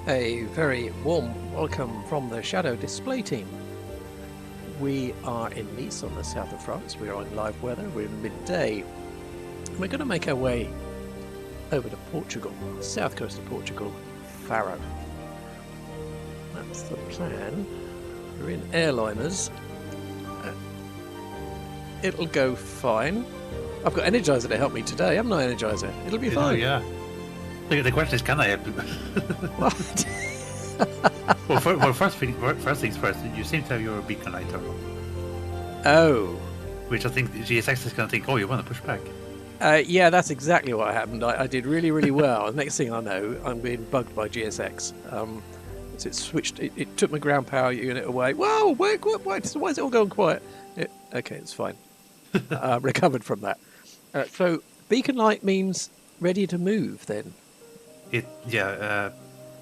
A very warm welcome from the Shadow Display team. We are in Nice on the south of France. We are on live weather. We're in midday. We're going to make our way over to Portugal, the south coast of Portugal, Faro. That's the plan. We're in airliners. It'll go fine. I've got Energizer to help me today. I'm not Energizer. It'll be fine. Yeah. The question is, can I help you? What? Well, first things first. You seem to have your beacon light turned on. Oh. Which I think GSX is going to think, oh, you want to push back. Yeah, that's exactly what happened. I did really, really well. Next thing I know, I'm being bugged by GSX. So it switched. It took my ground power unit away. Whoa! Wait, why is it all going quiet? Okay, it's fine. Recovered from that. So beacon light means ready to move. Then.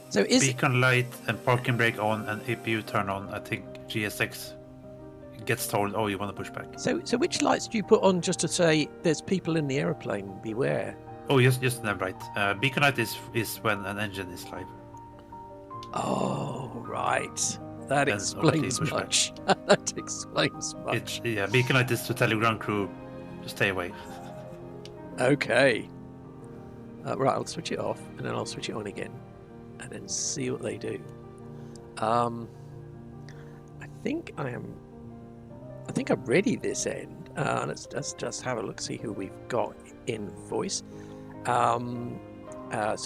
So is beacon light and parking brake on and APU turn on. I think GSX gets told, oh, you want to push back. So which lights do you put on just to say there's people in the aeroplane? Beware. Oh, just never right. Beacon light is when an engine is live. Oh, right. That explains much. That explains much. Beacon light is to tell your ground crew to stay away. Okay. Right, I'll switch it off and then I'll switch it on again and then see what they do. I think I'm ready this end. Let's just have a look, see who we've got in voice. So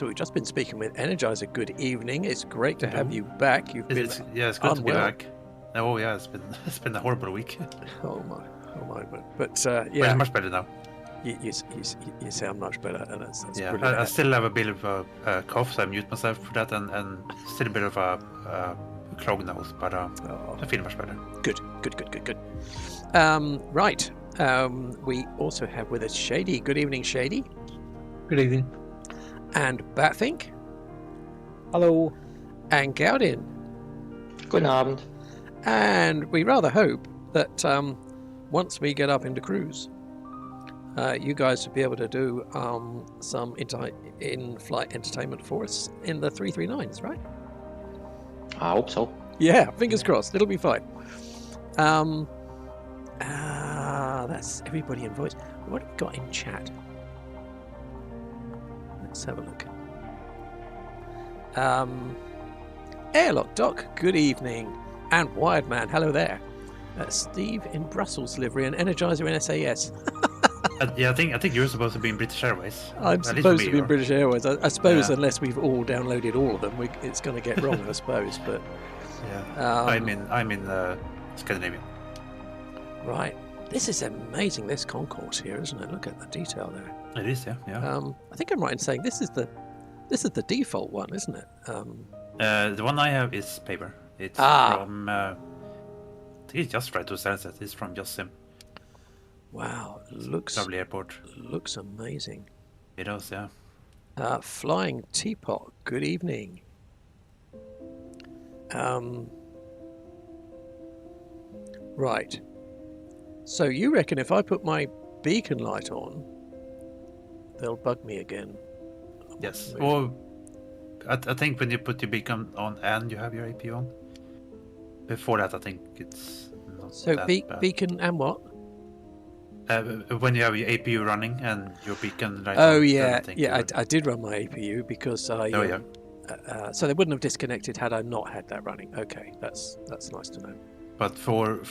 we've just been speaking with Energizer. Good evening. It's great to have you back. You've been it's good to be back. Oh yeah, it's been a horrible week. Oh my. But yeah, it's much better now. You sound much better, and that's yeah. Brilliant. I still have a bit of a cough, so I mute myself for that, and still a bit of a clogged nose, but I feel much better. Good. Right. We also have with us Shady. Good evening, Shady. Good evening. And Batfink. Hello. And Gaudin. Guten Abend. And we rather hope that once we get up into cruise, you guys will be able to do some in-flight entertainment for us in the 339s, right? I hope so. Yeah, fingers crossed. It'll be fine. That's everybody in voice. What have we got in chat? Let's have a look. Airlock Doc, good evening. And Wired Man, hello there. Steve in Brussels livery and Energizer in SAS. Yeah, I think you're supposed to be in British Airways. I'm supposed to be in British Airways. I suppose unless we've all downloaded all of them, it's going to get wrong, I suppose. But yeah, I'm in Scandinavia. Right. This is amazing. This concourse here, isn't it? Look at the detail there. It is, yeah. I think I'm right in saying this is the default one, isn't it? The one I have is paper. It's from. I think it's just right to Sunset. It's from Just Sim. Wow, looks lovely airport. Looks amazing. It does, yeah. Flying Teapot. Good evening. Right. So you reckon if I put my beacon light on, they'll bug me again? Yes. Well, I think when you put your beacon on and you have your AP on, before that I think it's not so that bad. Beacon and what? When you have your APU running and your beacon light oh on, yeah, I did run my APU because I. Oh yeah. So they wouldn't have disconnected had I not had that running. Okay, that's nice to know. But for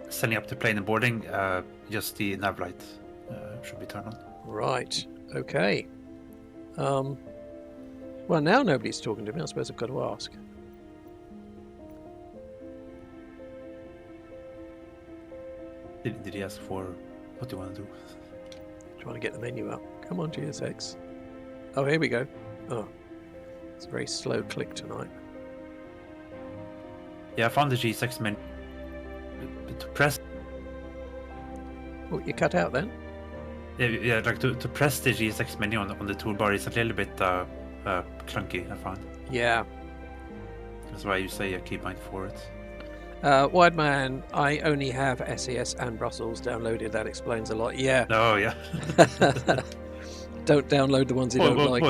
setting up the plane and boarding, just the nav light should be turned on. Right. Okay. Well, now nobody's talking to me. I suppose I've got to ask. Did he ask for what do you want to do? Trying to get the menu up. Come on, GSX. Oh, here we go. Oh, it's a very slow click tonight. Yeah, I found the GSX menu. To press. Oh, you cut out then? Yeah, like to press the GSX menu on the toolbar is a little bit clunky, I found. Yeah. That's why you say a keybind for it. Wide Man, I only have SES and Brussels downloaded. That explains a lot. Yeah. Oh, yeah. Don't download the ones you don't like.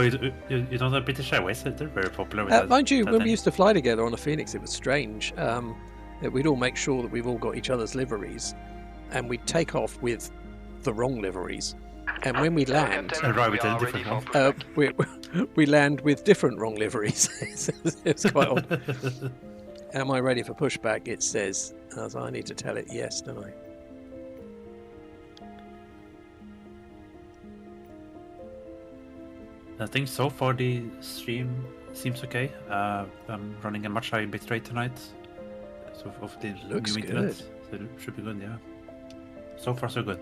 You don't have British Airways? They're very popular with that. Mind you, that when thing. we used to fly together on a Phoenix, it was strange. That we'd all make sure that we've all got each other's liveries, and we'd take off with the wrong liveries. And when we land, Arrive with a different one. we land with different wrong liveries. It's quite odd. Am I ready for pushback? It says. So I need to tell it yes, don't I? I think so far the stream seems okay. I'm running a much higher bitrate tonight. So of the Looks new internet. good. So it should be good, yeah. So far so good.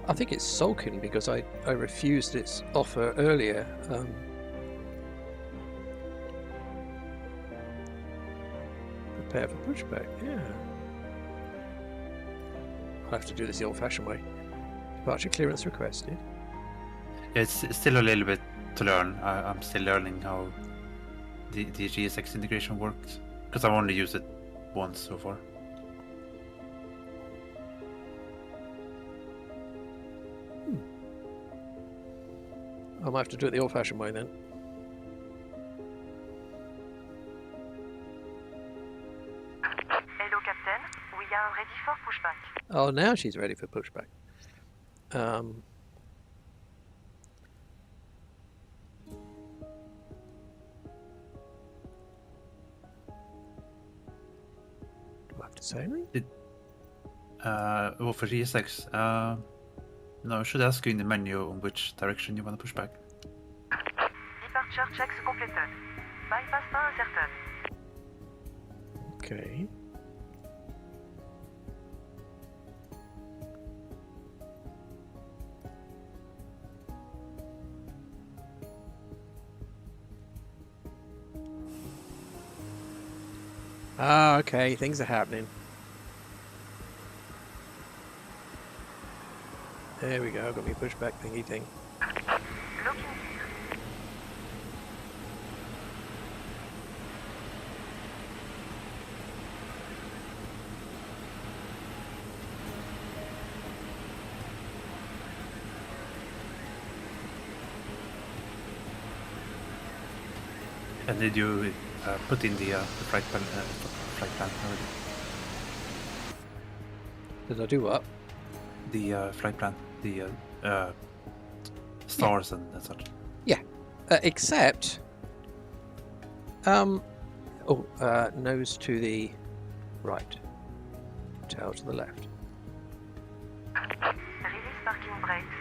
I think it's sulking because I refused its offer earlier. Prepare for pushback, yeah. I'll have to do this the old-fashioned way. Departure clearance requested. It's still a little bit to learn. I'm still learning how the GSX integration works. Because I've only used it once so far. I might have to do it the old-fashioned way then. Hello, Captain. We are ready for pushback. Oh, now she's ready for pushback. Do I have to say anything? Well, for GSX, no, I should ask you in the menu on which direction you want to push back. Departure checks completed. Bypass pas uncertain. Okay. Ah, okay, things are happening. There we go, I've got my pushback thingy thing. Looking clear. And did you put in the flight plan already? Did I do what? The flight plan, the stars and such. Except, nose to the right, tail to the left. Release parking brakes,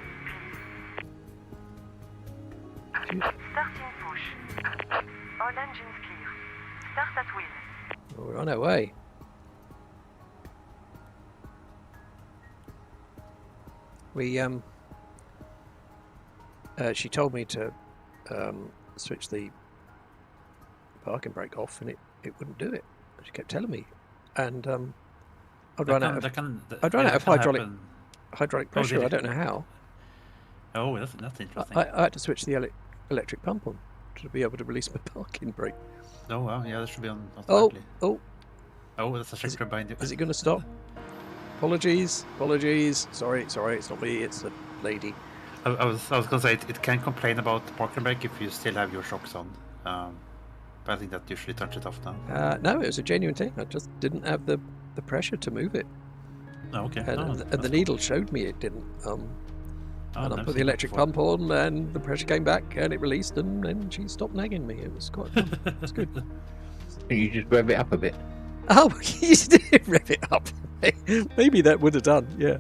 please. Starting push. All engines clear. Start at wheel. Well, we're on our way. We she told me to switch the parking brake off, and it wouldn't do it. She kept telling me, and I'd run out of hydraulic pressure. I don't know how. Oh, that's interesting. I had to switch the electric pump on to be able to release my parking brake. Oh wow, yeah, that should be on Oh, that's a tractor behind you. is it going to stop? Apologies. Sorry, it's not me, it's the lady. I was gonna say it can complain about the parking brake if you still have your shocks on. But I think that usually turns it off now. No, it was a genuine thing. I just didn't have the pressure to move it. Oh, okay. And the needle showed me it didn't. And I put the electric pump. pump on, and the pressure came back, and it released, and then she stopped nagging me. It was quite fun. It was good. You just rev it up a bit. Oh, you did rev it up. Maybe that would have done, yeah.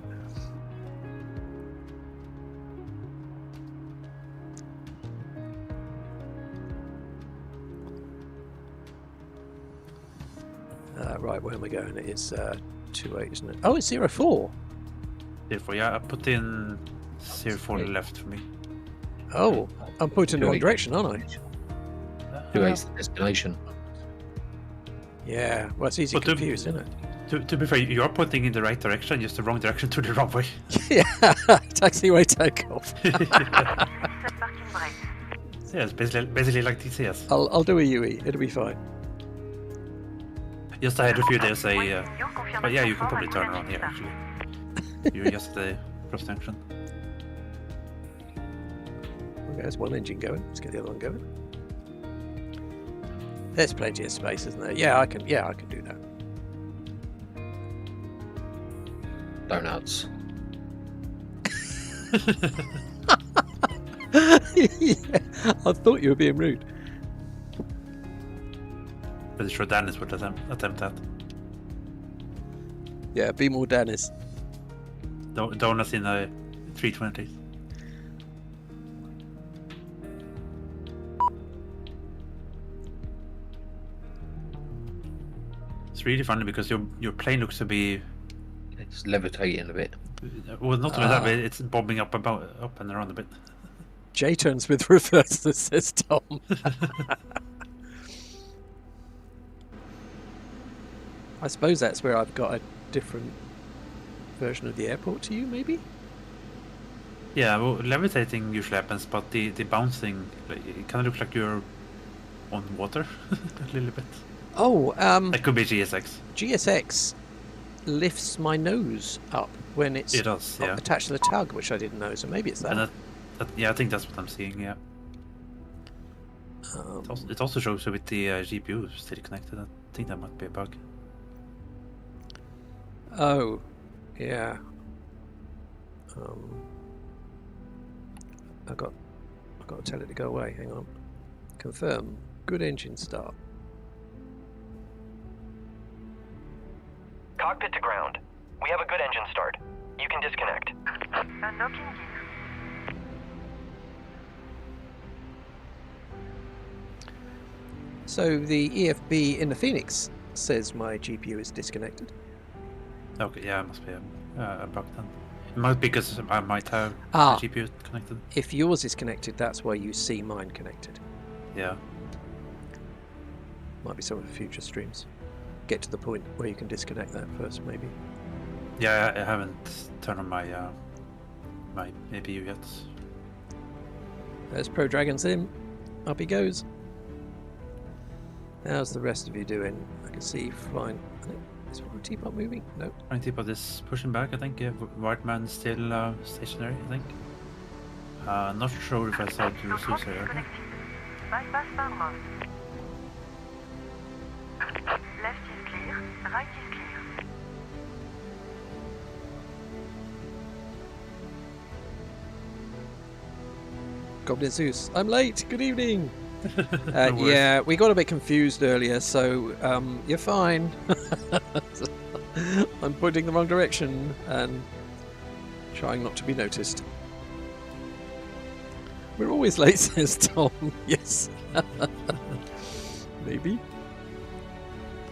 Right, where am I going? It's 28, isn't it? Oh, it's 04. Therefore, yeah, I put in 04 on the left for me. Oh, I'm pointing in the wrong direction, aren't I? 28's the destination. Yeah, well, it's easy to But confuse, isn't it? To be fair, you are pointing in the right direction, just the wrong direction to the wrong way. Yeah, taxiway takeoff. Set parking brake. Yeah, it's basically like TCS. I'll do a UE. It'll be fine. Just ahead of you, there's a. Signaux, But yeah, you can confirmation probably fort turn à around here Kinshasa. actually. You're just the cross junction. Okay, there's one engine going. Let's get the other one going. There's plenty of space, isn't there? Yeah, I can do that. Donuts. Yeah, I thought you were being rude. Pretty sure Dennis would attempt that. Yeah, be more Dennis. Donuts in a 320. It's really funny because your plane looks to be It's levitating a bit. well, not only that, but it's bobbing up and around a bit. J turns with reverse, says Tom. I suppose that's where I've got a different version of the airport to you, maybe? Yeah, well, levitating usually happens, but the bouncing, like, it kind of looks like you're on water a little bit. Oh, That could be GSX. GSX lifts my nose up when it's It does, yeah. attached to the tug, which I didn't know, so maybe it's that. And yeah, I think that's what I'm seeing. Yeah. It also shows with the GPU still connected. I think that might be a bug. Oh, yeah. I got to tell it to go away. Hang on. Confirm. Good engine start. Cockpit to ground. We have a good engine start. You can disconnect. Unlocking gear. So the EFB in the Phoenix says my GPU is disconnected. Okay, yeah, it must be a bug then. It might be because I might have the GPU connected. If yours is connected, that's why you see mine connected. Yeah. Might be some of the future streams. Get to the point where you can disconnect that first, maybe. Yeah, I haven't turned on my my APU yet. There's Pro Dragon's in. Up he goes. How's the rest of you doing? I can see you flying. Is Teapot moving? No. Trying to put this pushing back, I think. Yeah, White Man still stationary, I think. Not sure if I saw the Notre resource entrée area. connected. Bypass Faro. Left is clear. Right is clear. Goblin Zeus. I'm late. Good evening. No worries. Yeah, we got a bit confused earlier, so you're fine. I'm pointing the wrong direction and trying not to be noticed. We're always late, says Tom. Yes. Maybe.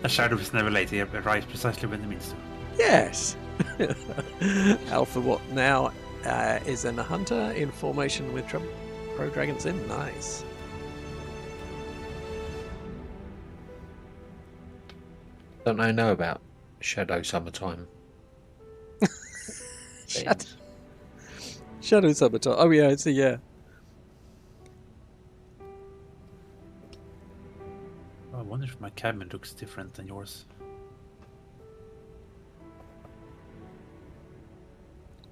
A shadow is never late. He arrives precisely when he means to. Yes. Alpha what now is in a hunter in formation with Pro Dragons in. Nice. Don't I know about Shadow Summertime? Shadow Sabotage. Oh yeah, it's a yeah. I wonder if my cabin looks different than yours.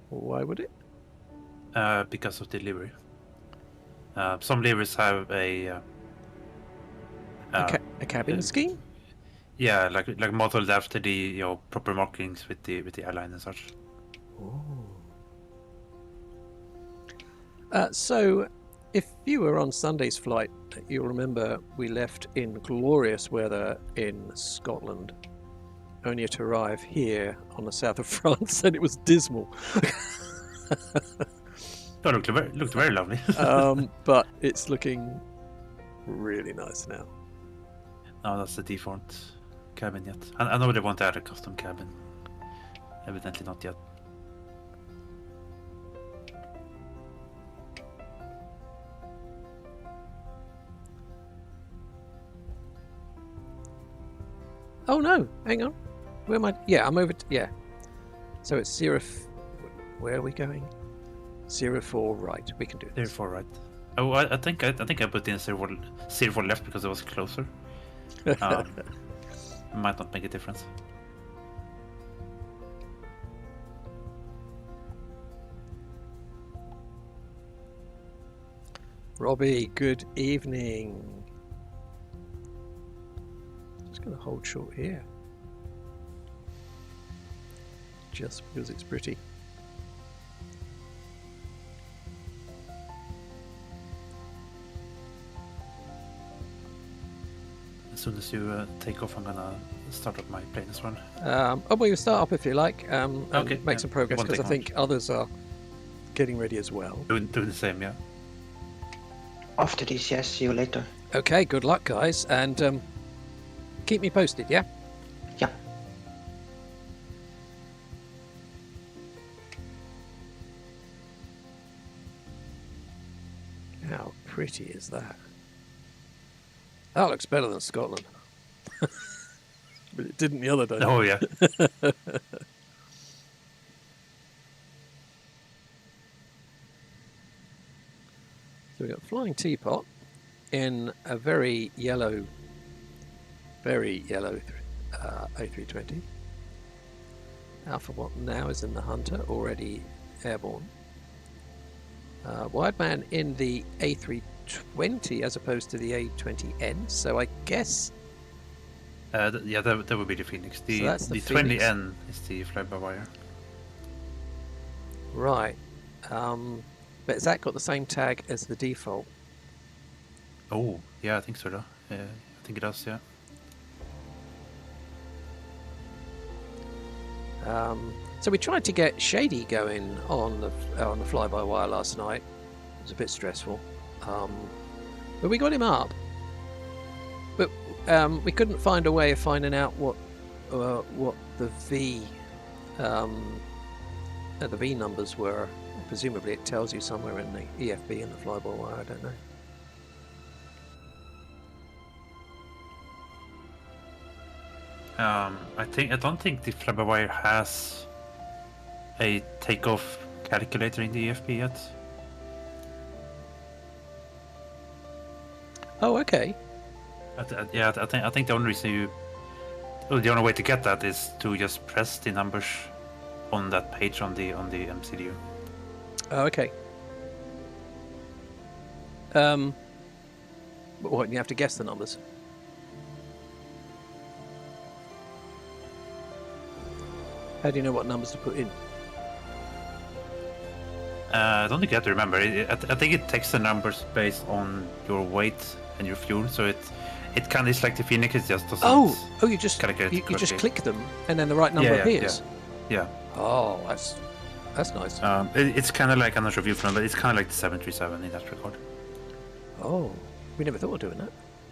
Why would it? Because of the livery. Some liveries have a A cabin scheme? yeah, like modeled after the proper markings with the airline and such. So, if you were on Sunday's flight, you'll remember we left in glorious weather in Scotland, only to arrive here on the south of France, and it was dismal. Oh, looked very lovely. But it's looking really nice now. No, that's the default cabin yet. I know they want to add a custom cabin. Evidently not yet. Oh no, hang on. Where am I? Yeah, I'm over. Yeah. So it's 0. Where are we going? 04 right. We can do this. 04 right. Oh, I think I put in 04 left because it was closer. Might not make a difference. Robbie, good evening. Just going to hold short here. Just because it's pretty. As soon as you take off, I'm gonna start up my plane as well. Well, you start up if you like. And Okay, make some progress Won't because I take think others are getting ready as well. Doing the same, yeah. After this, yes. See you later. Okay, good luck, guys, and keep me posted. Yeah. Yeah. How pretty is that? That looks better than Scotland. But it didn't the other day. Oh yeah. So we've got Flying Teapot in a very yellow A320. Alpha Watt now is in the Hunter, already airborne. Wideman in the A320 as opposed to the A20N, so I guess... Yeah, that would be the Phoenix. So that's the 20N is the fly-by-wire. Right. But has that got the same tag as the default? Oh, yeah, I think so. Though. I think it does. Yeah. So we tried to get Shady going on the fly-by-wire last night. It was a bit stressful, but we got him up. But we couldn't find a way of finding out what the V numbers were. Presumably, it tells you somewhere in the EFB and the fly-by-wire. I don't know. I don't think the fly-by-wire has a takeoff calculator in the EFB yet. Oh, okay. I think the only reason the only way to get that is to just press the numbers on that page on the MCDU. Oh, okay. But what? You have to guess the numbers. How do you know what numbers to put in? I don't think you have to remember. I think it takes the numbers based on your weight and your fuel, so it kind of is like the Phoenix. It just doesn't. Oh, you just calculate you just correctly. click them, and then the right number appears. Yeah. Oh, that's nice. It's kind of like, I'm not sure if you've known, but it's kind of like the 737 in that regard. Oh, we never thought of doing that.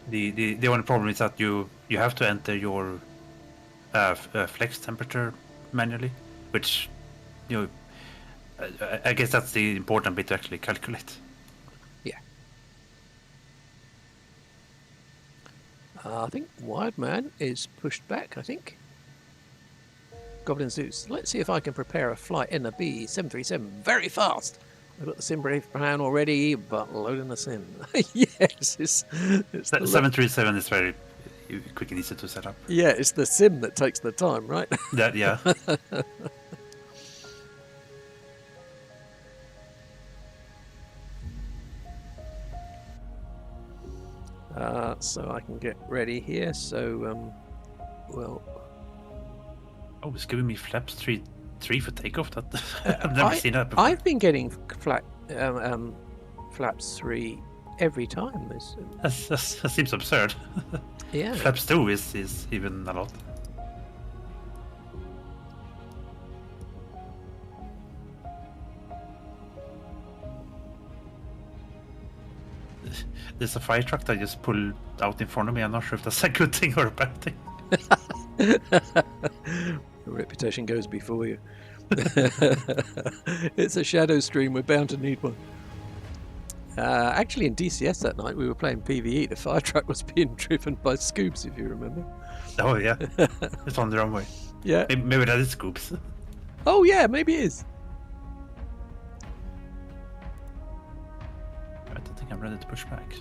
The only problem is that you have to enter your flex temperature manually, which I guess that's the important bit to actually calculate. Yeah. I think Wireman is pushed back. I think. Goblin Zeus. Let's see if I can prepare a flight in a B737 very fast. I've got the sim brief plan already, but loading the sim. Yes, it's the 737 is very quick and easy to set up. Yeah, it's the sim that takes the time, right? That, yeah. So I can get ready here. So, well. Oh, it's giving me flaps 3 for takeoff. That I've never seen that before. I've been getting flaps 3 every time. That seems absurd. Yeah. Flaps 2 is even a lot. There's a fire truck that just pulled out in front of me. I'm not sure if that's a good thing or a bad thing. Your reputation goes before you. It's a shadow stream. We're bound to need one. Actually, in DCS that night, we were playing PvE. The fire truck was being driven by Scoops, if you remember. Oh, yeah. It's on the wrong way. Yeah. Maybe that is scoops. Oh yeah, maybe it is. I don't think I'm ready to push back.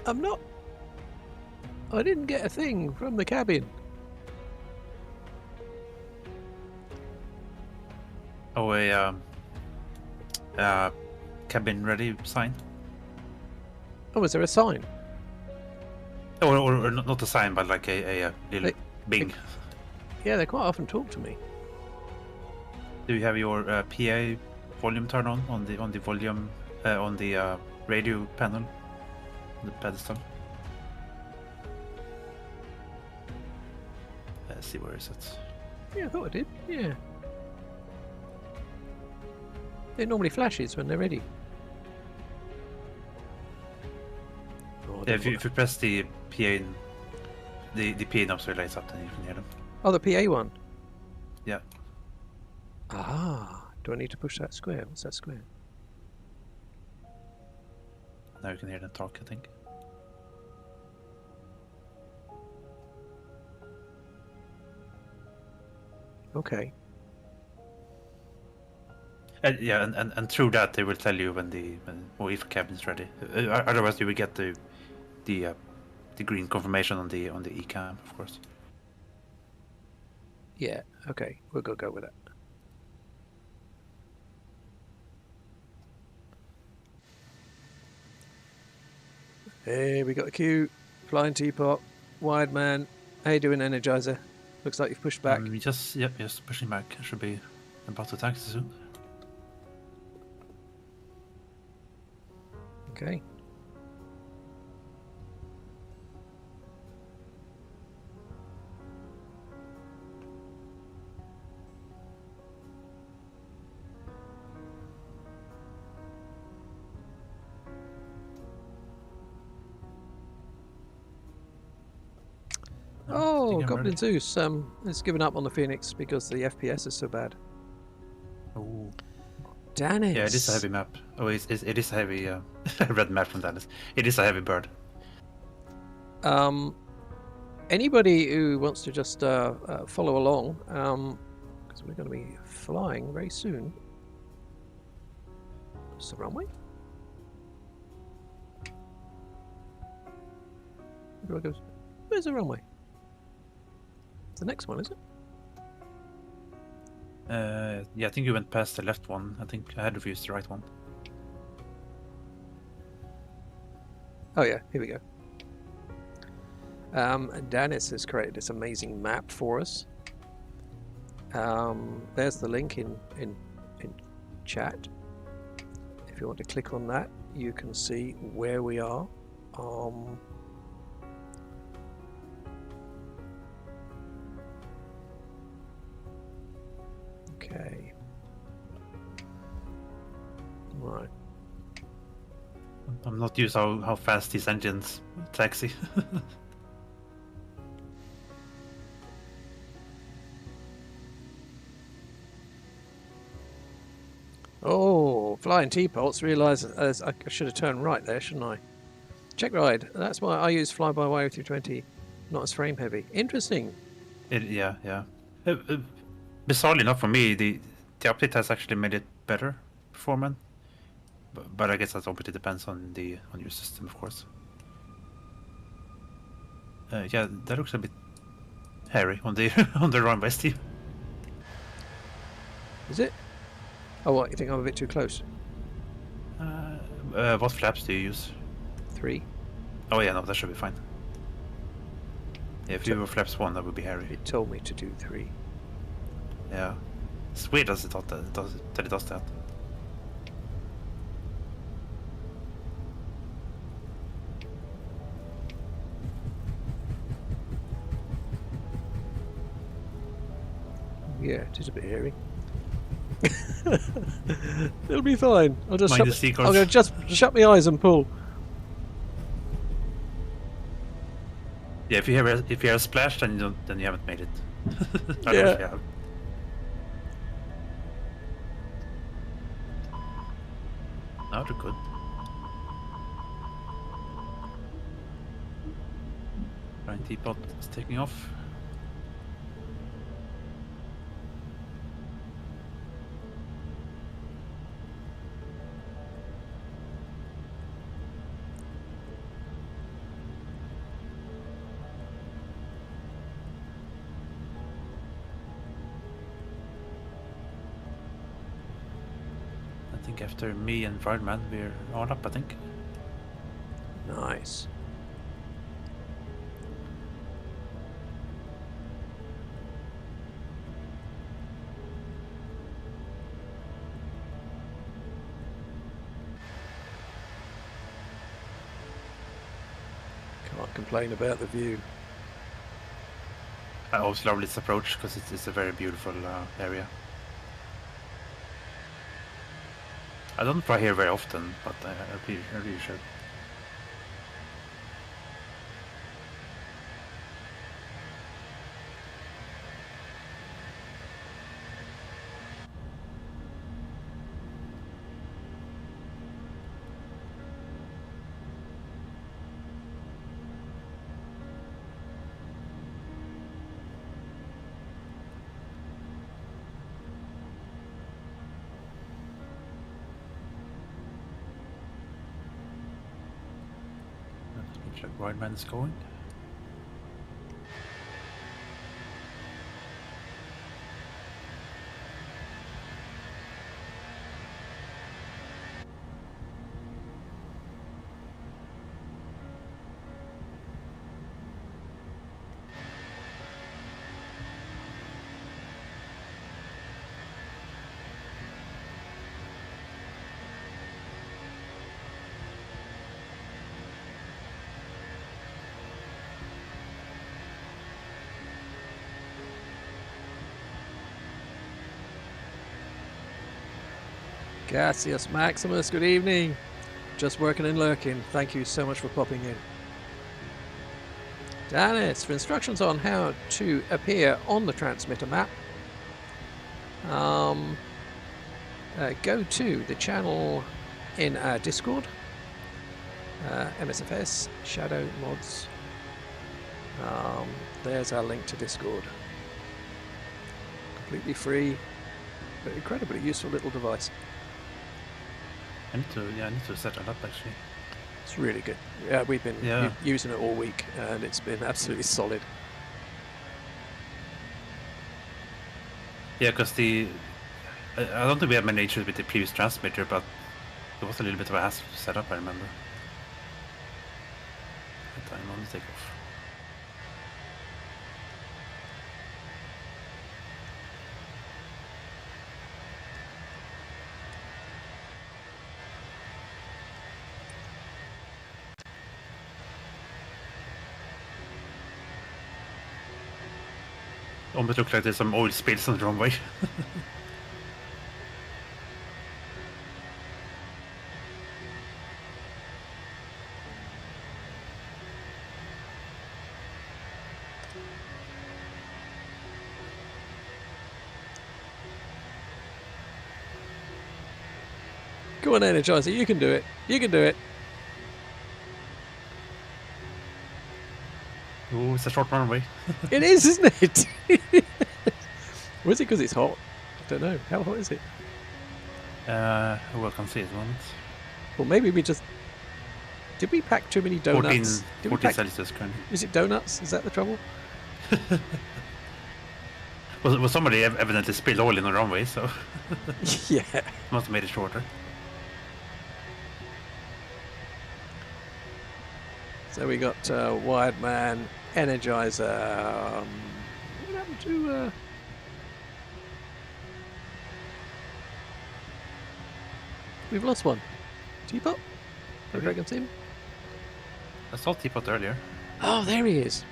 I'm not. I didn't get a thing from the cabin. Oh, a cabin ready sign. Oh, is there a sign? Or not a sign, but like a little bing. Yeah, they quite often talk to me. Do you have your PA volume turned on the volume on the radio panel, the pedestal? Let's see, where is it? Yeah, I thought I did. Yeah. It normally flashes when they're ready. Oh, Yeah, if you press the PA, the PA knobs lights up, then you can hear them. oh, the PA one. Yeah. Ah, do I need to push that square? What's that square? Now you can hear them talk, I think. Okay. Yeah, and through that they will tell you when or if a cabin is ready. Otherwise, you will get the green confirmation on the eCam, of course. Yeah. Okay. We'll go with that. Hey, we got a queue. Flying teapot. Wide man. How you doing, Energizer? Looks like you've pushed back. Just pushing back. Should be about to taxi soon. Okay. Oh, Goblin Zeus has given up on the Phoenix because the FPS is so bad. Oh. Dennis. Yeah, it is a heavy map. Oh, it is a heavy red map from Dennis. It is a heavy bird. Anybody who wants to just follow along, because we're going to be flying very soon. What's the runway? Where do I go? Where's the runway? It's the next one, is it? Yeah, I think you went past the left one. I think I had to use the right one. Oh yeah, here we go. Dennis has created this amazing map for us. There's the link in chat. If you want to click on that, you can see where we are. Okay. Right. I'm not used how fast these engines taxi. Oh, flying teapots. Realise I should have turned right there, shouldn't I? Check ride. That's why I use fly-by-wire 320, not as frame heavy. Interesting. Yeah. Bizarrely enough for me, the update has actually made it better performance. But I guess that obviously depends on your system, of course. Yeah, that looks a bit hairy on the on the runway, Steve. Is it? Oh, what? You think I'm a bit too close? What flaps do you use? 3. Oh yeah, no, that should be fine. Yeah, if you were flaps 1, that would be hairy. It told me to do 3. Yeah, it's weird as it does that. Yeah, it is a bit hairy. It'll be fine. I'll just Mind shut, the seagulls. I'm going to just shut my eyes and pull. Yeah, if you hear a splash, then you haven't made it. I Yeah. wish you have. Now they're good. Giant teapot is taking off. I think after me and Fireman, we're all up, I think. Nice. Can't complain about the view. I always love this approach because it's a very beautiful area. I don't fly here very often, but I really should. Looks like Wildman is going. Gaseous Maximus, good evening. Just working and lurking. Thank you so much for popping in. Dennis, for instructions on how to appear on the transmitter map, go to the channel in our Discord, MSFS, Shadow Mods. There's our link to Discord. Completely free, but incredibly useful little device. I need to set it up actually. It's really good. Yeah, we've been Yeah. using it all week, and it's been absolutely solid. Yeah, because I don't think we had many issues with the previous transmitter, but it was a little bit of a hassle to set up, I remember. But I'm on the takeoff. Almost look like there's some oil spills on the runway. Go on, Energizer, you can do it. You can do it. Oh, it's a short runway. It is, isn't it? Or is it because it's hot? I don't know. How hot is it? I can't see at the moment. Well, maybe we just... Did we pack too many donuts? 14 Celsius currently. Is it donuts? Is that the trouble? Well, somebody evidently spilled oil in the runway, so Yeah. must have made it shorter. So we got Wired Man, Energizer. What happened to... We've lost one. Teapot? Maybe I can see him. I saw Teapot earlier. Oh, there he is.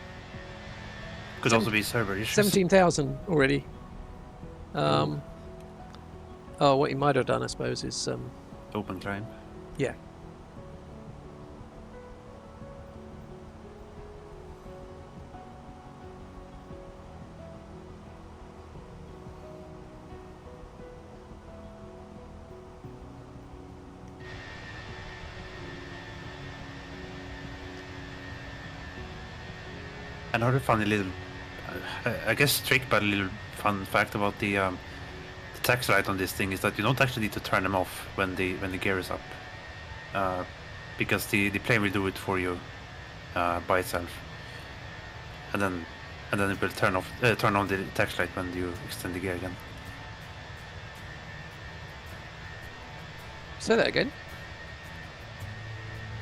Could also be server issues. 17,000 already. Oh, what you might have done, I suppose, is Open climb. yeah. Another funny little, I guess trick, but a little fun fact about the tax light on this thing is that you don't actually need to turn them off when the gear is up, because the plane will do it for you by itself, and then it will turn on the tax light when you extend the gear again. Say that again.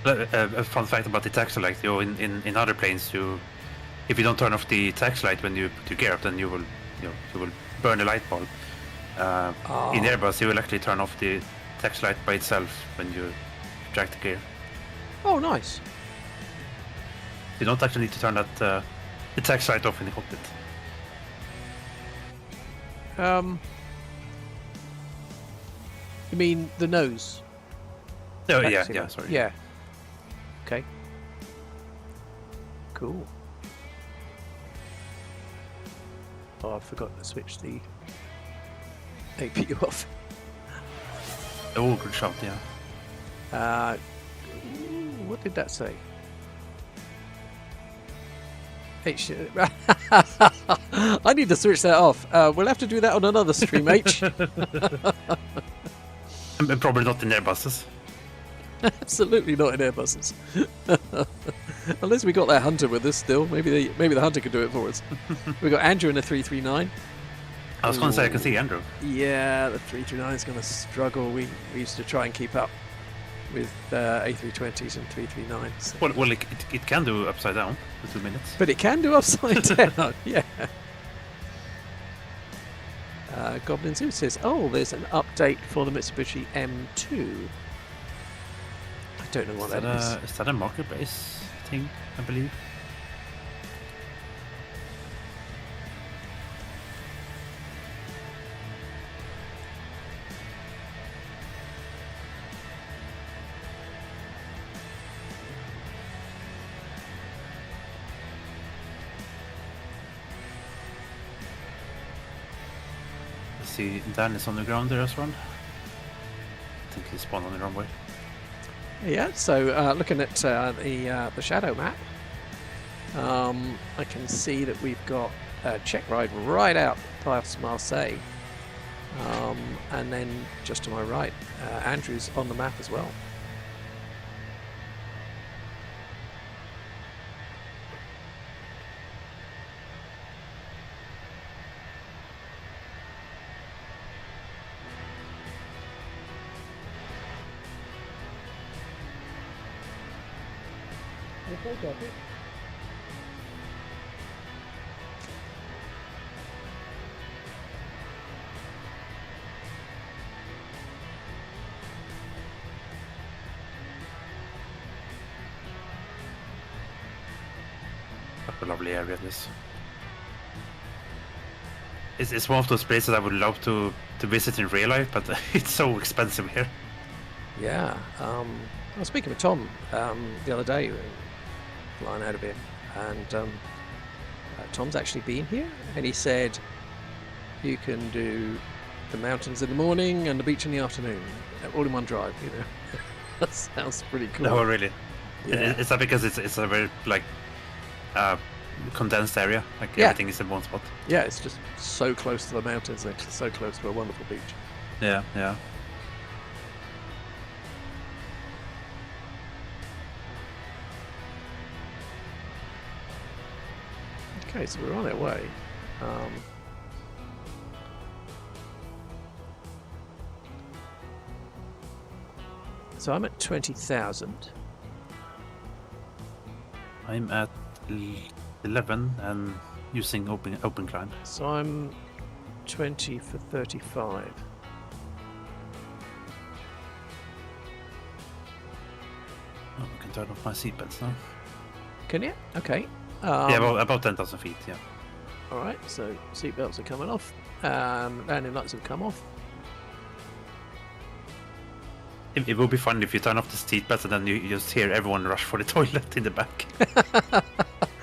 A fun fact about the tax light, in other planes, if you don't turn off the tax light when you put your gear up, then you will burn the light bulb. In Airbus, you will actually turn off the tax light by itself when you drag the gear. Oh, nice. You don't actually need to turn that the tax light off in the cockpit. You mean the nose? Oh, Taxi yeah, light. sorry. Yeah. Okay. Cool. Oh, I forgot to switch the APU off. Oh, good shot, yeah. What did that say? H. I need to switch that off. We'll have to do that on another stream, H. And probably not in Airbuses. Absolutely not in Airbuses. Unless we got that Hunter with us still. Maybe the Hunter could do it for us. We got Andrew in a 339. I was going to say I can see Andrew. Yeah, the 339 is going to struggle. We used to try and keep up with A320s and 339s. So. Well, it can do upside down for 2 minutes. But it can do upside down, yeah. Goblin Zoo says, oh, there's an update for the Mitsubishi M2. I don't know what that is. Is that a marketplace thing, I believe? See, Dan is on the ground there as well. I think he spawned on the runway. Yeah, so looking at the shadow map, I can see that we've got a check ride right out past Marseille. And then just to my right, Andrew's on the map as well. What a lovely area this. It's one of those places I would love to visit in real life, but it's so expensive here. Yeah, I was speaking with Tom the other day, flying out of here, and Tom's actually been here, and he said you can do the mountains in the morning and the beach in the afternoon, all in one drive. You know, that sounds pretty cool. Oh, really? Yeah. Is that because it's a very condensed area? Like Yeah. everything is in one spot. Yeah, it's just so close to the mountains and so close to a wonderful beach. Yeah, yeah. Okay, so we're on our way. So I'm at 20,000. I'm at 11 and using open climb. So I'm 20 for 35. Oh, I can turn off my seatbelts now. Can you? Okay. Yeah, about 10,000 feet, yeah. Alright, so seatbelts are coming off. Landing lights have come off. It would be fun if you turn off the seatbelts and then you just hear everyone rush for the toilet in the back.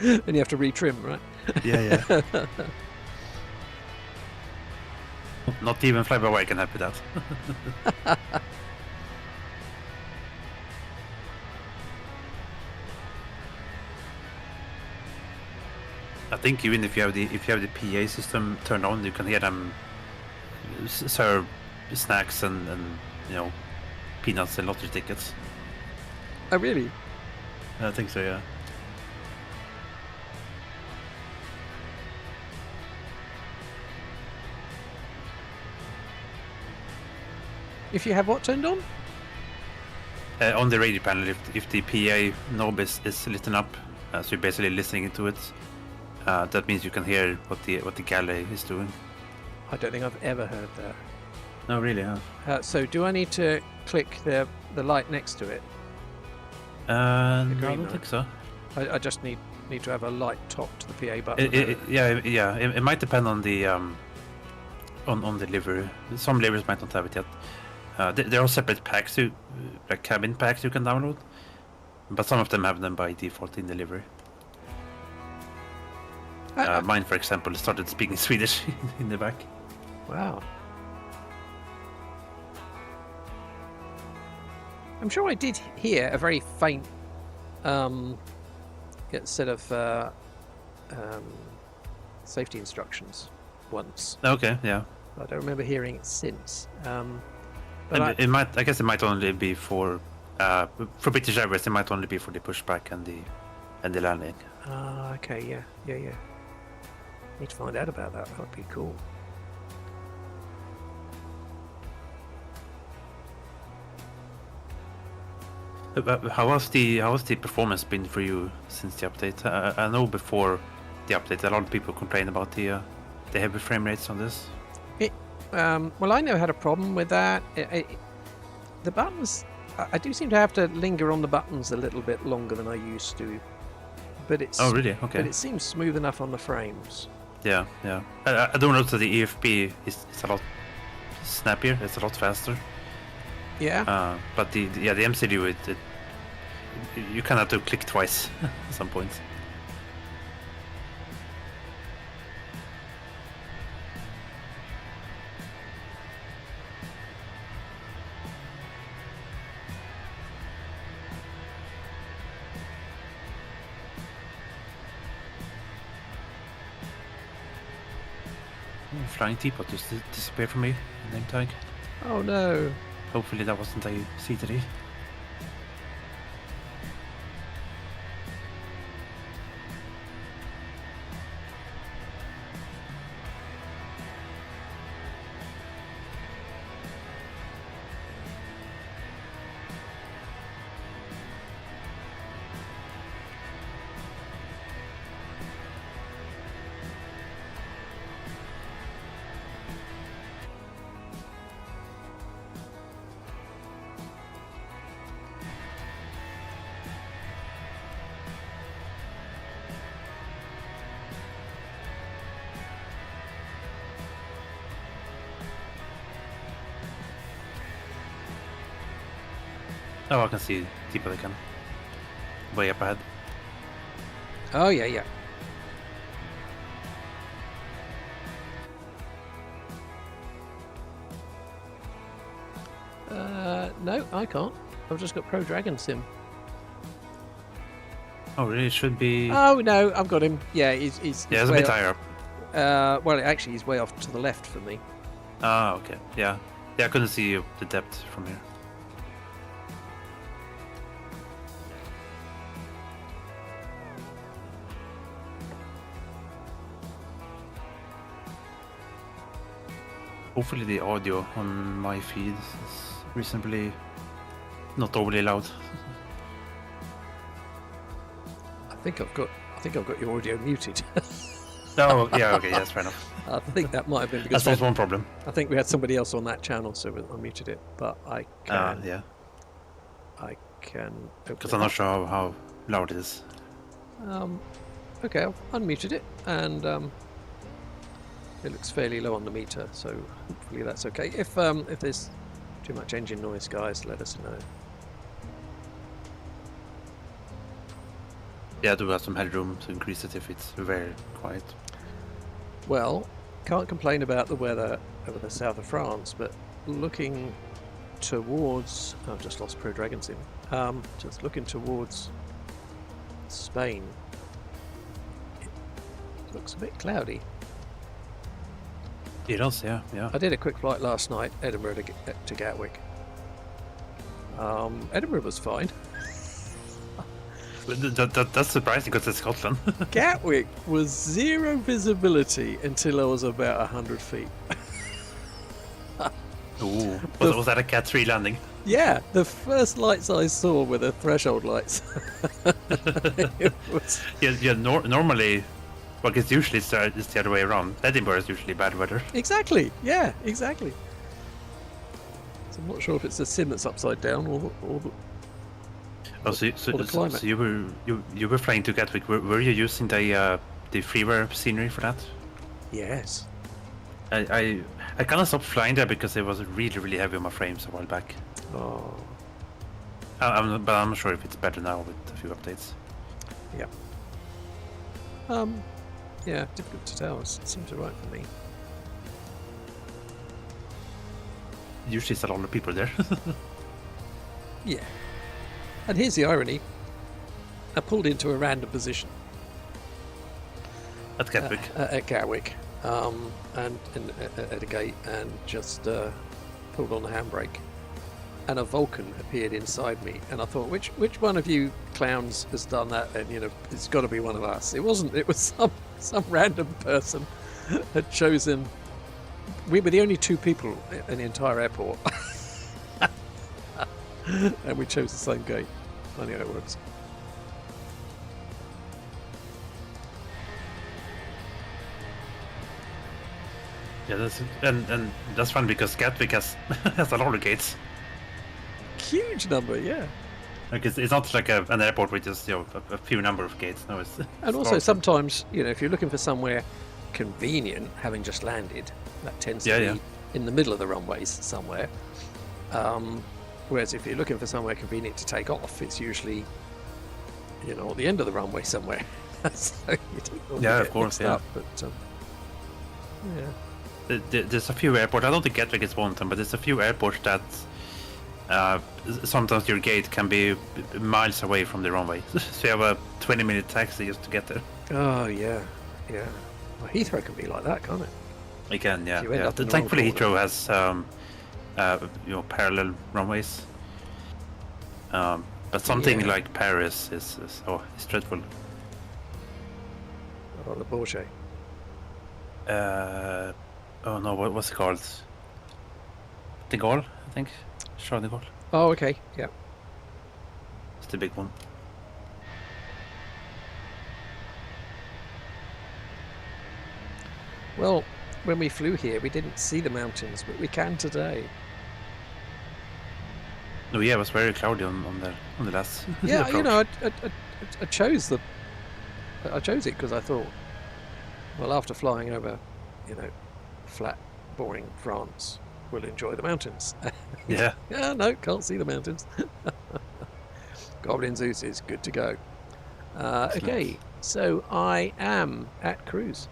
And you have to retrim, right? Yeah. Not even fly-by-wire can help with that. I think even if you have the PA system turned on, you can hear them serve snacks and peanuts and lottery tickets. Oh, really? I think so, yeah. If you have what turned on? On the radio panel, if the PA knob is lit up, so you're basically listening to it, that means you can hear what the galley is doing. I don't think I've ever heard that. No, really, huh? So do I need to click the light next to it? No, I green don't light. think so. I just need to have a light top to the PA button. It might depend on the on the livery. Some liveries might not have it yet. There are separate packs, like cabin packs you can download, but some of them have them by default in the livery. Mine, for example, started speaking Swedish in the back. Wow. I'm sure I did hear a very faint set of safety instructions once. Okay, yeah. I don't remember hearing it since. But I guess it might only be for British Airways. It might only be for the pushback and the landing. Okay, yeah. Need to find out about that. That'd be cool. How has the performance been for you since the update? I know before the update, a lot of people complain about the heavy frame rates on this. Well, I never had a problem with that. The buttons, I do seem to have to linger on the buttons a little bit longer than I used to. But it's really? Okay. But it seems smooth enough on the frames. Yeah. I don't know that the EFB is a lot snappier. It's a lot faster. Yeah. But the MCU, you kind of have to click twice at some point. Flying teapot just disappeared from me. Name tag. Oh no. Hopefully that wasn't a C3. Oh, I can see deeper again. Way up ahead. Oh yeah. No, I can't. I've just got Pro Dragon Sim. Oh, really? It should be. Oh no, I've got him. Yeah, he's it's a way bit higher up. well, actually, he's way off to the left for me. Ah, okay. Yeah, I couldn't see the depth from here. Hopefully the audio on my feed is reasonably not overly loud. I think I've got your audio muted. Oh, yeah, okay, yes, fair enough. I think that might have been because That's not one problem. I think we had somebody else on that channel, so I muted it. But I can. Yeah. I can. Because I'm not sure how loud it is. Okay, I've unmuted it, and it looks fairly low on the meter, so hopefully that's okay. If there's Too much engine noise, guys. Let us know. Yeah, I do have some headroom to increase it if it's very quiet. Well, can't complain about the weather over the south of France, but looking towards... I've just lost Pro Dragon Sim. Just looking towards Spain. It looks a bit cloudy. It does, yeah. I did a quick flight last night, Edinburgh to Gatwick. Edinburgh was fine. That's surprising because it's Scotland. Gatwick was zero visibility until I was about 100 feet. Ooh, was that a Cat 3 landing? Yeah, the first lights I saw were the threshold lights. It was... Normally, well, it's usually it's the other way around. Edinburgh is usually bad weather. Exactly, yeah, exactly. So I'm not sure if it's the sim that's upside down or the climate. So you were flying to Gatwick. Were you using the freeware scenery for that? Yes. I kind of stopped flying there because it was really heavy on my frames a while back. Oh. But I'm not sure if it's better now with a few updates. Yeah. Yeah, difficult to tell. It seems alright for me. Usually it's a lot of people there. Yeah. And here's the irony. I pulled into a random position. At Gatwick. At Gatwick. And at a gate and just pulled on the handbrake. And a Vulcan appeared inside me. And I thought, which one of you clowns has done that? And, it's got to be one of us. It wasn't. It was some random person had chosen... We were the only two people in the entire airport. And we chose the same gate. Funny how it works. Yeah, and that's fun because Gatwick has has a lot of gates. Huge number, yeah. Like it's not like an airport with just a few number of gates. No, it's and also sometimes if you're looking for somewhere convenient, having just landed, that tends to be in the middle of the runways somewhere. Whereas if you're looking for somewhere convenient to take off, it's usually at the end of the runway somewhere. So you don't get of course, mixed up, but There's a few airports. I don't think Gatwick is one of them, but there's a few airports that sometimes your gate can be miles away from the runway. So you have a 20-minute taxi just to get there. Oh yeah. Well, Heathrow can be like that, can't it? It can, yeah. You end up in the Thankfully, wrong corner. Heathrow has parallel runways. But something like Paris is dreadful. Oh, the Bourget. Oh no, what's it called? De Gaulle, I think. Charles de Gaulle. Oh, okay, yeah. It's the big one. Well, when we flew here, we didn't see the mountains, but we can today. No, yeah, it was very cloudy on the last. Yeah, approach. I chose it because I thought, well, after flying over, flat, boring France, we'll enjoy the mountains. Yeah. Yeah, no, can't see the mountains. Goblin Zeus is good to go. Okay, so I am at cruise.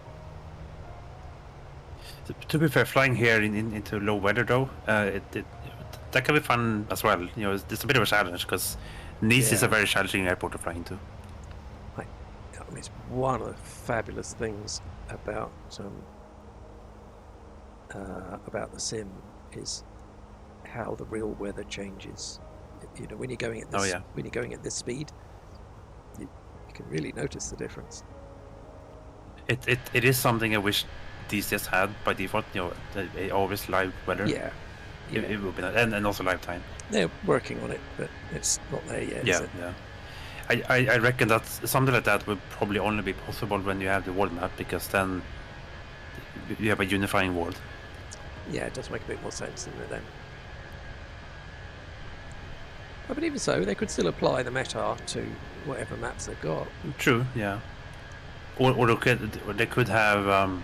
To be fair, flying here into low weather though, that can be fun as well. It's a bit of a challenge because Nice is a very challenging airport to fly into. It's one of the fabulous things about the sim is how the real weather changes. When you're going at this, when you're going at this speed, you can really notice the difference. It is something I wish these just had by default. Always live weather. Yeah. It would be nice. And also live time. They're working on it, but it's not there yet. Yeah, is it? yeah. I reckon that something like that would probably only be possible when you have the world map, because then you have a unifying world. Yeah, it does make a bit more sense, doesn't it, then? But even so, they could still apply the meta to whatever maps they've got. True, yeah. Or they could have,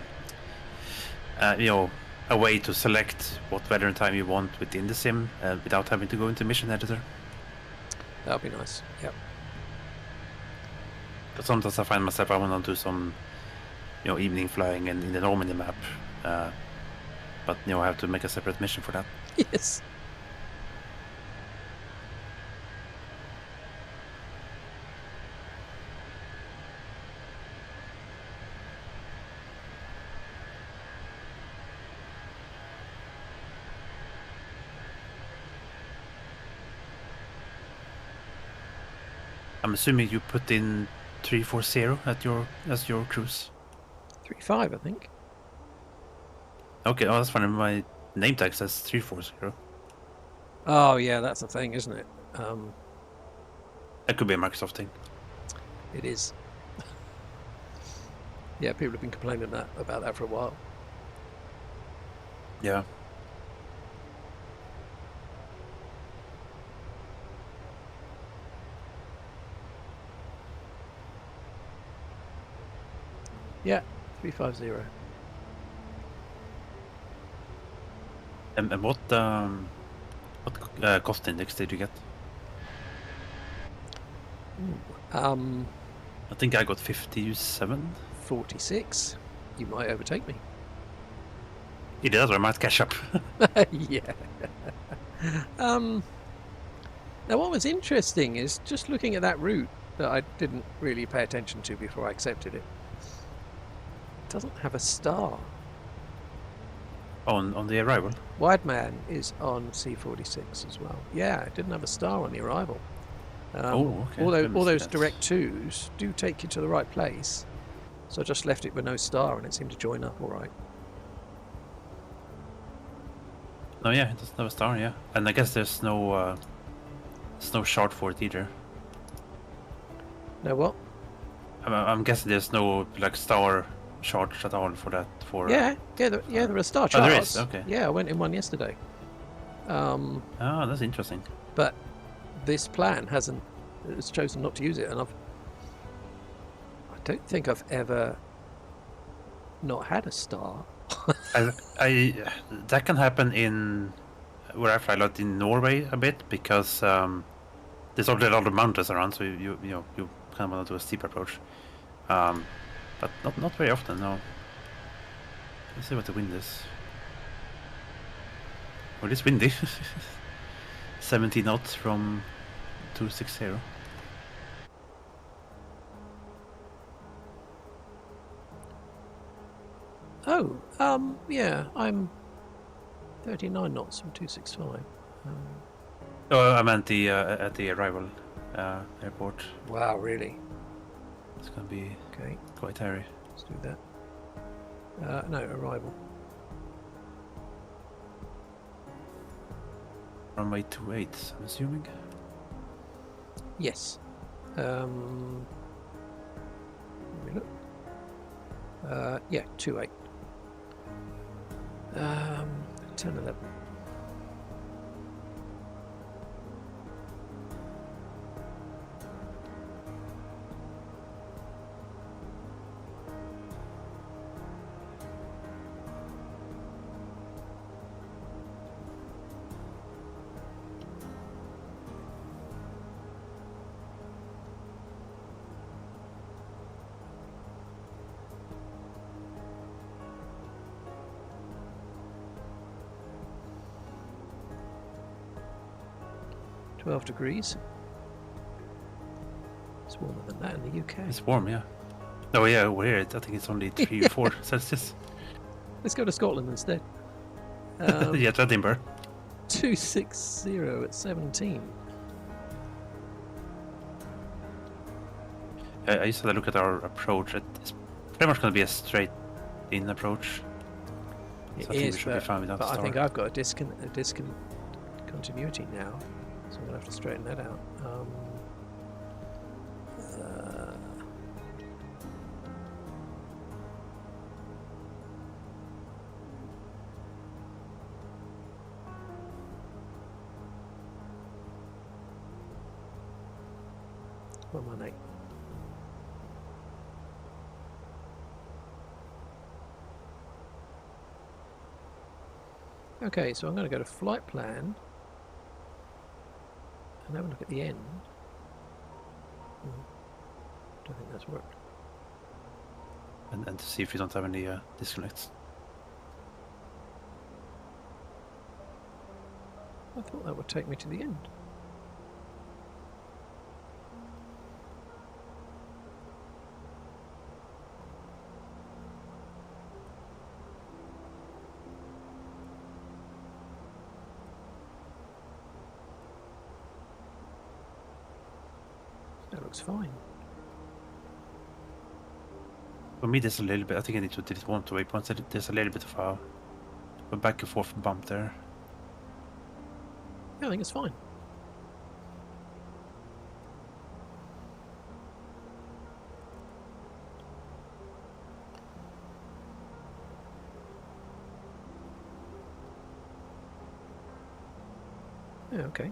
a way to select what weather and time you want within the sim without having to go into mission editor. That would be nice. Yep. But sometimes I find myself I want to do some, evening flying in the Normandy map, but I have to make a separate mission for that. Yes. I'm assuming you put in 340 as your cruise. 3.5, I think. Okay, oh that's funny. My name tag says 340. Oh yeah, that's the thing, isn't it? That could be a Microsoft thing. It is. Yeah, people have been complaining about that for a while. Yeah. Yeah, 350. And what cost index did you get? Ooh, I think I got 57. 46. You might overtake me. It does, or I might catch up. Yeah. Now, what was interesting is just looking at that route that I didn't really pay attention to before I accepted it. It doesn't have a star. on the arrival. Wide Man is on C46 as well. Yeah, it didn't have a star on the arrival. Okay. All those direct twos do take you to the right place. So I just left it with no star and it seemed to join up all right. No, yeah, it doesn't have a star, yeah. And I guess there's no shard for it either. No what? I'm guessing there's no star shard at all for that. There are star charts. Oh, there is? Okay. Yeah, I went in one yesterday. Oh, that's interesting. But this plan has chosen not to use it, and I don't think I've ever not had a star. I that can happen in where I fly a lot in Norway a bit because there's already a lot of mountains around, so you kind of want to do a steep approach, but not very often. No. Let's see what the wind is. Well, it's windy. 70 knots from 260. Oh, yeah, I'm 39 knots from 265. Oh, I meant the at the arrival airport. Wow, really? It's gonna be Okay, quite hairy. let's do that. No, arrival. Runway 28, I'm assuming. Yes. Let me look. Yeah, 28. 10, 11. Degrees. It's warmer than that in the UK. It's warm, yeah. Oh yeah, over here I think it's only 3 or 4 Celsius. Let's go to Scotland instead. Yeah, to Edinburgh. 260 at 17. I used to have a look at our approach. It's pretty much going to be a straight in approach. It So I think we is, should be fine without but the I think star. I've got a discontinuity now, so I'm going to have to straighten that out. What am I, Nate? Okay, so I'm going to go to flight plan and have a look at the end. Don't think that's worked. And to see if you don't have any disconnects. I thought that would take me to the end. That looks fine. For me, there's a little bit. I think I need to delete one to waypoints. There's a little bit of a back and forth bump there. Yeah, I think it's fine. Yeah, okay.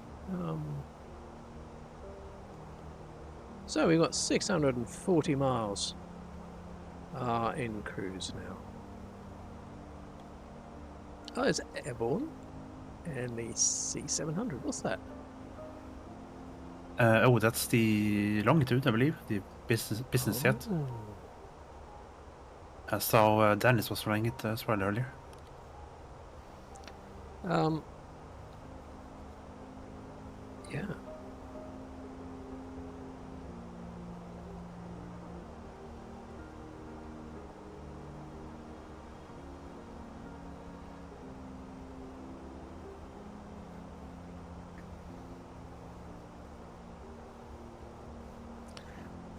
So we've got 640 miles in cruise now. Oh, it's airborne. And the C700, what's that? Oh, that's the longitude, I believe. The business jet. So Dennis was flying it as well earlier. Yeah.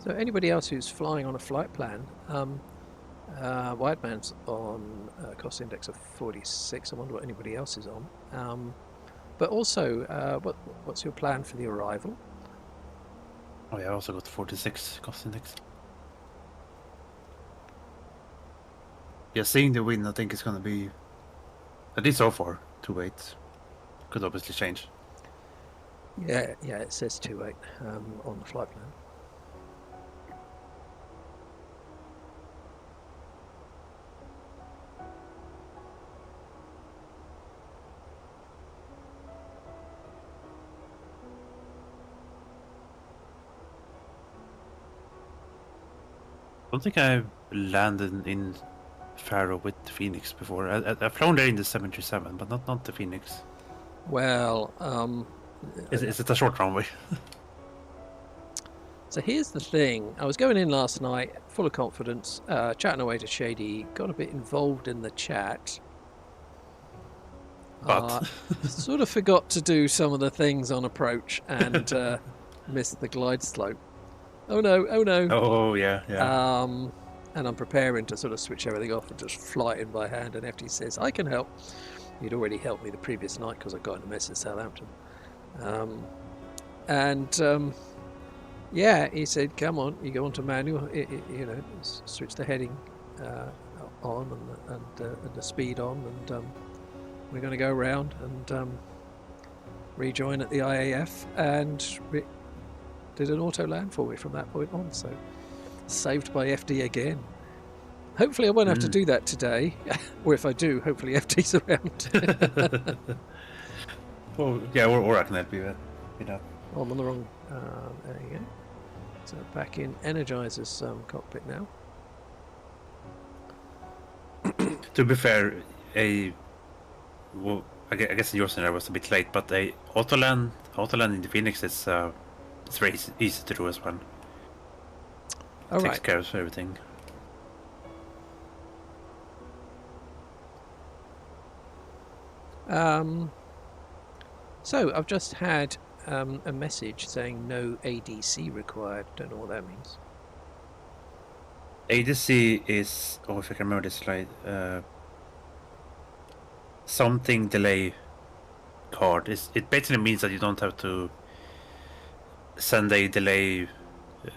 So anybody else who's flying on a flight plan, Whiteman's on a cost index of 46. I wonder what anybody else is on. But also, what's your plan for the arrival? Oh yeah, I also got 46 cost index. Yeah, seeing the wind, I think it's gonna be, at least so far, 2.8. Could obviously change. Yeah, it says 2.8 on the flight plan. I don't think I've landed in Faro with the Phoenix before. I've flown there in the 737, but not the Phoenix. Well, Is it a short runway? so here's the thing. I was going in last night, full of confidence, chatting away to Shady, got a bit involved in the chat. But Sort of forgot to do some of the things on approach and missed the glide slope. Oh no, oh no. oh yeah. And I'm preparing to sort of switch everything off and just fly it in by hand, and FD says, I can help. He'd already helped me the previous night because I got in a mess in Southampton. Yeah, he said, come on, you go onto manual, switch the heading on and the speed on, and we're going to go around and rejoin at the IAF, and did an auto land for me from that point on, so saved by FD again. Hopefully I won't have to do that today, or if I do, hopefully FD's around. Well, yeah, or I can help you with that. Oh, I'm on the wrong. There you go. So back in Energizer's cockpit now. To be fair, I guess your scenario was a bit late, but a auto land in the Phoenix is it's very easy to do as well. All Takes right. care of everything. So I've just had a message saying no ADC required. Don't know what that means. ADC is, if I can remember this slide, something delay card. It basically means that you don't have to send a delay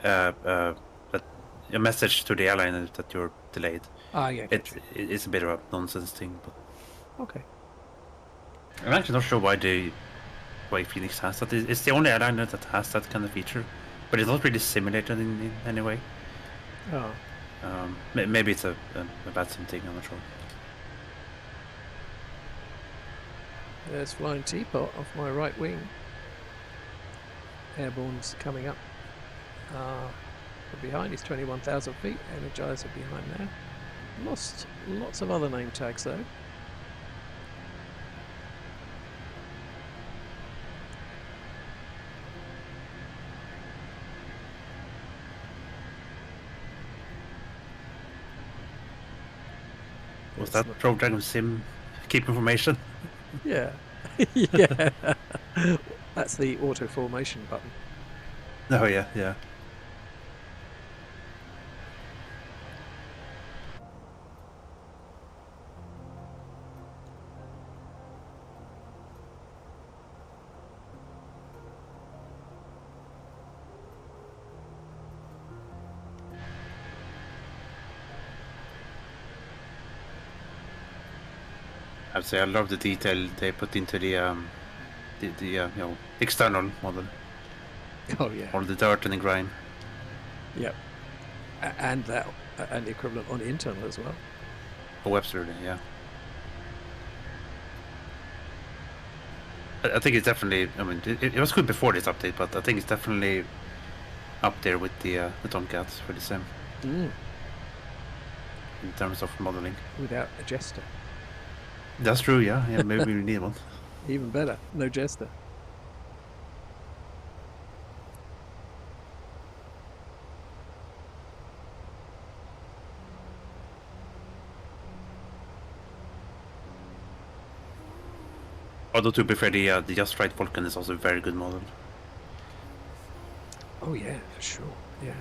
a message to the airline that you're delayed. Yeah. It's a bit of a nonsense thing, but Okay. I'm actually not sure why Phoenix has that. It's the only airline that has that kind of feature, but it's not really simulated in any way. Oh. Maybe it's a bad something, I'm not sure. There's Flying Teapot off my right wing. Airborne's coming up. From behind, he's 21,000 feet. Energizer behind there. Lost lots of other name tags though. Was that Pro Dragon Sim keep information? Yeah. Yeah. That's the auto formation button. Oh yeah, yeah. I'd say I love the detail they put into the you know, external model. Oh yeah. All the dirt and the grime. Yep. And that, and the equivalent on internal as well. Oh, absolutely, yeah. I think it's definitely. I mean, it was good before this update, but I think it's definitely up there with the Tomcats for the Sim Mm. in terms of modeling. Without a jester. That's true, yeah. Yeah, maybe we need one. Even better. No jester. Although to be fair, the Just Right Vulcan is also a very good model. Oh yeah, for sure. Yeah.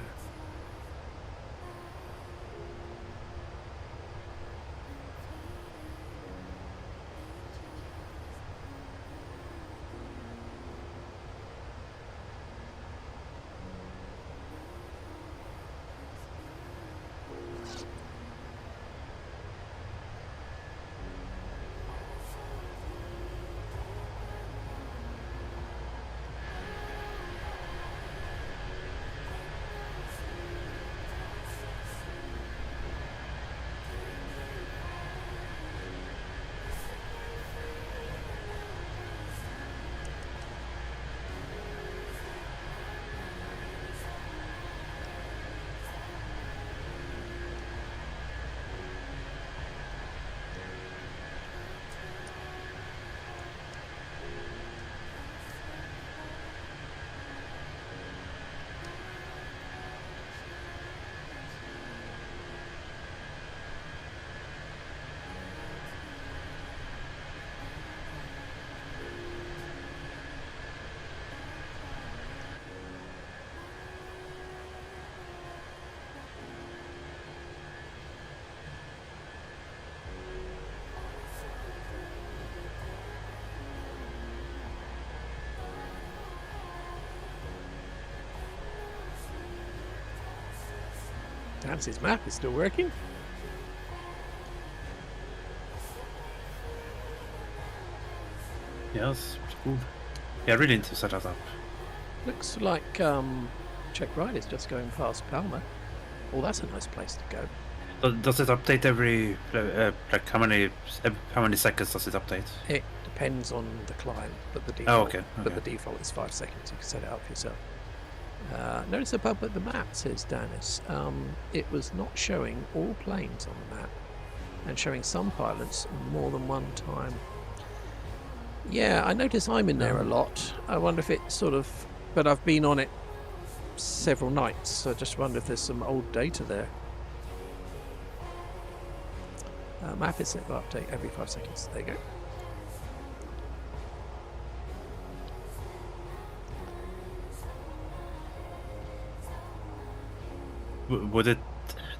Dance's map is still working. Yeah, that's cool. Yeah, I really need to set that up. Looks like Czech Ride is just going past Palma. Oh, that's a nice place to go. Does it update every like how many seconds does it update? It depends on the client, but the default, okay. But the default is 5 seconds. You can set it up for yourself. Notice above at the map, says Danis, it was not showing all planes on the map and showing some pilots more than one time. Yeah, I notice I'm in there a lot. I wonder if it sort of... But I've been on it several nights, so I just wonder if there's some old data there. Map is set to update every 5 seconds. There you go. Would it,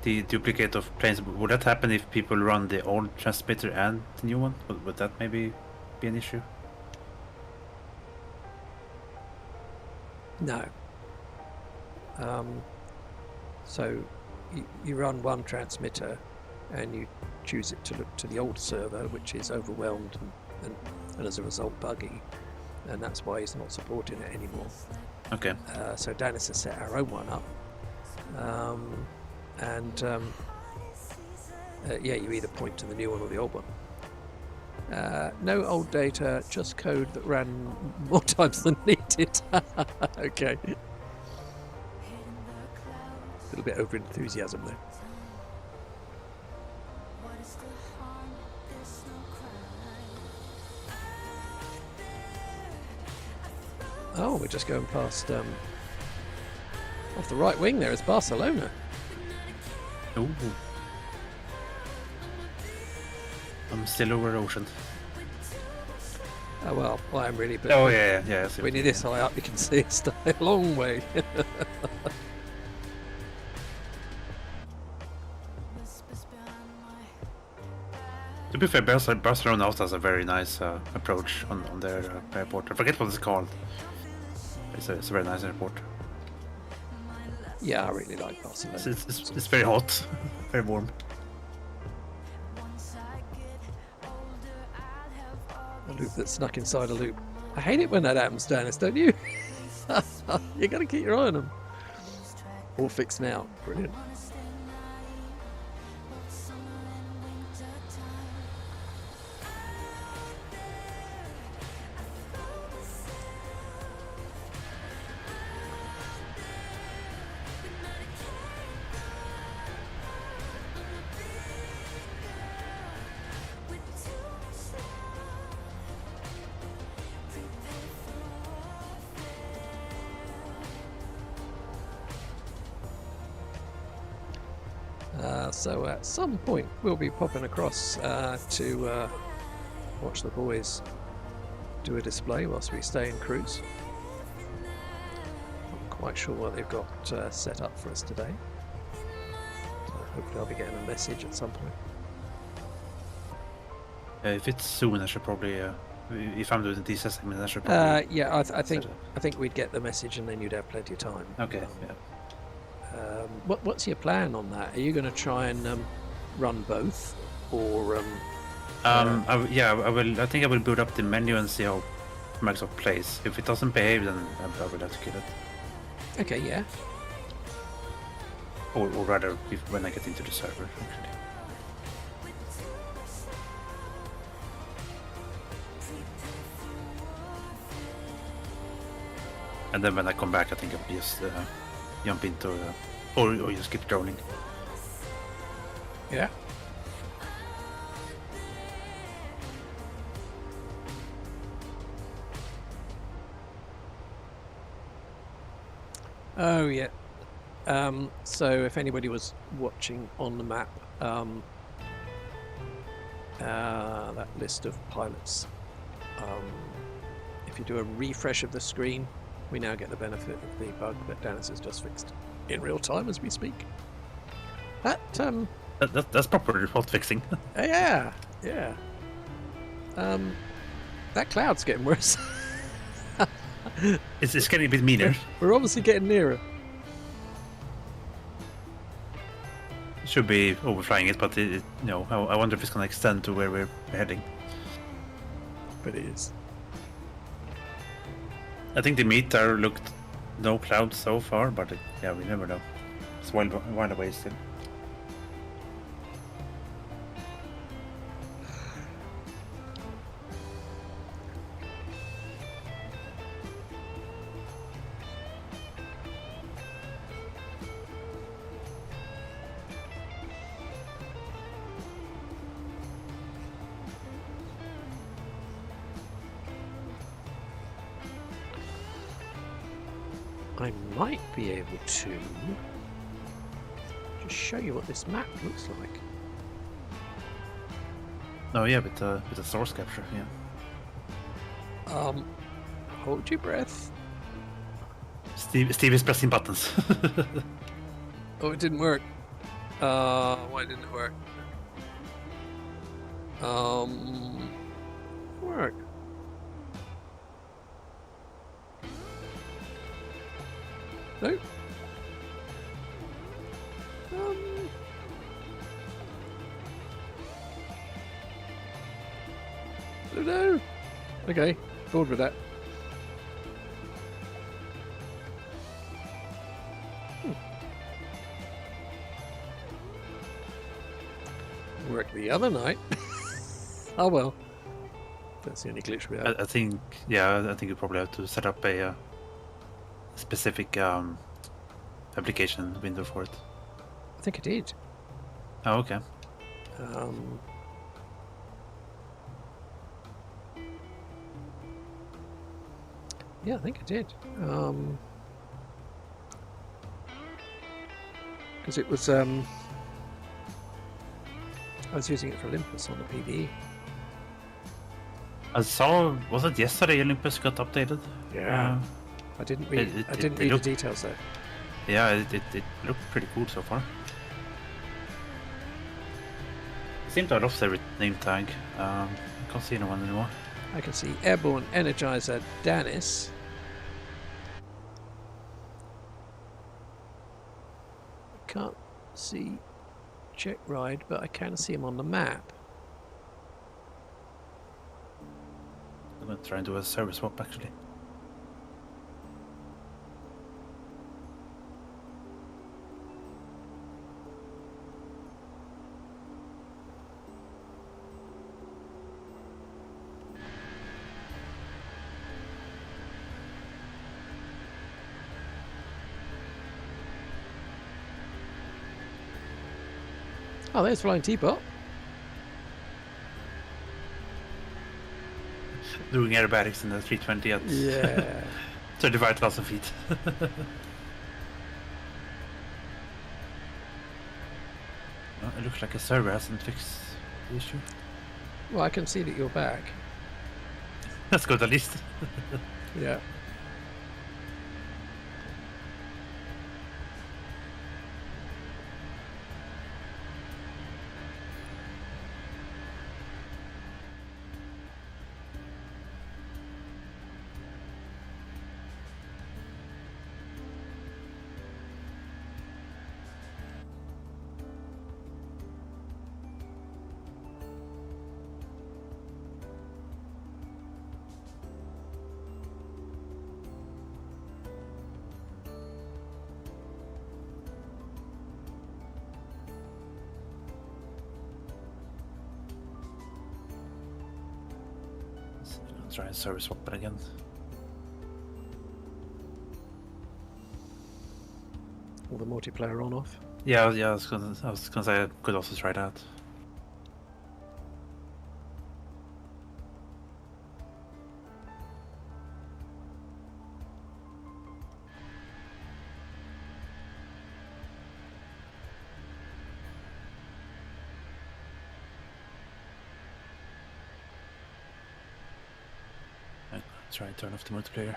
the duplicate of planes, would that happen if people run the old transmitter and the new one? Would that maybe be an issue? No. So you run one transmitter and you choose it to look to the old server, which is overwhelmed and as a result buggy, and that's why he's not supporting it anymore. Okay. So Danis has set our own one up. Yeah, you either point to the new one or the old one. No old data, just code that ran more times than needed. Okay. A little bit over enthusiasm there. Oh, we're just going past off the right wing there is Barcelona. Ooh. I'm still over ocean. Oh well, I am really big. Oh yeah. When you're this high up, you can see it's a long way. To be fair, Barcelona also has a very nice approach on their airport. I forget what it's called. It's a very nice airport. Yeah, I really like Barcelona. It's very hot, very warm. A loop that's snuck inside a loop. I hate it when that happens, Dennis, don't you? You gotta keep your eye on them. All fixed now. Brilliant. So at some point we'll be popping across to watch the boys do a display whilst we stay in cruise. Not quite sure what they've got set up for us today. So hopefully I'll be getting a message at some point. If it's soon, I should probably. If I'm doing this segment, I should probably. Yeah, I think we'd get the message and then you'd have plenty of time. Okay. Yeah. What's your plan on that? Are you going to try and run both, or? I will. I think I will build up the menu and see how Microsoft plays. If it doesn't behave, then I will have to kill it. Okay, yeah. Or rather, when I get into the server, actually. And then when I come back, I think I'll just jump into, or just keep droning. Yeah. Oh yeah. So if anybody was watching on the map, that list of pilots, if you do a refresh of the screen, we now get the benefit of the bug that Dennis has just fixed in real time as we speak. That's proper hot fixing. Yeah. That cloud's getting worse. It's getting a bit meaner. We're obviously getting nearer. Should be overflying it, but I wonder if it's going to extend to where we're heading. But it is. I think the meter looked no clouds so far, but we never know. It's a while away still. I might be able to just show you what this map looks like. Oh yeah, with the source capture, yeah. Hold your breath. Steve is pressing buttons. Oh, it didn't work. Why didn't it work? Work. No. No. Okay, bored with that. Worked the other night. Oh well. That's the only glitch we have. I think you probably have to set up a specific application window for it. I think I did. Oh, okay. Yeah, I think I did. Because it was I was using it for Olympus on the PvE. I saw, was it yesterday Olympus got updated? I didn't read. I didn't read the details though. Yeah, it looked pretty cool so far. It seemed to have lost every name tag. I can't see anyone anymore. I can see Airborne Energizer Danis. Can't see Check Ride, but I can see him on the map. I'm going to try and do a server swap actually. Oh, there's Flying Teapot. Doing aerobatics in the 320 at Yeah. 35,000 feet. Well, it looks like a server hasn't fixed the issue. Well, I can see that you're back. That's good at least. Yeah. Try and server swap it again. All the multiplayer on off. Yeah, I was gonna say I could also try that. Try and turn off the multiplayer.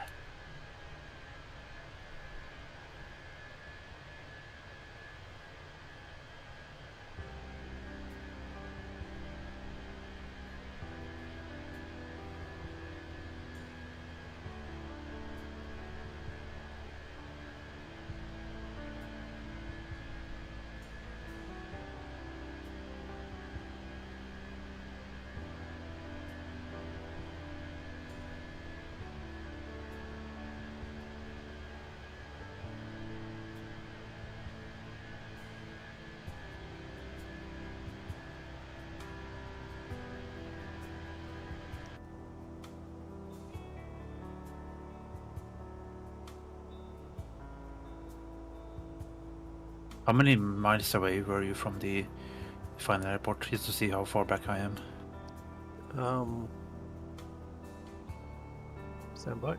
How many miles away were you from the final airport, just to see how far back I am? Stand by.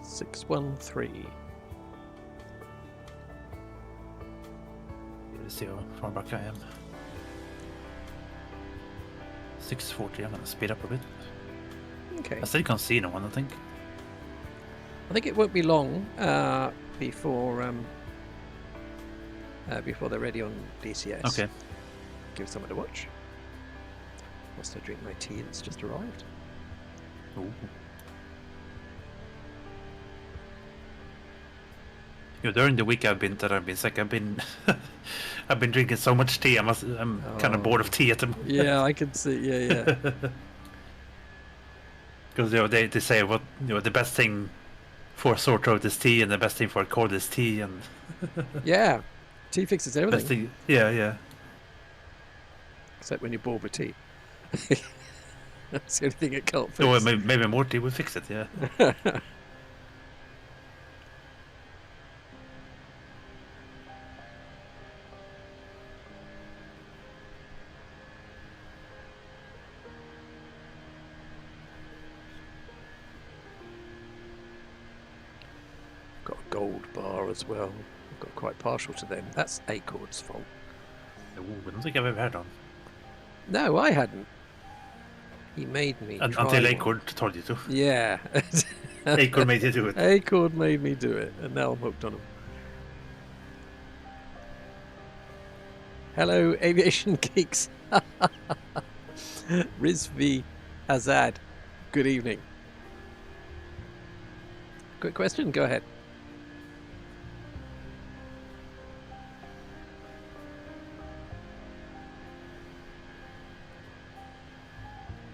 Six 1-3. Let's see how far back I am. 640, I'm gonna speed up a bit. Okay. I still can't see no one, I think. I think it won't be long before they're ready on DCS. Okay. Give someone to watch. Whilst I drink my tea that's just arrived. Ooh. during the week I've been sick, I've been I've been drinking so much tea. I'm kind of bored of tea at the moment. Yeah, I can see. Yeah. Because they say what the best thing for a sore throat is tea, and the best thing for a cold is tea, and Yeah. Tea fixes everything. best thing, yeah. Except when you're bored with tea. That's the only thing it can't fix. So maybe more tea will fix it. Yeah. Got a gold bar as well. I've got quite partial to them. That's Acord's fault. Ooh, I don't think I've ever had one. No, I hadn't. He made me. try Until one. Acord told you to. Yeah. Acord made you do it. Acord made me do it, and now I'm hooked on him. Hello, aviation geeks. Rizvi Azad, good evening. Quick question, go ahead.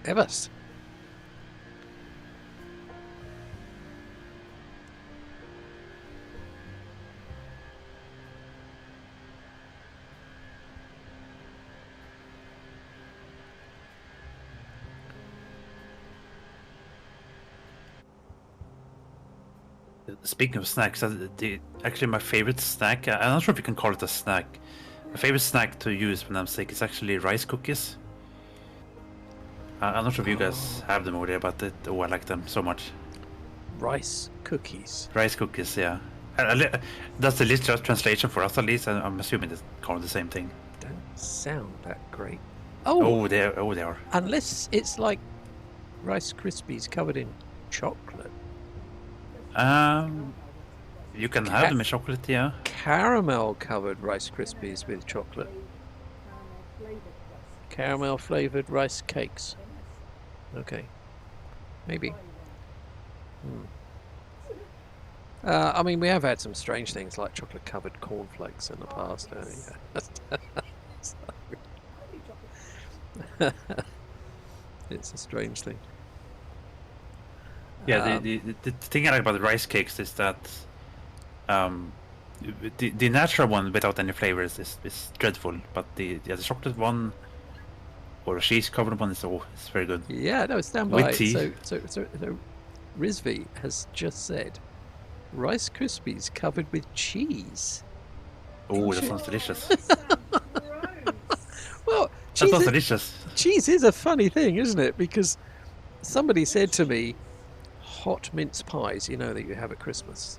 Evers. Speaking of snacks, actually my favorite snack, I'm not sure if you can call it a snack. My favorite snack to use when I'm sick is actually rice cookies. I'm not sure if you guys have them over there, but I like them so much. Rice cookies. Rice cookies, yeah. That's the literal translation for us, at least. I'm assuming they call it the same thing. Don't sound that great. Oh, they are. Unless it's like Rice Krispies covered in chocolate. You can have them in chocolate, yeah. Caramel covered Rice Krispies with chocolate. Caramel flavored rice cakes. Okay. Maybe. I mean, we have had some strange things like chocolate covered cornflakes in the past. It's a strange thing. Yeah, the thing I like about the rice cakes is that the natural one without any flavors is dreadful, but the chocolate one or a cheese covered one is very good. Yeah, no, stand by. With tea. So Rizvi has just said Rice Krispies covered with cheese. Oh, that sounds delicious. Well, That sounds delicious. cheese is a funny thing, isn't it? Because somebody said to me, hot mince pies, you know, that you have at Christmas.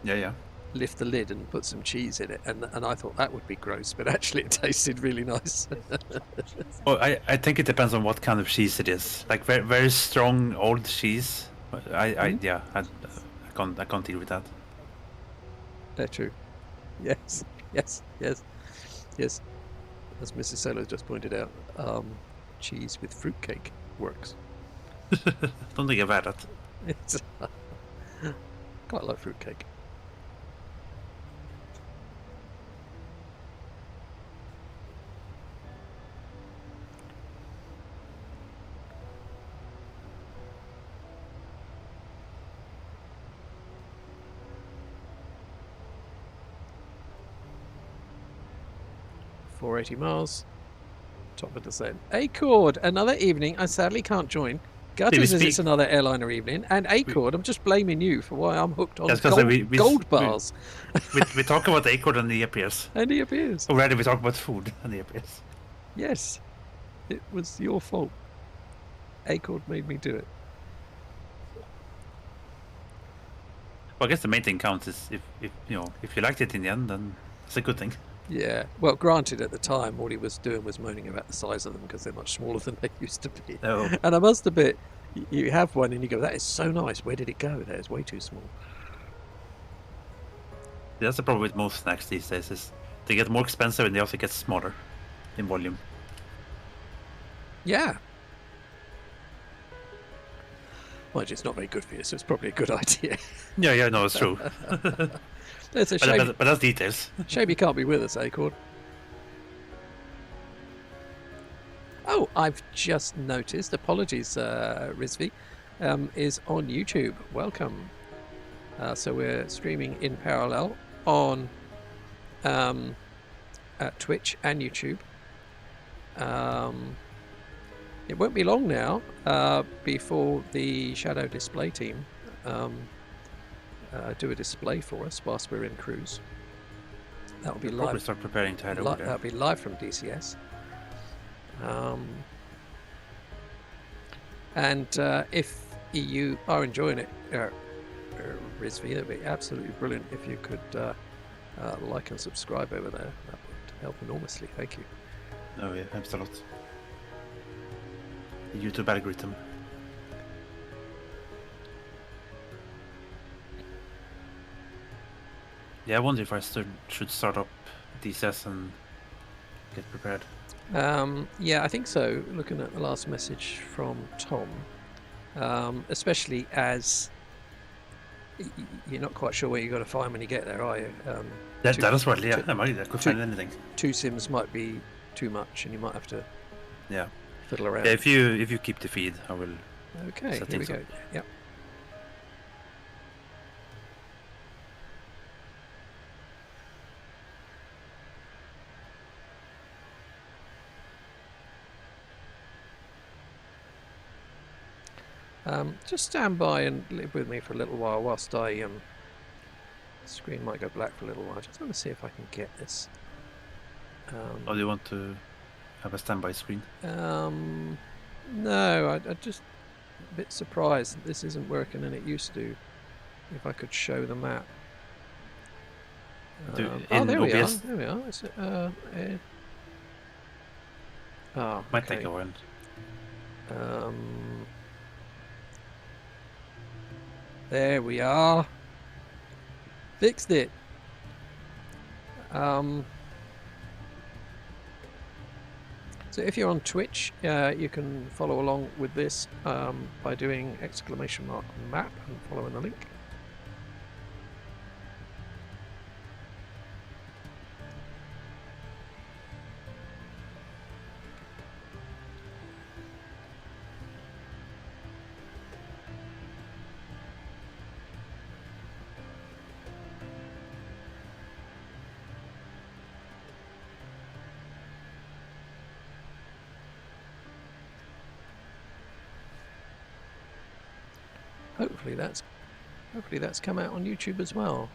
Yeah. Lift the lid and put some cheese in it, and I thought that would be gross, but actually it tasted really nice. Well, I think it depends on what kind of cheese it is. Like very very strong old cheese. I can't deal with that. They're true. Yes. As Mrs. Sellers just pointed out, cheese with fruitcake works. Don't think I've had that. It's quite like fruitcake. .480 miles. Top of descent. Acord, another evening. I sadly can't join. Gutter says it's another airliner evening. And Acord, I'm just blaming you for why I'm hooked on gold bars. We talk about Acord and he appears. And he appears. Already we talk about food and he appears. Yes. It was your fault. Acord made me do it. Well, I guess the main thing counts is if you liked it in the end, then it's a good thing. Yeah, well, granted, at the time, all he was doing was moaning about the size of them because they're much smaller than they used to be. Oh. And I must admit, you have one and you go, that is so nice. Where did it go? That is way too small. That's the problem with most snacks these days, is they get more expensive and they also get smaller in volume. Yeah. Mind you, it's not very good for you, so it's probably a good idea. Yeah, no, it's true. It's a shame. But that's details. Shame you can't be with us, Acorn. Oh, I've just noticed. Apologies, Rizvi, is on YouTube. Welcome. So we're streaming in parallel on Twitch and YouTube. It won't be long now before the Shadow display team do a display for us whilst we're in cruise. That'll be Probably live. start preparing to head over there. That'll be live from DCS. And if you are enjoying it, Rizvi, it'd be absolutely brilliant if you could like and subscribe over there. That would help enormously. Thank you. Oh yeah, helps a lot. The YouTube algorithm. Yeah, I wonder if I should start up DCS and get prepared. Yeah, I think so. Looking at the last message from Tom, especially as you're not quite sure where you're going to find when you get there, are you? That is right. Yeah, I could find anything. 2 sims might be too much, and you might have to fiddle around. Yeah, if you keep the feed, I will. Okay, here we go. Yep. Just stand by and live with me for a little while whilst I the screen might go black for a little while. I just want to see if I can get this. Do you want to have a standby screen? No, I just a bit surprised that this isn't working and it used to. If I could show the map. There we are. There we are. It's, Might take a while. There we are. Fixed it. So if you're on Twitch, you can follow along with this by doing !map and following the link. Hopefully that's come out on YouTube as well.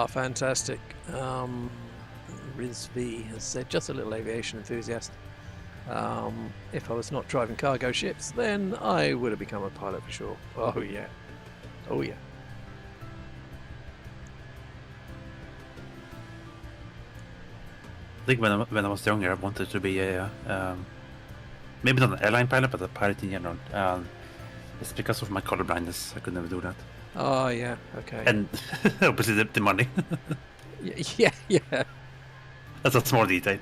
Fantastic. Rizvi has said, just a little aviation enthusiast. If I was not driving cargo ships, then I would have become a pilot for sure. Oh yeah. Oh yeah. I think when I was younger, I wanted to be a maybe not an airline pilot, but a pilot in general. It's because of my color blindness. I could never do that. Oh yeah, okay. And obviously the money. yeah. That's a small detail.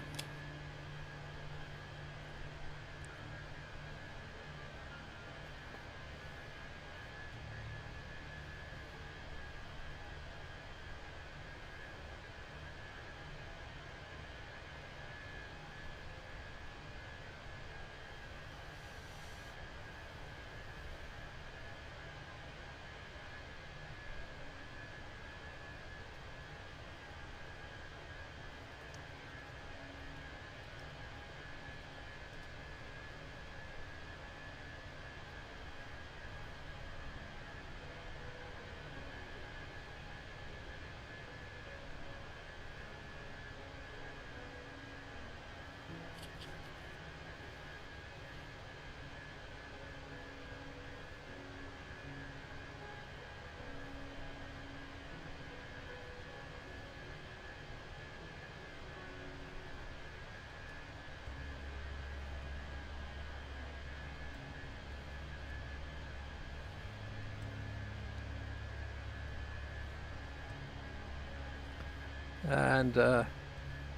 And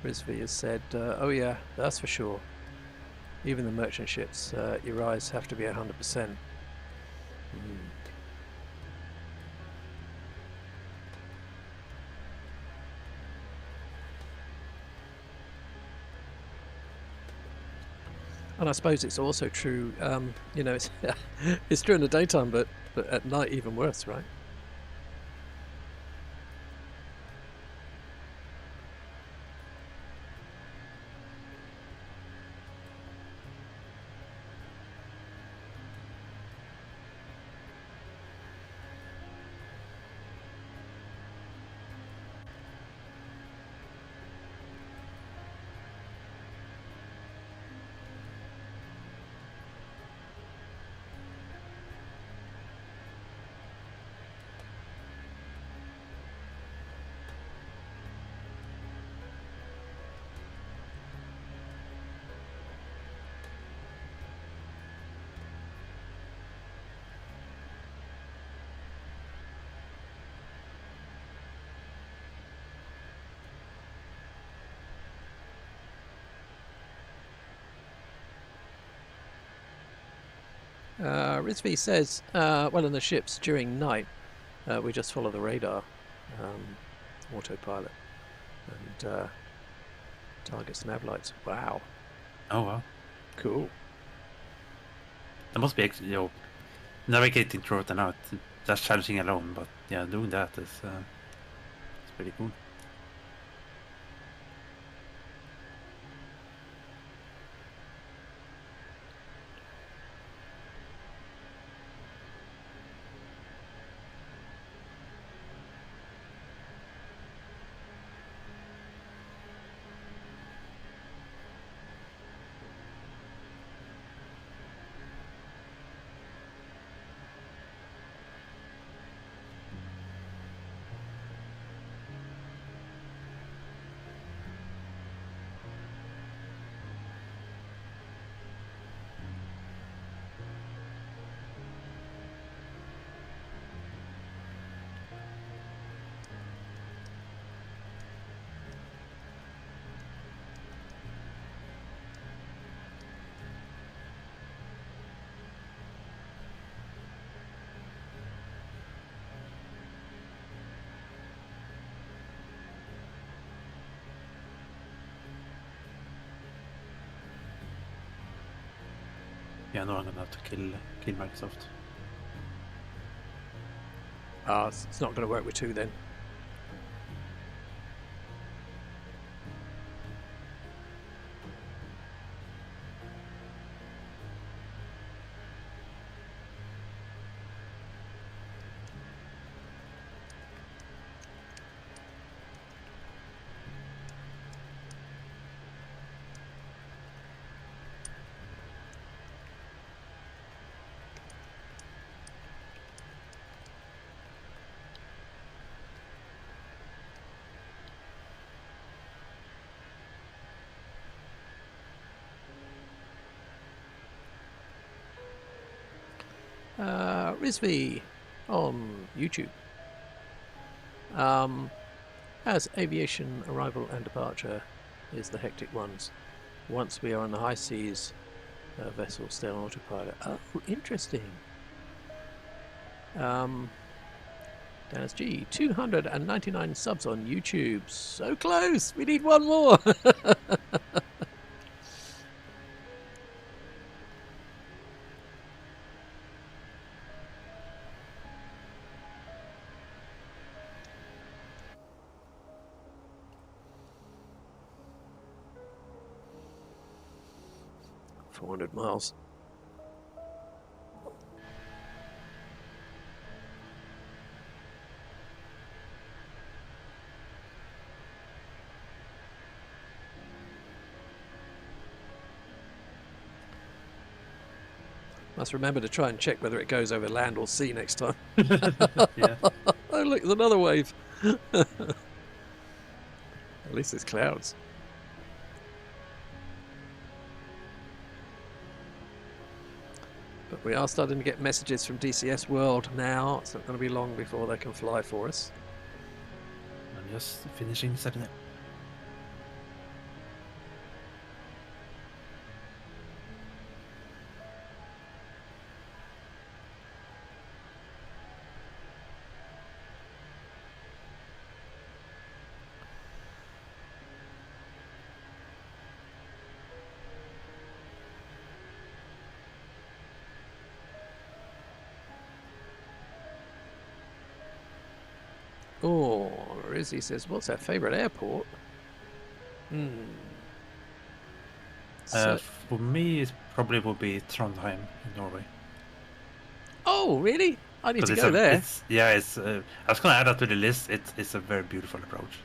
Rizvi has said, oh yeah, that's for sure. Even the merchant ships, your eyes have to be 100%. And I suppose it's also true, you know, it's, it's true in the daytime, but at night even worse, right? Rizvi says, well, in the ships during night, we just follow the radar, autopilot, and targets nav lights. Wow. Oh wow. Cool. That must be actually, you know, navigating throughout the night. That's challenging alone, but yeah, doing that is it's pretty cool. Yeah, no, I'm gonna have to kill Microsoft. It's not going to work with two then. Rizvi on YouTube. As aviation arrival and departure is the hectic ones. Once we are on the high seas, vessels stay on autopilot. Oh, interesting. Dennis G, 299 subs on YouTube. So close. We need one more. miles. Must remember to try and check whether it goes over land or sea next time. Yeah. Oh, look, there's another wave. At least it's clouds. But we are starting to get messages from DCS World now. It's not going to be long before they can fly for us. And just finishing setting it. Oh, Rizzy says, what's her favourite airport? So, For me, it probably would be Trondheim in Norway. oh, really? I need to It's go there. It's. I was gonna add that to the list. It's a very beautiful approach.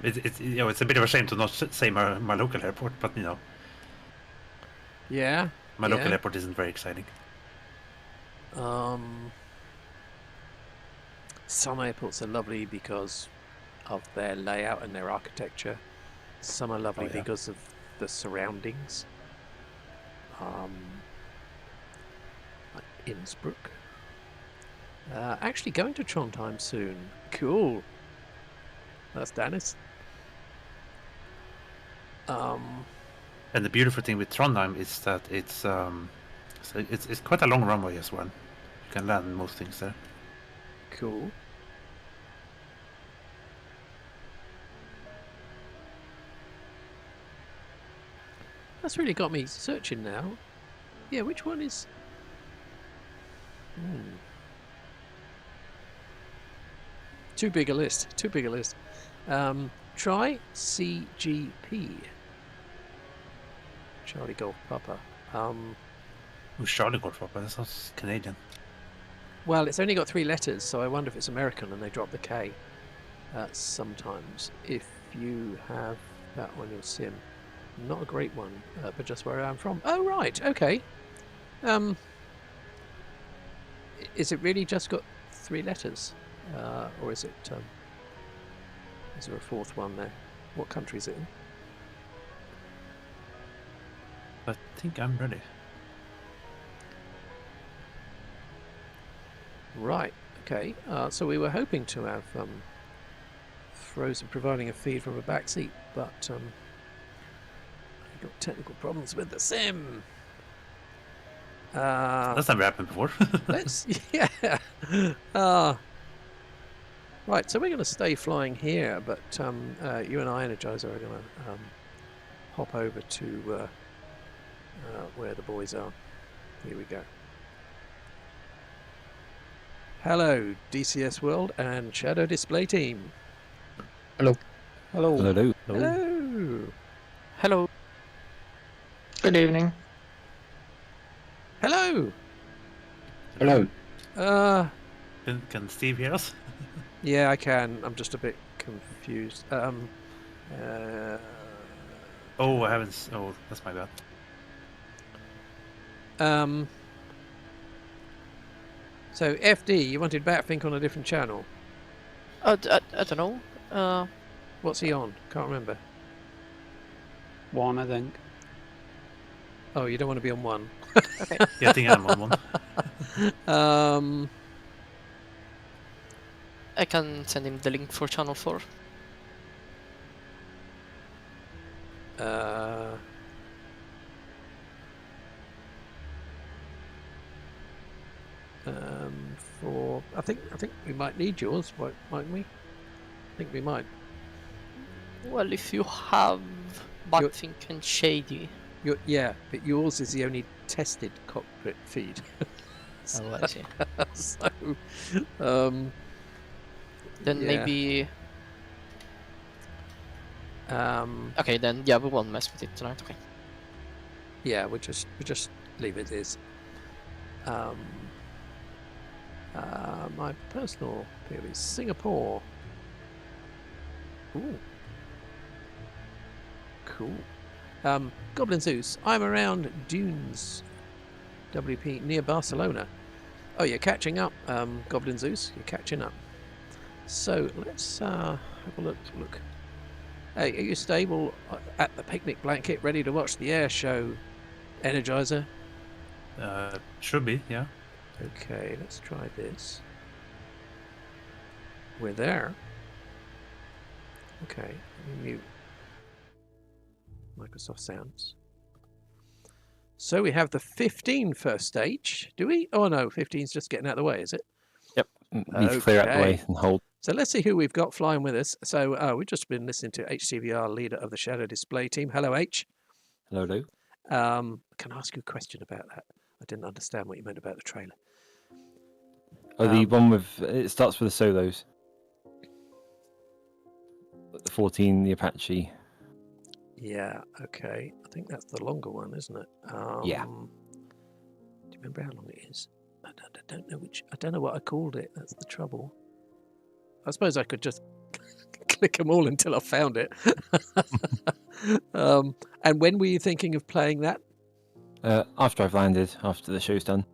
It's a bit of a shame to not say my local airport, but Yeah. my local airport isn't very exciting. Some airports are lovely because of their layout and their architecture. Some are lovely because of the surroundings. Like Innsbruck. Actually going to Trondheim soon. Cool. That's Dennis. And the beautiful thing with Trondheim is that it's quite a long runway as well. You can land most things there. Cool. That's really got me searching now. Yeah, which one is... Too big a list. Too big a list. Try CGP. Charlie Golf Papa. Who's Charlie Golf Papa? That sounds Canadian. Well, it's only got 3 letters, so I wonder if it's American and they drop the K. Sometimes, if you have that on your sim. Not a great one, but just where I'm from. Oh, right, okay. Is it really just got 3 letters? Or is it... is there a 4th one there? What country is it in? I think I'm ready. Right, okay. So we were hoping to have Frozen providing a feed from a back seat, but I got technical problems with the sim. That's never happened before. Yeah. Right, so we're going to stay flying here, but you and I, Energizer, are going to hop over to where the boys are. Here we go. Hello, DCS World and Shadow Display Team. Hello. Hello. Hello. Hello. Hello. Good evening. Hello. Hello. Can Steve hear us? Yeah, I can. I'm just a bit confused. Oh, I haven't. Oh, that's my bad. So FD, you wanted Batfink on a different channel. I don't know. What's he on? Can't remember. 1, I think. Oh, you don't want to be on 1. Okay. Yeah, I think I'm on one. I can send him the link for channel 4. I think we might need yours, mightn't we? I think we might. Well, if you have Batfink and Shady. Yeah, but yours is the only tested cockpit feed. Oh, I see. So, Then yeah. maybe. Okay, then yeah, we won't mess with it tonight. Okay. Yeah, we just leave it as. My personal POV is Singapore. Ooh. Cool. Goblin Zeus, I'm around Dunes, WP, near Barcelona. Oh, you're catching up, Goblin Zeus. You're catching up. So let's have a look. Hey, are you stable at the picnic blanket, ready to watch the air show, Energizer? Should be, yeah. Okay, let's try this. We're there. Okay, let me mute Microsoft Sounds. So we have the 15 first stage, do we? Oh no, 15's just getting out of the way, is it? Yep. Need to clear out the way Okay. and hold. So let's see who we've got flying with us. So we've just been listening to HCVR, leader of the Shadow Display team. Hello, H. Hello, Lou. Can I ask you a question about that? I didn't understand what you meant about the trailer. Oh, the one with it starts with the solos. The 14, the Apache. Yeah, okay. I think that's the longer one, isn't it? Yeah. Do you remember how long it is? I don't know which. I don't know what I called it. That's the trouble. I suppose I could just click them all until I found it. And when were you thinking of playing that? After I've landed, after the show's done.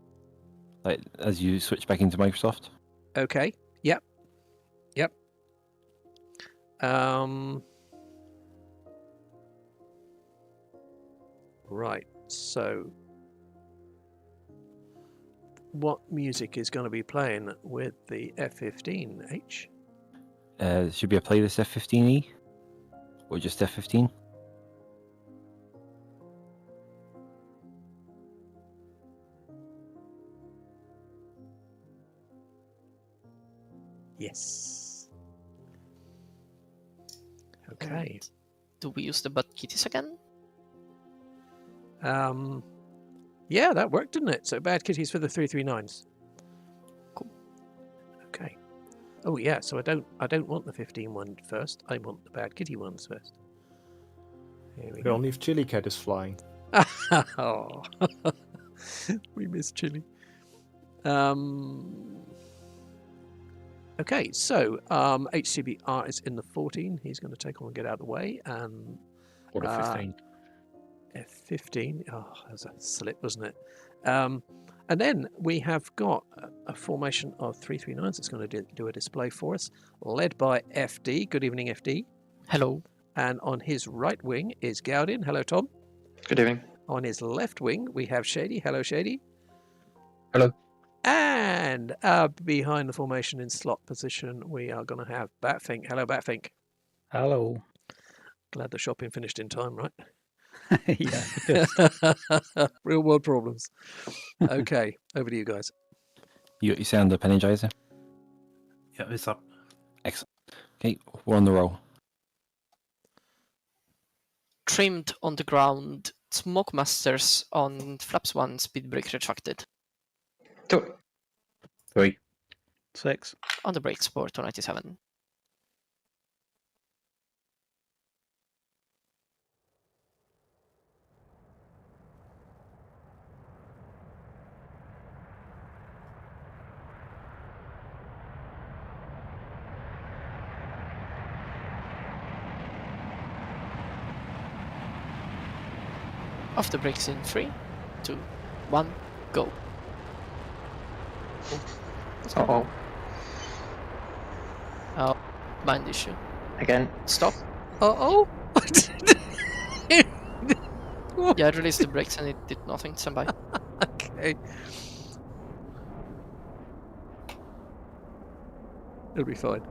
Like, as you switch back into Microsoft. Okay. Yep. Right. So, what music is going to be playing with the F-15H? Should be a playlist F-15E? Or just F-15? Yes. Okay. And do we use the butt kitties again? Yeah, that worked, didn't it? So bad kitties for the 339s. Cool. Okay. Oh yeah, so I don't want the 15 one first. I want the bad kitty ones first. Here we go. Only if Chili Cat is flying. Oh, we miss Chili. Okay, so HCBR is in the 14. He's going to take on and get out of the way, and Or the 15. F-15. Oh, that was a slip, wasn't it? And then we have got a formation of 339s that's going to do a display for us, led by FD. Good evening, FD. Hello. And on his right wing is Gaudin. Hello, Tom. Good evening. On his left wing, we have Shady. Hello, Shady. Hello. And behind the formation in slot position, we are going to have Batfink. Hello, Batfink. Hello. Glad the shopping finished in time, right? Yeah. Real world problems. Okay, over to you guys. You got your sound up, Energizer? Yeah, it's up. Excellent. Okay, we're on the roll. Trimmed on the ground. Smoke masters on flaps 1. Speed brake retracted. 2. 3. 6. On the brakes port 297. Off the brakes in 3, 2, 1, go. Uh-oh. Oh, blind issue. Again. Stop. Uh-oh. Yeah, I released the brakes and it did nothing. Stand by. Okay. It'll be fine.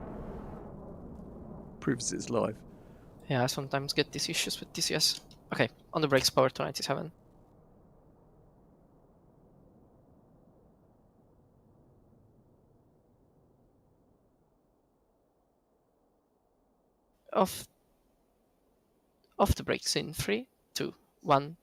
Proves it's live. Yeah, I sometimes get these issues with TCS. Okay, on the brakes power 297. Off the brakes in 3, 2, 1.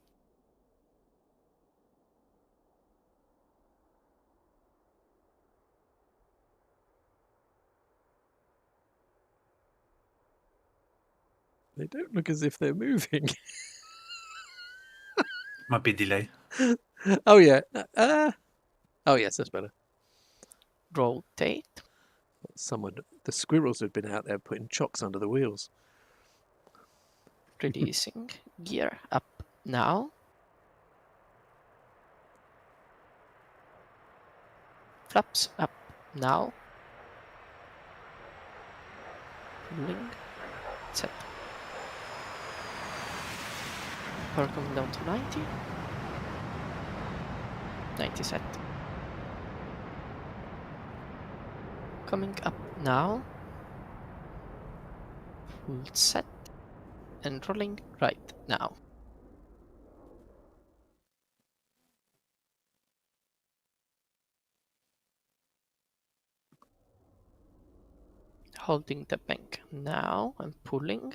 They don't look as if they're moving. Might be delay. Oh yeah. Oh yes, that's better. Rotate. The squirrels had been out there putting chocks under the wheels. Releasing. Gear up now. Flaps up now. Pulling. Set. Power coming down to 90. 90 set. Coming up now. Pull set and rolling right now. Holding the bank now and pulling.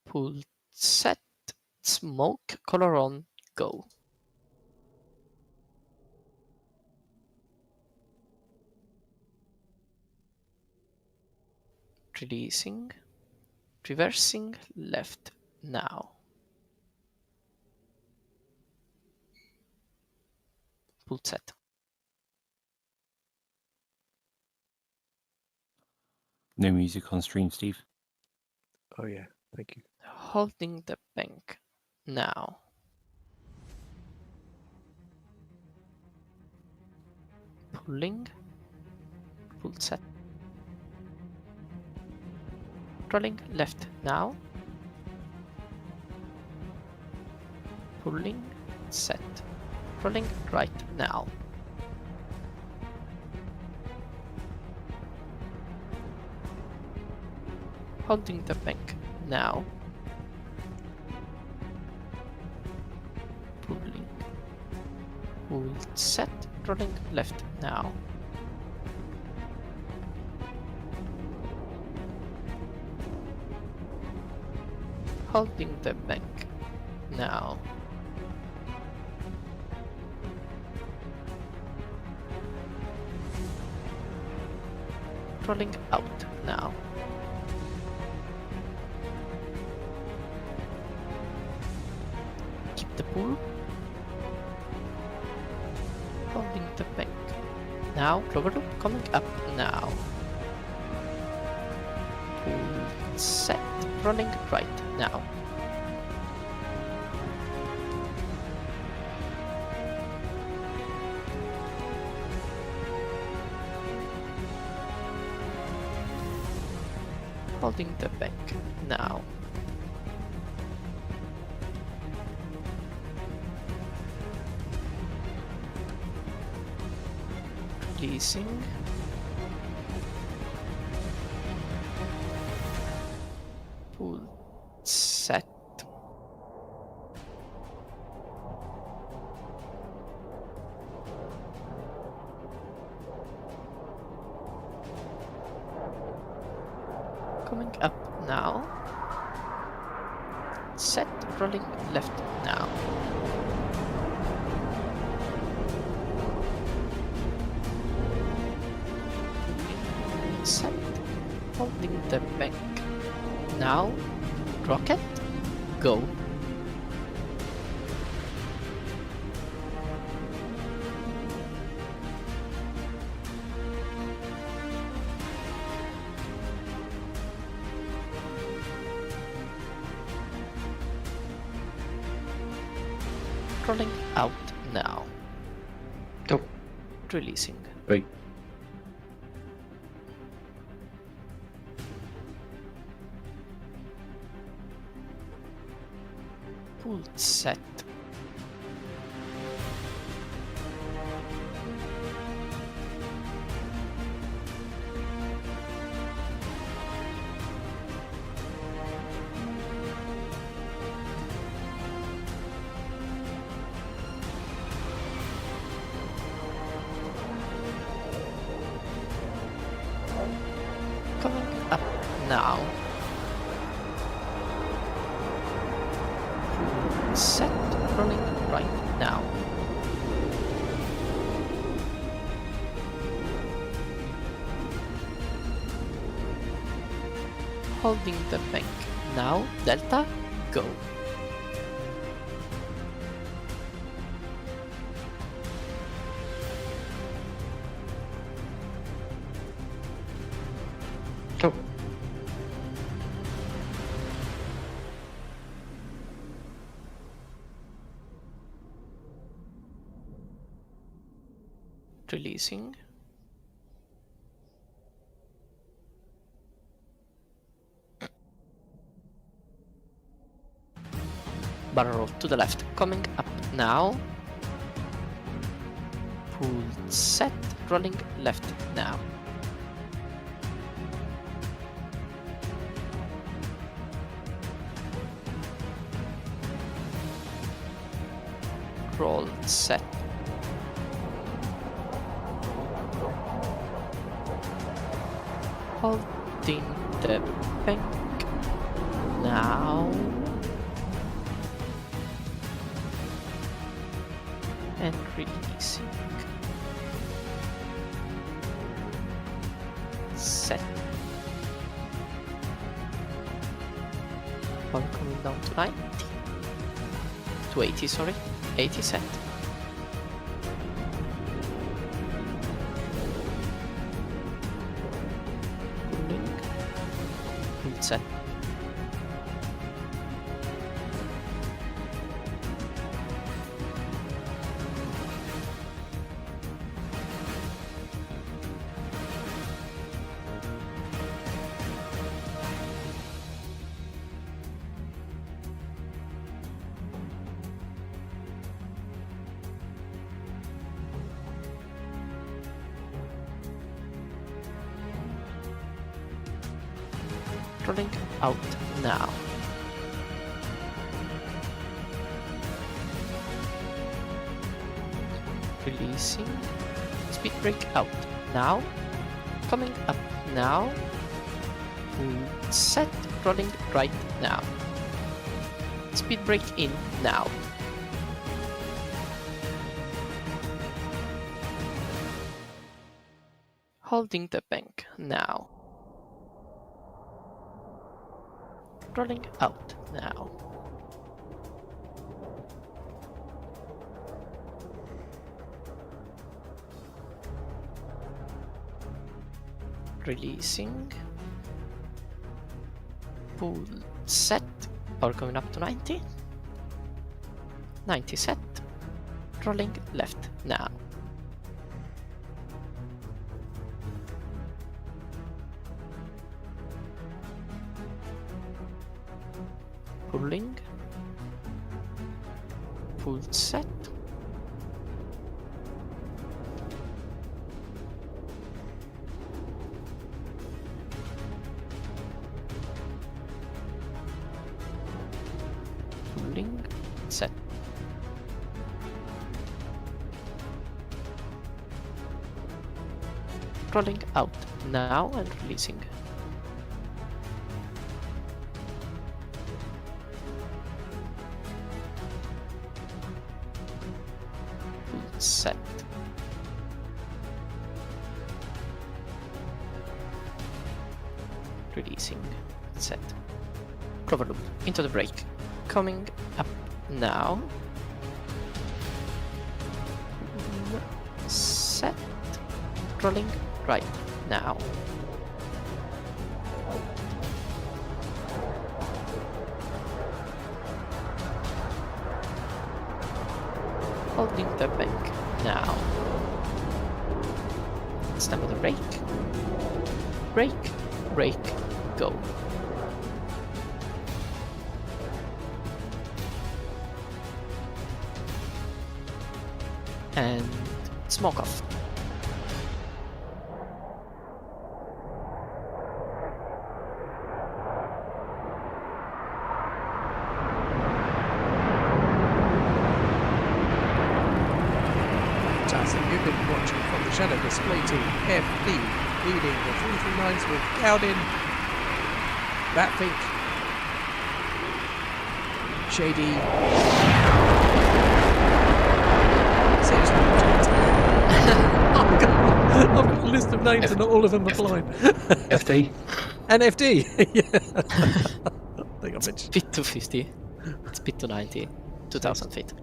Pull set, smoke, color on, go. Releasing, reversing, left now. Pull set. No music on stream, Steve. Oh yeah, thank you. Holding the bank now. Pulling, pull set. Rolling left now. Pulling, set. Rolling right now. Holding the bank now. Pulling. Pull set. Rolling left now. Holding the bank now. Rolling out now. Keep the pull. Holding the bank. Now, clover loop coming up now. Pull set. Rolling right now. Holding the bank now. Releasing. Pull set. Coming up now. Set, rolling left now. Set, holding the bank. Now, rocket, go. Rolling out now. Go. Releasing. Wait. Pull set. Coming up now. Set, rolling right now. Holding the bank. Now, Delta, go. Go. Releasing. Barrel to the left, coming up now. Pull set, rolling left now. Roll set. Holding the bank now. And releasing. Set. While coming down to 90. To 80, sorry. 80 set. Pulling. Pull set. Rolling out now. Releasing. Speed brake out now. Coming up now. Full set. Rolling right now. Speed brake in now. Holding the bank now. Rolling out now. Releasing. Full set. Power coming up to 90. 90 set. Rolling left now. Pulling. Full set. Pulling. Set. Rolling out now and releasing. Set. Releasing. Set. Clover loop into the brake. Coming up now. Set. Rolling right now. Holding the bank now. Stem of the brake. Brake, brake, go. And smoke off. You've been watching from the Shadow Display Team, FD leading the 339s with Gowden, Batfink, Shady, I've got a list of names and not all of them are blind. FD. And FD, yeah. I think I mentioned. Speed to 50. Speed to 90. 2000 feet.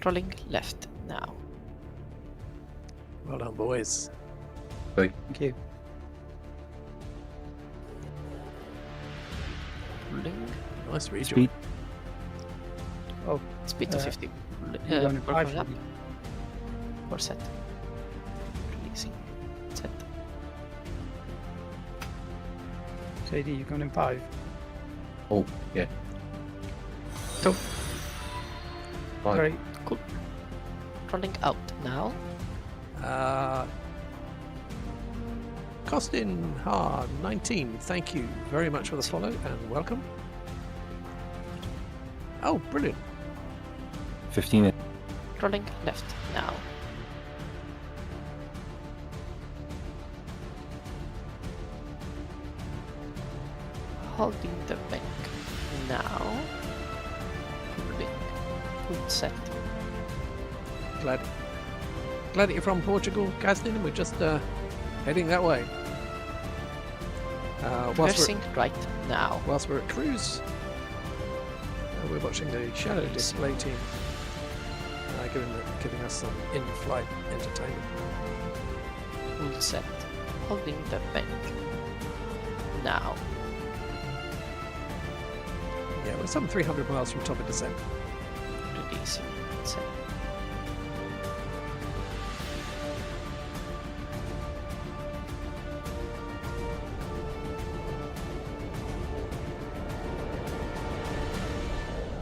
Rolling left now. Well done, boys. Thank you. Rolling. Nice rejoin. Speed. Speed to 50. You're going power five. up. Or set. Releasing. Set. JD, you're going in 5. Oh, yeah. Two. 5. Great. Cool. Rolling out now. Costin Ha 19, thank you very much for the follow and welcome. Oh, brilliant. 15. Rolling left now. Holding the bank now. Rolling. Full set. Glad that you're from Portugal, Costin, and we're just heading that way. Reversing right now. Whilst we're at cruise, we're watching the Shadow display team giving us some in-flight entertainment. Full set. Holding the bank now. Yeah, we're some 300 miles from top of descent. Releasing set.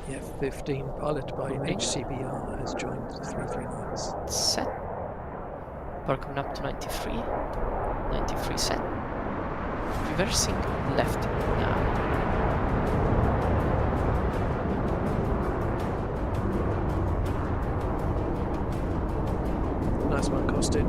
The F-15 piloted by HCBR has joined the 339s. Set. We're coming up to 93. 93 set. Reversing left now. Nice one, Costin.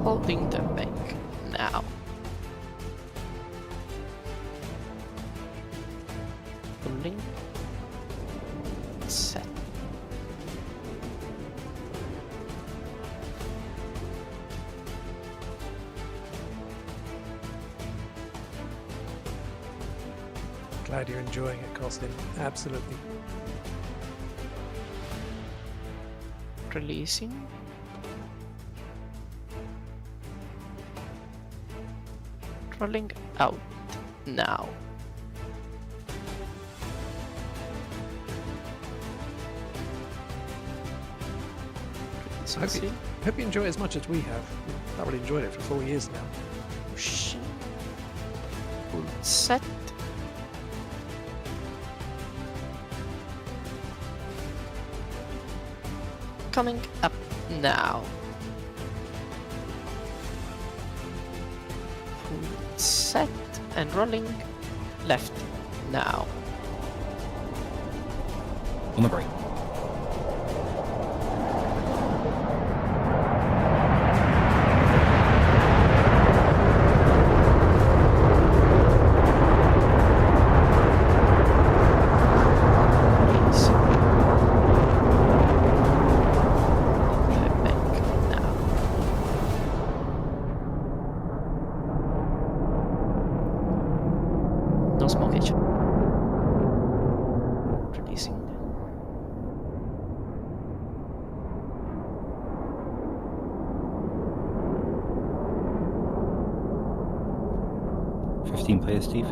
Holding the bank now. Holding. Set. Glad you're enjoying it, Costin. Absolutely. Releasing. Rolling out now. Hope you enjoy it as much as we have. We've thoroughly enjoyed it for 4 years now. Push. Full set. Coming up now. Full set and rolling left now. On the brake. No smokage. Releasing. Players, Steve.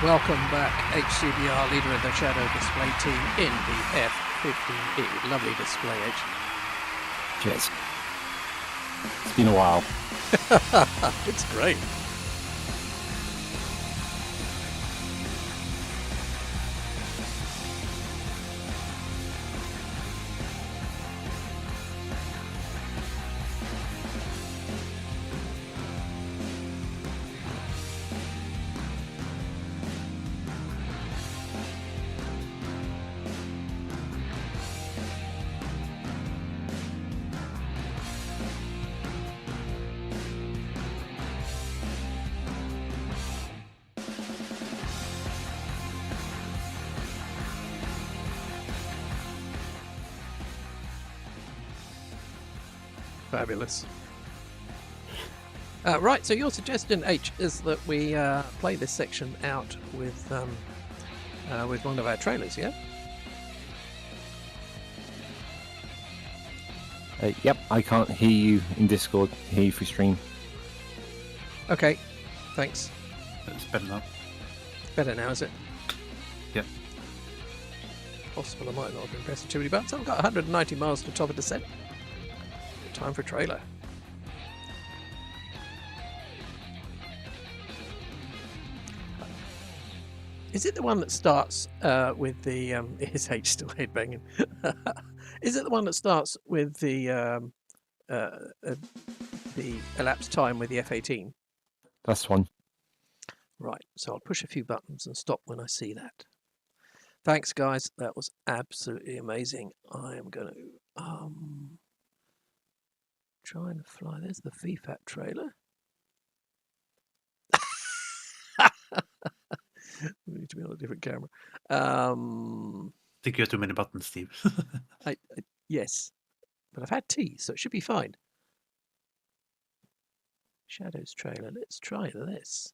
Welcome back, HCBR, leader of the Shadow display team in the F-15E. Lovely display, H. Cheers. It's been a while. It's great. Fabulous. Right, so your suggestion, H, is that we play this section out with one of our trailers, yeah? Yep, I can't hear you in Discord. Hear you through stream. Okay, thanks. It's better now. Better now, is it? Yeah. Possible I might not have been pressing too many buttons. I've got 190 miles to top of descent. Time for a trailer. Is it the one that starts with the is H still headbanging? Is it the one that starts with the elapsed time with the F-18? That's one. Right, so I'll push a few buttons and stop when I see that. Thanks, guys. That was absolutely amazing. I am going to try and fly. There's the VFAT trailer. We need to be on a different camera. I think you have too many buttons, Steve. Yes, but I've had tea, so it should be fine. Shadows trailer. Let's try this.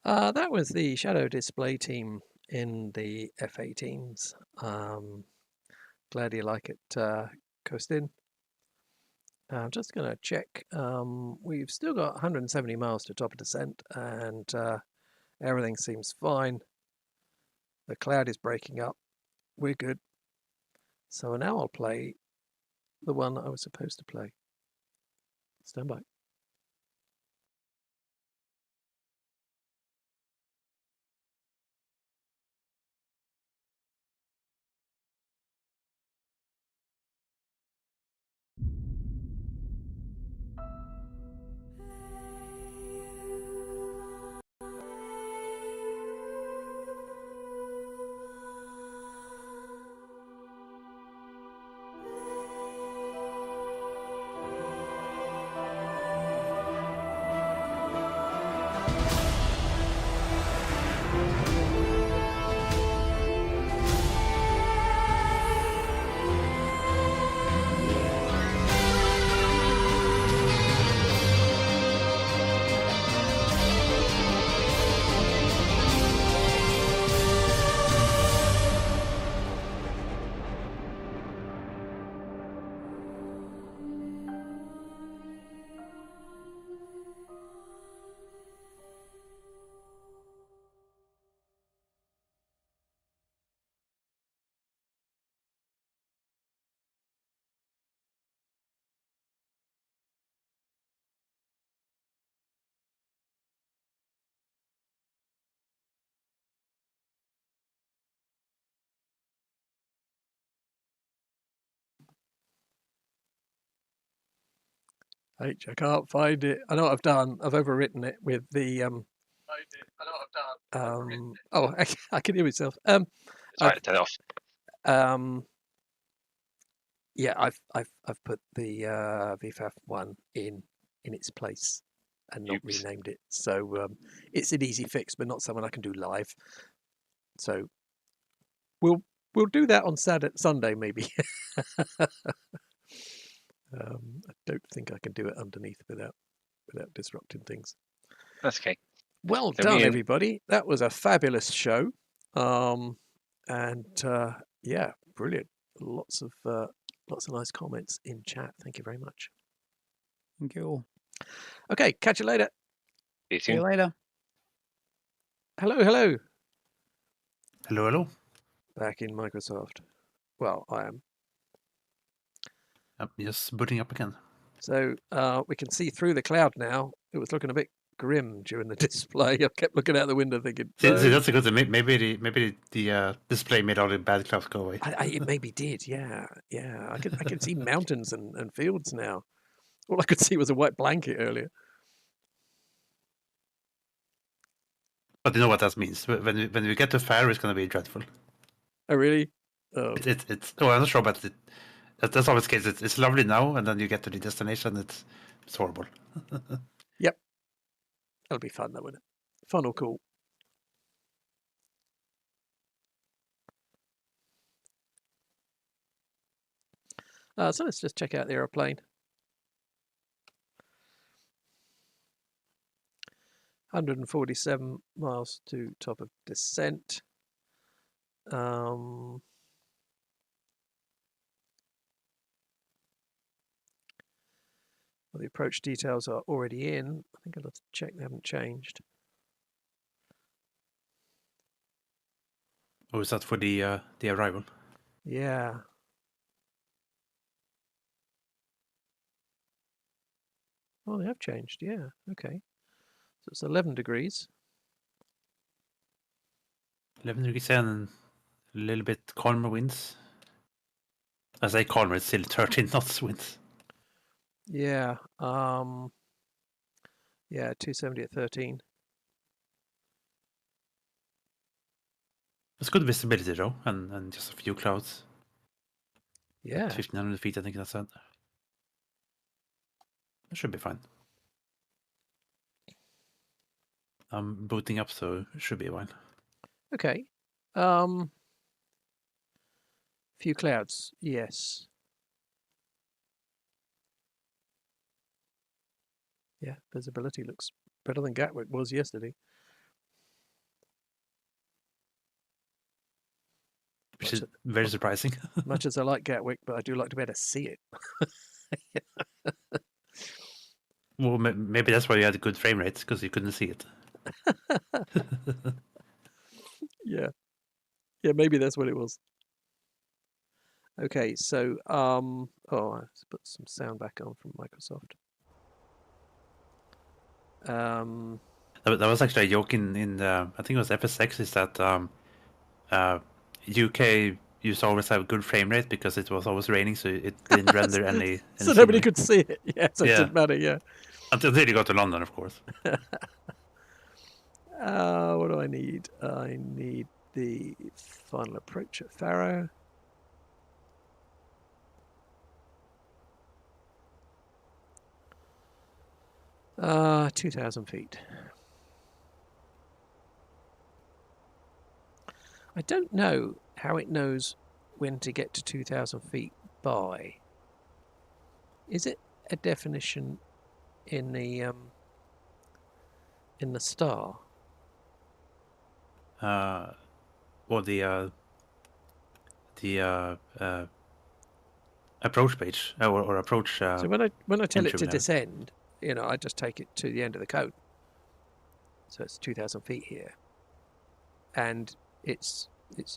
That was the Shadow display team in the F-18s. Glad you like it, Costin. I'm just going to check. We've still got 170 miles to top of descent, and everything seems fine. The cloud is breaking up. We're good. So now I'll play the one that I was supposed to play. Stand by. H, I can't find it. I know what I've done. I've overwritten it with the oh, I can hear myself. Sorry, turn it off. Yeah, I've put the VFAF one in its place and not Oops. renamed it. So it's an easy fix, but not someone I can do live. So we'll do that on Sunday maybe. I don't think I can do it underneath without disrupting things. That's okay. Well Let me done, in. everybody. That was a fabulous show. Yeah, brilliant. Lots of nice comments in chat. Thank you very much. Thank you all. Okay, catch you later. See you See you soon. later. Hello, hello. Hello, hello. Back in Microsoft. Well, I am. I'm just booting up again. So we can see through the cloud now. It was looking a bit grim during the display. I kept looking out the window thinking, See, no. that's a good thing. Maybe the display made all the bad clouds go away. It maybe did, yeah. I can see mountains and fields now. All I could see was a white blanket earlier. But you know what that means. When we get to Faro, it's going to be dreadful. Oh, really? Oh. It's I'm not sure, but that's always the case. It's lovely now, and then you get to the destination, it's horrible. Yep. That'll be fun, though, wouldn't it? Fun or cool. So let's just check out the aeroplane. 147 miles to top of descent. Well, the approach details are already in. I think I'll have to check they haven't changed. Oh, is that for the arrival? Yeah. Oh, they have changed. Yeah. Okay. So it's 11 degrees. 11 degrees and a little bit calmer winds. As I calmer, it's still 13 knots winds. Yeah. Yeah, 270 at 13. It's good visibility though, and just a few clouds. Yeah. 1,500 feet, I think that's it. That should be fine. I'm booting up, so it should be fine. Okay. Few clouds, yes. Yeah, visibility looks better than Gatwick was yesterday. Which is very surprising. Much as I like Gatwick, but I do like to be able to see it. Well, maybe that's why you had a good frame rate, because you couldn't see it. Yeah. Yeah, maybe that's what it was. Okay, so oh, I put some sound back on from Microsoft. That was actually a joke in the, I think it was FSX, is that UK used to always have a good frame rate because it was always raining, so it didn't render any so nobody scenery. could see it. Yeah, so it didn't matter, yeah. Until you got to London, of course. What do I need? I need the final approach at Faro. Uh, 2,000 feet. I don't know how it knows when to get to 2,000 feet by. Is it a definition in the star? Well, the approach page or approach. So when I tell it to entry, descend, you know, I just take it to the end of the cone. So it's 2,000 feet here, and it's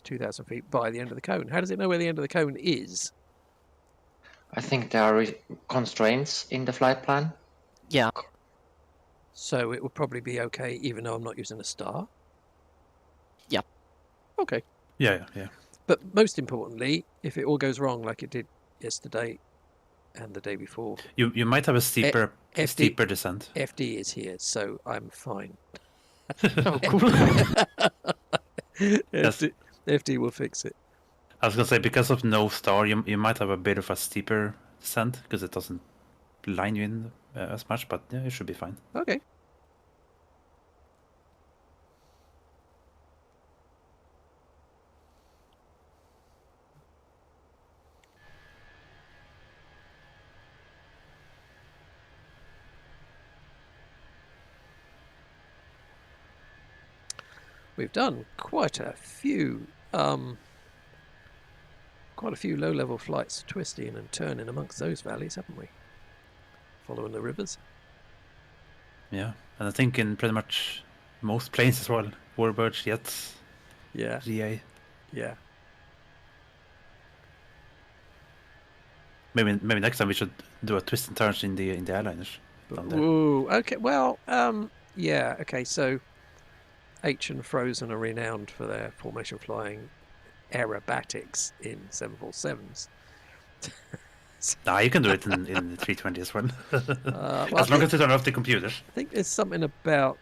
2,000 feet by the end of the cone. How does it know where the end of the cone is? I think there are constraints in the flight plan. Yeah. So it will probably be okay, even though I'm not using a star. Yeah. Okay. Yeah. But most importantly, if it all goes wrong like it did yesterday, and the day before. You might have a steeper descent. FD is here, so I'm fine. Oh, cool. FD will fix it. I was gonna say, because of no star, you might have a bit of a steeper descent because it doesn't line you in as much, but yeah, it should be fine. Okay. We've done quite a few low-level flights twisting and turning amongst those valleys, haven't we? Following the rivers. Yeah, and I think in pretty much most planes as well. Warbirds, Jets, Yeah. GA. Yeah. Maybe next time we should do a twist and turns in the airliners. down there. Ooh, okay. Well, yeah. Okay, so H and Frozen are renowned for their formation flying aerobatics in 747s. Nah, you can do it in 320 as well. Well, as long as you turn off the computers. I think there's something about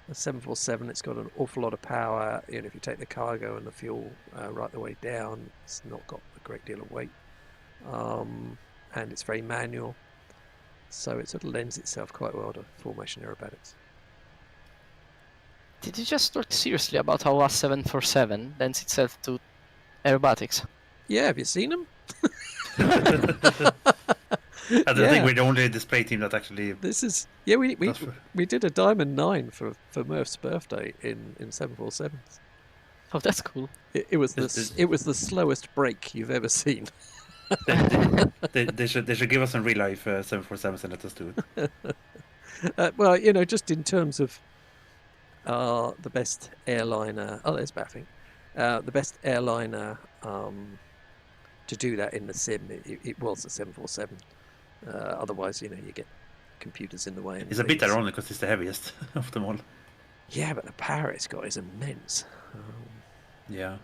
the 747. It's got an awful lot of power. You know, if you take the cargo and the fuel right the way down, it's not got a great deal of weight, and it's very manual, so it sort of lends itself quite well to formation aerobatics. Did you just talk seriously about how a 747 lends itself to aerobatics? Yeah, have you seen them? I don't think we're the only display team that actually. This is we did a Diamond 9 for Murph's birthday in 747s. Oh, that's cool. It was the slowest break you've ever seen. they should give us some real life 747s and let us do it. Well, you know, just in terms of the best airliner. Oh, there's Baffing. The best airliner to do that in the sim. It was a 747. Otherwise, you know, you get computers in the way. It's a bit ironic because it's the heaviest of them all. Yeah, but the power it's got is immense. Yeah.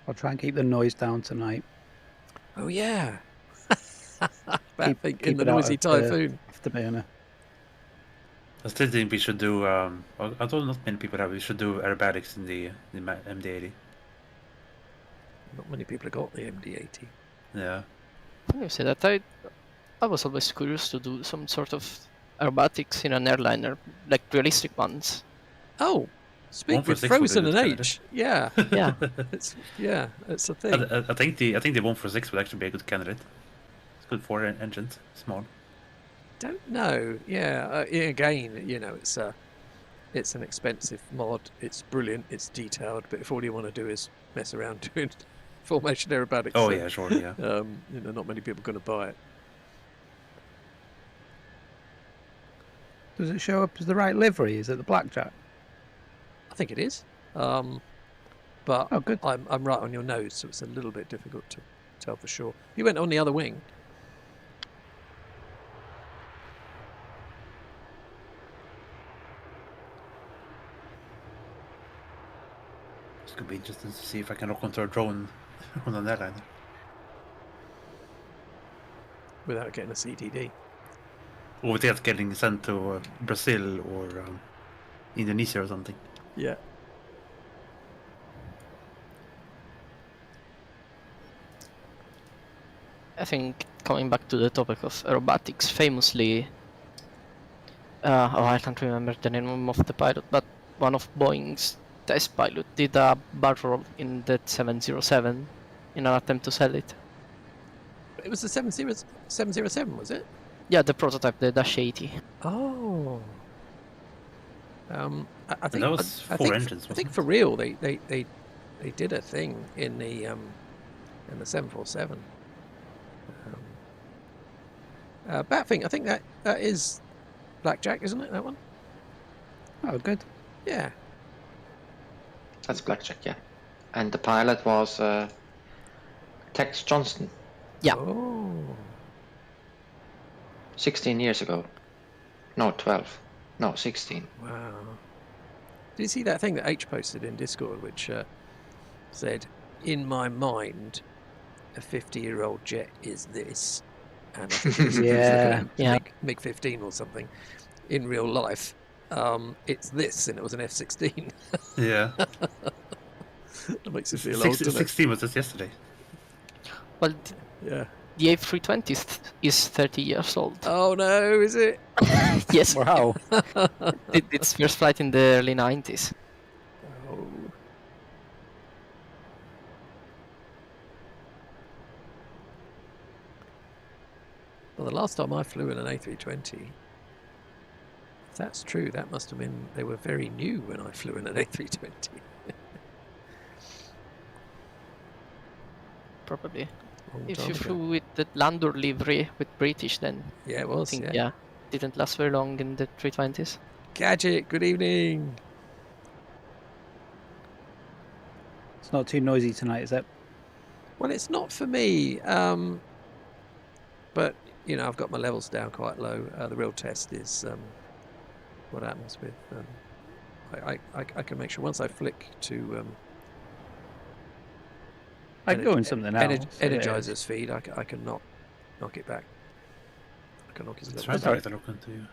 I'll try and keep the noise down tonight. Oh yeah. keep in the noisy typhoon. Afterburner. I still think we should do. Although not many people have, we should do aerobatics in the MD-80. Not many people have got the MD-80. Yeah. You say that I was always curious to do some sort of aerobatics in an airliner, like realistic ones. Oh, speak with Frozen and H. Yeah, yeah, it's a thing. I think the 146 would actually be a good candidate. It's good for engines, small. Don't know. Yeah, again, you know, it's an expensive mod. It's brilliant. It's detailed. But if all you want to do is mess around doing formation aerobatics, oh yeah, sure, yeah. You know, not many people are going to buy it. Does it show up as the right livery? Is it the blackjack? I think it is. But oh, good. I'm right on your nose, so it's a little bit difficult to tell for sure. You went on the other wing. It's going to be interesting to see if I can lock onto a drone on an airliner. Without getting a CTD. Or without getting sent to Brazil or Indonesia or something. Yeah. I think coming back to the topic of aerobatics, famously, I can't remember the name of the pilot, but one of Boeing's test pilot did a bar roll in that 707 in an attempt to sell it. It was the 707, was it? Yeah, the prototype, the Dash 80. Oh. I think that was four engines. I think for real, they did a thing in the 747. Batfing, I think that is Blackjack, isn't it? That one. Oh, good. Yeah. That's Blackjack, yeah. And the pilot was Tex Johnston. Yeah. Oh. 16 years ago. No, 12. No, 16. Wow. Did you see that thing that H posted in Discord, which said, "In my mind, a 50-year-old jet is this," and I think it was Yeah. looking at a MiG-15 or something in real life. It's this, and it was an F-16. Yeah. That makes it feel old, doesn't it? 16 was just yesterday. Well, Yeah. the A320 is 30 years old. Oh no, is it? Yes. Wow. Did its first flight in the early 90s. Oh. Well, the last time I flew in an A320, if that's true, that must have been, they were very new when I flew in an A320. Probably. Long If time you ago. flew with the Landor livery with British, then Yeah, it I was, think, yeah. didn't last very long in the 320s. Gadget, good evening. It's not too noisy tonight, is it? Well, it's not for me, but, you know, I've got my levels down quite low. The real test is what happens with... I can make sure once I flick to... I can go in something else. Energizer's feed, I can knock it back. I can knock his Let's levels try back. to look into you.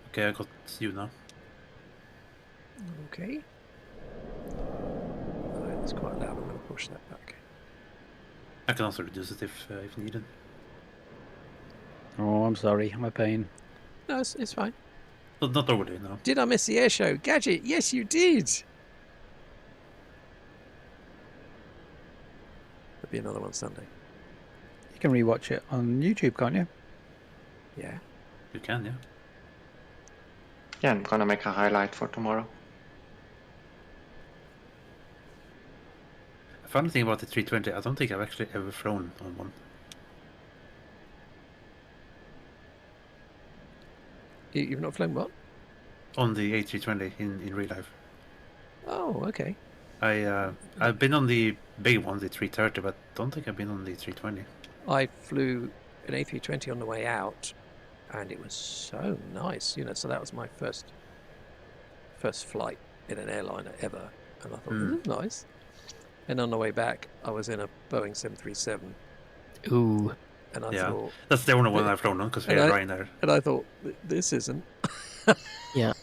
Okay, I got you now. Okay. Oh, it's quite loud. I'm going to push that back. I can also reduce it if needed. Oh, I'm sorry. I'm a pain. No, it's fine. Not overly, no. Did I miss the air show? Gadget, yes, you did. There'll be another one Sunday. You can rewatch it on YouTube, can't you? Yeah. You can, yeah. Yeah, I'm gonna make a highlight for tomorrow. A funny thing about the 320, I don't think I've actually ever flown on one. You've not flown what? On the A320 in real life. Oh, okay. I've been on the big one, the 330, but don't think I've been on the 320. I flew an A320 on the way out, and it was so nice, you know. So that was my first flight in an airliner ever, and I thought this is nice. And on the way back, I was in a Boeing 737. Ooh. And I Yeah, thought that's the only one I've flown on because we had Ryanair. And I thought this isn't. Yeah.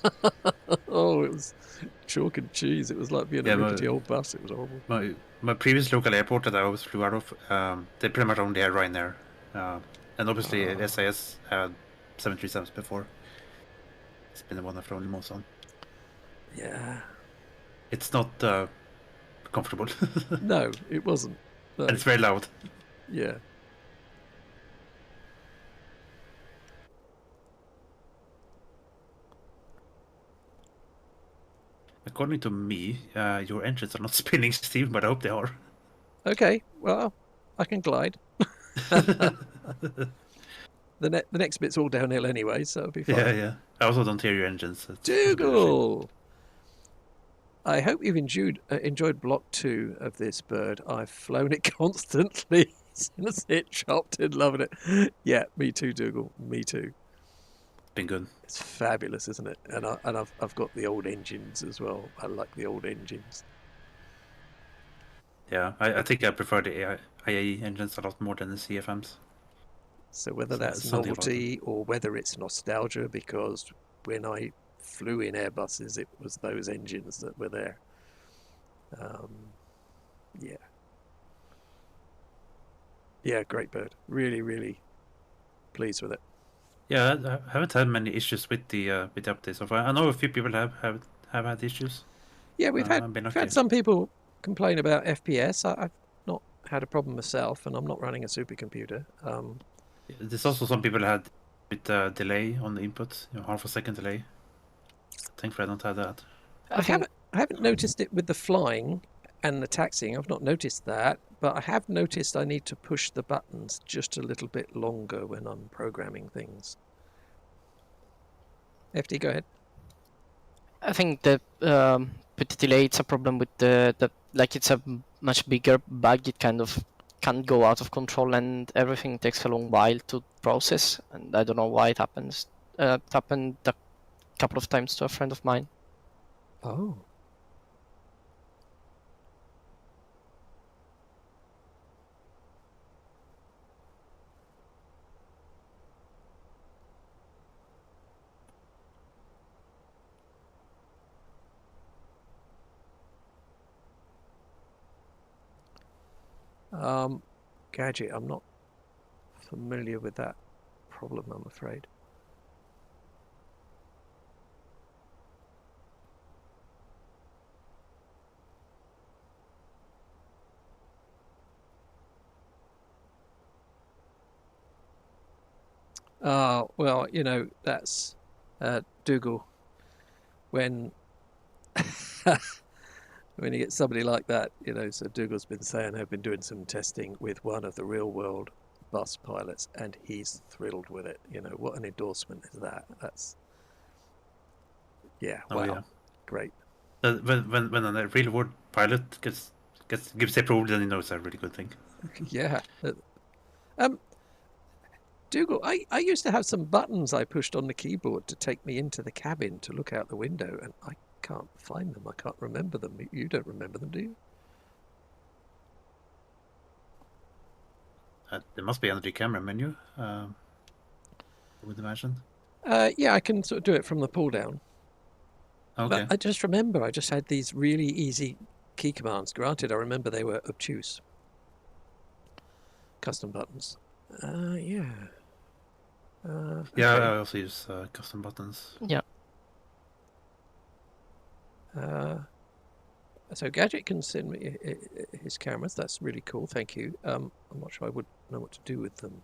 Oh, it was chalk and cheese. It was like being a rickety old bus. It was horrible. My previous local airport that I always flew out of, they pretty much only had Ryanair, and obviously SAS had 737s before. It's been the one I've flown the most on. Yeah. It's not comfortable. No, it wasn't. No. And it's very loud. Yeah. According to me, your engines are not spinning, Steve, but I hope they are. Okay, well, I can glide. The next bit's all downhill anyway, so it'll be fine. Yeah. I also don't hear your engines. Dougal! I hope you've enjoyed Block 2 of this bird. I've flown it constantly since it dropped in, loving it. Yeah, me too, Dougal. Me too. Been good. It's fabulous, isn't it? And I've got the old engines as well. I like the old engines. Yeah, I think I prefer the IAE engines a lot more than the CFMs. So whether that's novelty or whether it's nostalgia, because when I flew in Airbuses, it was those engines that were there. Yeah, great bird. Really, really pleased with it. Yeah, I haven't had many issues with the update so far. I know a few people have had issues. Yeah, we've had some people complain about FPS. I've not had a problem myself, and I'm not running a supercomputer. There's also some people had with delay on the input, half a second delay. Thankfully, I don't have that. I haven't noticed it with the flying and the taxiing. I've not noticed that, but I have noticed I need to push the buttons just a little bit longer when I'm programming things. FD, go ahead. I think the with the delay, it's a problem with the like it's a much bigger bug. It kind of can go out of control, and everything takes a long while to process. And I don't know why it happens. It happened a couple of times to a friend of mine. Oh. Gadget, I'm not familiar with that problem, I'm afraid. Well, you know, that's Dougal. When when you get somebody like that, you know, so Dougal's been saying I've been doing some testing with one of the real world bus pilots, and he's thrilled with it. You know, what an endorsement is that? That's yeah, wow, yeah. Great. When a real world pilot gives approval, then you know it's a really good thing. Yeah. Dougal, I used to have some buttons I pushed on the keyboard to take me into the cabin to look out the window, and I can't find them. I can't remember them. You don't remember them, do you? There must be under the camera menu, I would imagine. Yeah, I can sort of do it from the pull down. Okay. But I just remember I just had these really easy key commands. Granted, I remember they were obtuse. Custom buttons. Yeah. Yeah, okay. I also use custom buttons. Yeah. So Gadget can send me his cameras. That's really cool. Thank you. I'm not sure I would know what to do with them.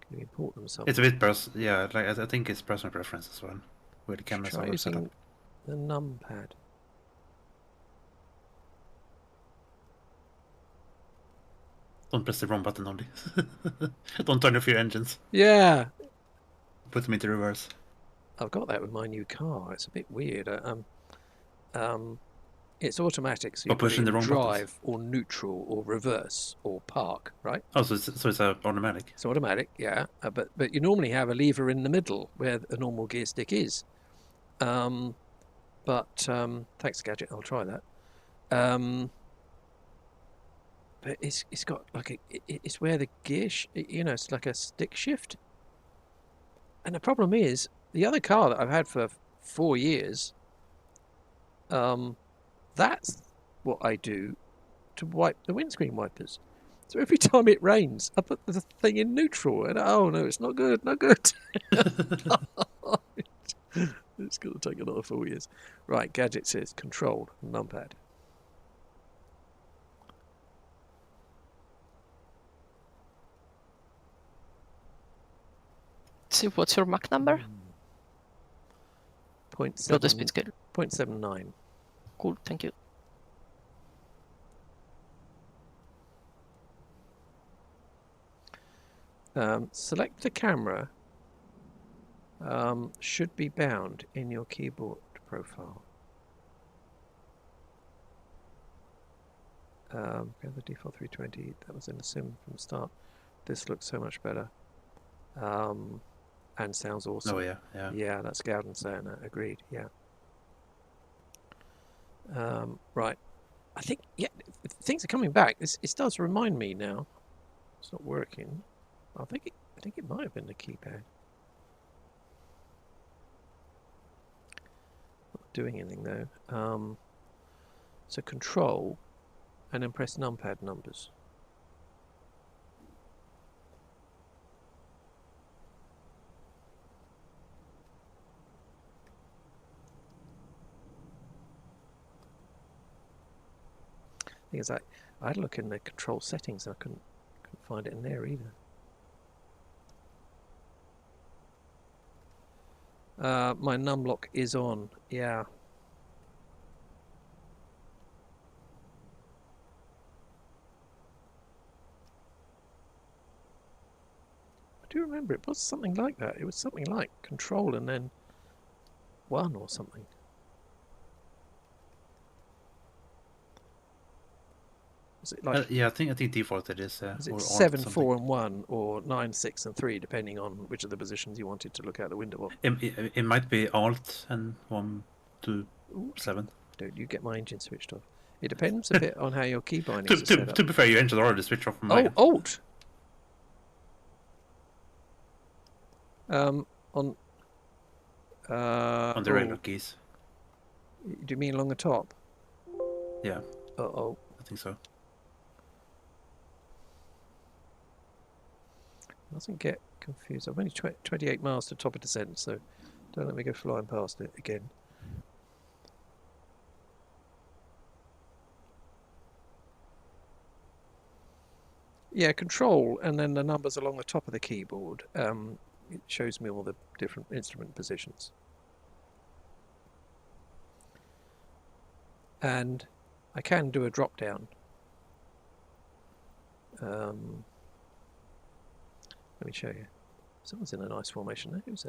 Can you import them somewhere? It's a bit yeah, like I think it's personal preference as well, where the cameras Try are set up. using the numpad. Don't press the wrong button only. Don't turn off your engines. Yeah. Put them into reverse. I've got that with my new car. It's a bit weird. It's automatic, so you put it in drive or neutral or reverse or park, right? Oh, so it's automatic. It's automatic, yeah. But you normally have a lever in the middle where a normal gear stick is. But thanks, Gadget. I'll try that. But it's got like it's where the gear, you know, it's like a stick shift. And the problem is the other car that I've had for 4 years. That's what I do to wipe the windscreen wipers. So every time it rains, I put the thing in neutral, and oh no, it's not good, not good. It's going to take another 4 years. Right, Gadget says control numpad. See, what's your Mach number? 0.7. Not the speed scale. 0.79. Cool, thank you. Select the camera. Should be bound in your keyboard profile. The default 320, that was in the sim from the start. This looks so much better. And sounds awesome. Oh yeah, yeah. Yeah, that's Gowden saying that. Agreed, yeah. Right. I think, yeah, things are coming back. It does remind me now. It's not working. I think it might have been the keypad. Not doing anything though. So control and then press numpad numbers. Thing is, I had a look in the control settings and I couldn't find it in there either. My numlock is on, yeah. I do remember it was something like that. It was something like control and then 1 or something. Is it like yeah, I think default it is. is or it on 7, something. 4, and 1, or 9, 6, and 3, depending on which of the positions you wanted to look out the window of? It might be Alt and 1 to 7. Don't you get my engine switched off? It depends a bit on how your key bindings are set up. To be fair, your engine already switched off from my end. Alt. On the regular keys. Do you mean along the top? Yeah. Uh-oh. I think so. Mustn't get confused. I've only 28 miles to top of descent, so don't let me go flying past it again. Yeah, control, and then the numbers along the top of the keyboard. It shows me all the different instrument positions. And I can do a drop down. Let me show you. Someone's in a nice formation there. Who's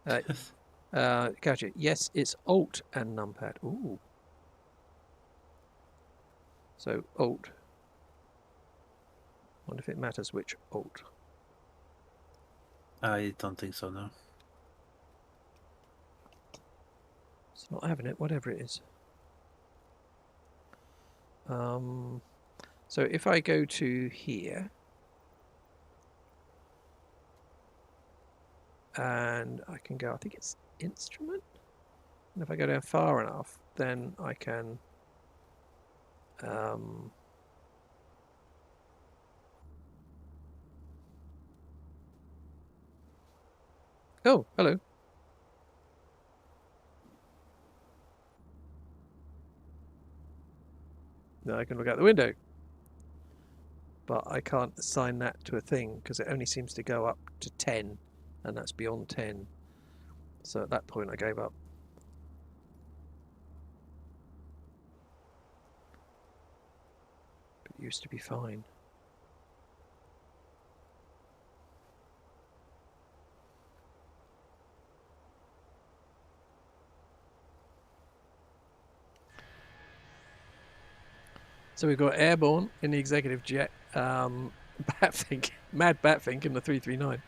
that? Gadget. Yes, it's Alt and numpad. Ooh. So Alt. Wonder if it matters which Alt. I don't think so, no. It's not having it, whatever it is. So if I go to here, and I can go, I think it's instrument, and if I go down far enough, then I can oh, hello. Now I can look out the window. But I can't assign that to a thing because it only seems to go up to 10, and that's beyond 10. So at that point I gave up. But it used to be fine. So we've got airborne in the executive jet, Batfink, Mad Batfink in the 339.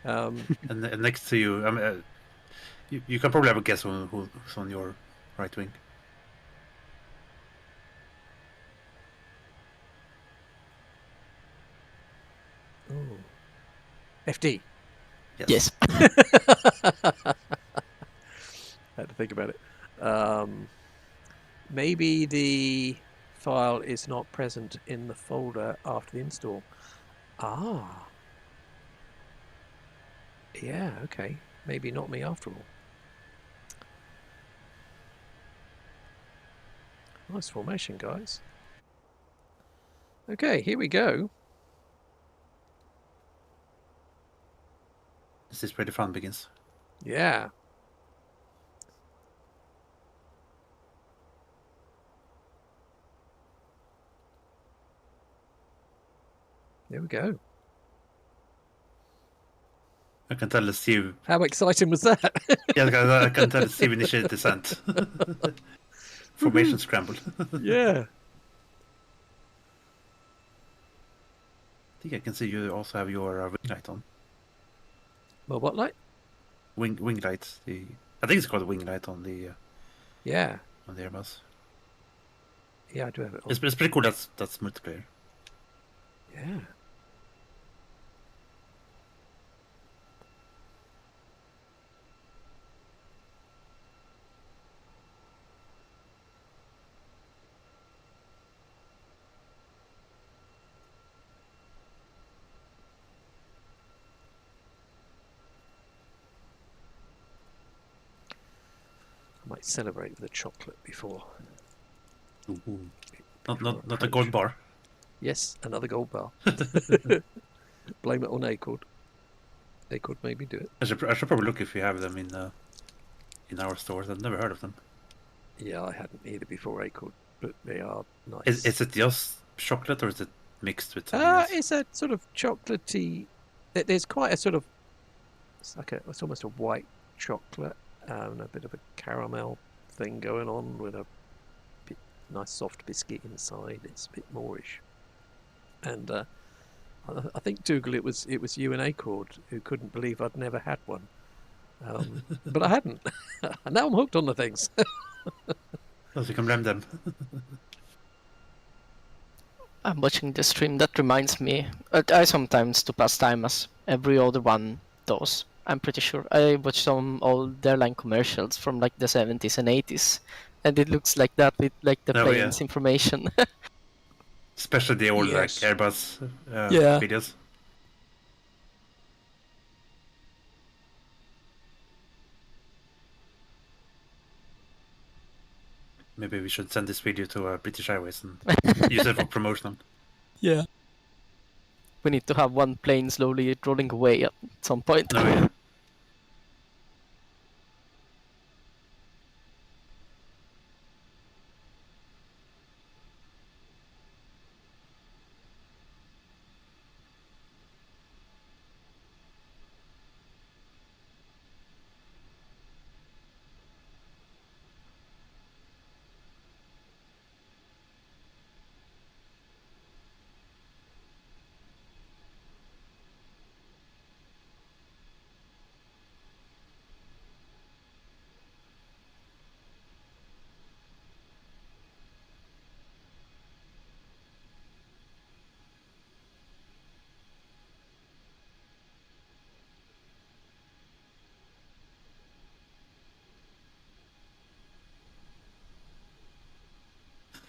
And next to you, I mean, you can probably have a guess on who's on your right wing. Ooh. FD. Yes. I had to think about it. Maybe the file is not present in the folder after the install. Ah. Yeah, okay. Maybe not me after all. Nice formation, guys. Okay, here we go. This is where the fun begins. Yeah. There we go. I can tell the Steve. How exciting was that? Yeah, I can tell the Steve initiated descent. Formation scramble. Yeah. I think I can see you also have your wing light on. Well, what light? Wing light. I think it's called a wing light on the. Yeah. On the Airbus. Yeah, I do have it on. It's pretty cool. That's multiplayer. Yeah. I might celebrate with a chocolate before. Ooh. Not a gold bar. Yes, another gold bar. Blame it on Acord. Acord made me do it. I should probably look if you have them in our stores. I've never heard of them. Yeah, I hadn't either before Acord, but they are nice. Is it just chocolate or is it mixed with something else? It's a sort of chocolatey. There's quite a sort of. It's almost a white chocolate and a bit of a caramel thing going on with a nice soft biscuit inside. It's a bit moreish. And I think, Dougal, it was you and Acord who couldn't believe I'd never had one. But I hadn't. And now I'm hooked on the things. So you can blame them. I'm watching the stream. That reminds me. I sometimes do pass time as every other one does. I'm pretty sure. I watch some old airline commercials from like the 70s and 80s. And it looks like that with like the plane's information. Especially the old Yes. like Airbus Yeah. videos. Maybe we should send this video to British Airways and use it for promotion. Yeah. We need to have one plane slowly rolling away at some point. Oh, yeah.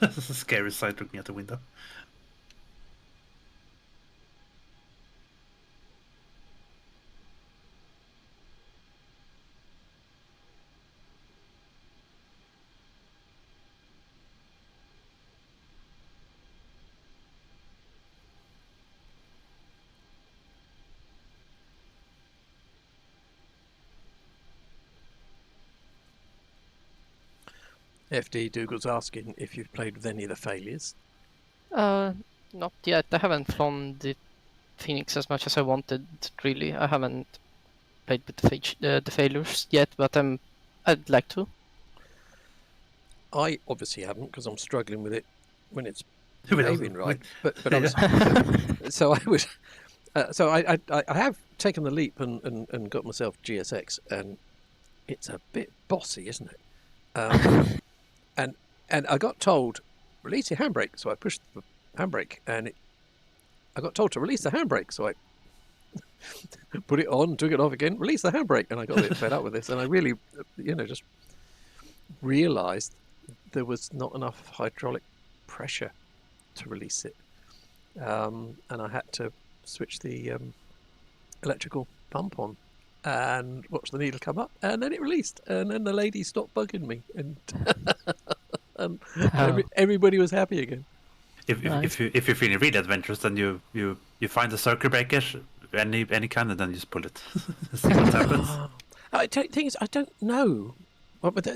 That's a scary sight looking at the window. FD Dougal's asking if you've played with any of the failures. Not yet. I haven't flown the Phoenix as much as I wanted, really. I haven't played with the failures yet, but I'd like to. I obviously haven't because I'm struggling with it when it's Who behaving doesn't? right. But I was, so I was, so I have taken the leap and got myself GSX, and it's a bit bossy, isn't it? And I got told release your handbrake, so I pushed the handbrake, and I got told to release the handbrake, so I put it on, took it off again, release the handbrake, and I got a bit fed up with this, and I really, just realised there was not enough hydraulic pressure to release it, and I had to switch the electrical pump on and watch the needle come up, and then it released, and then the lady stopped bugging me, and everybody was happy again. If you're feeling really adventurous, then you find a circuit breaker, any kind, and then you just pull it. See what happens. Thing is, I don't know. Well, but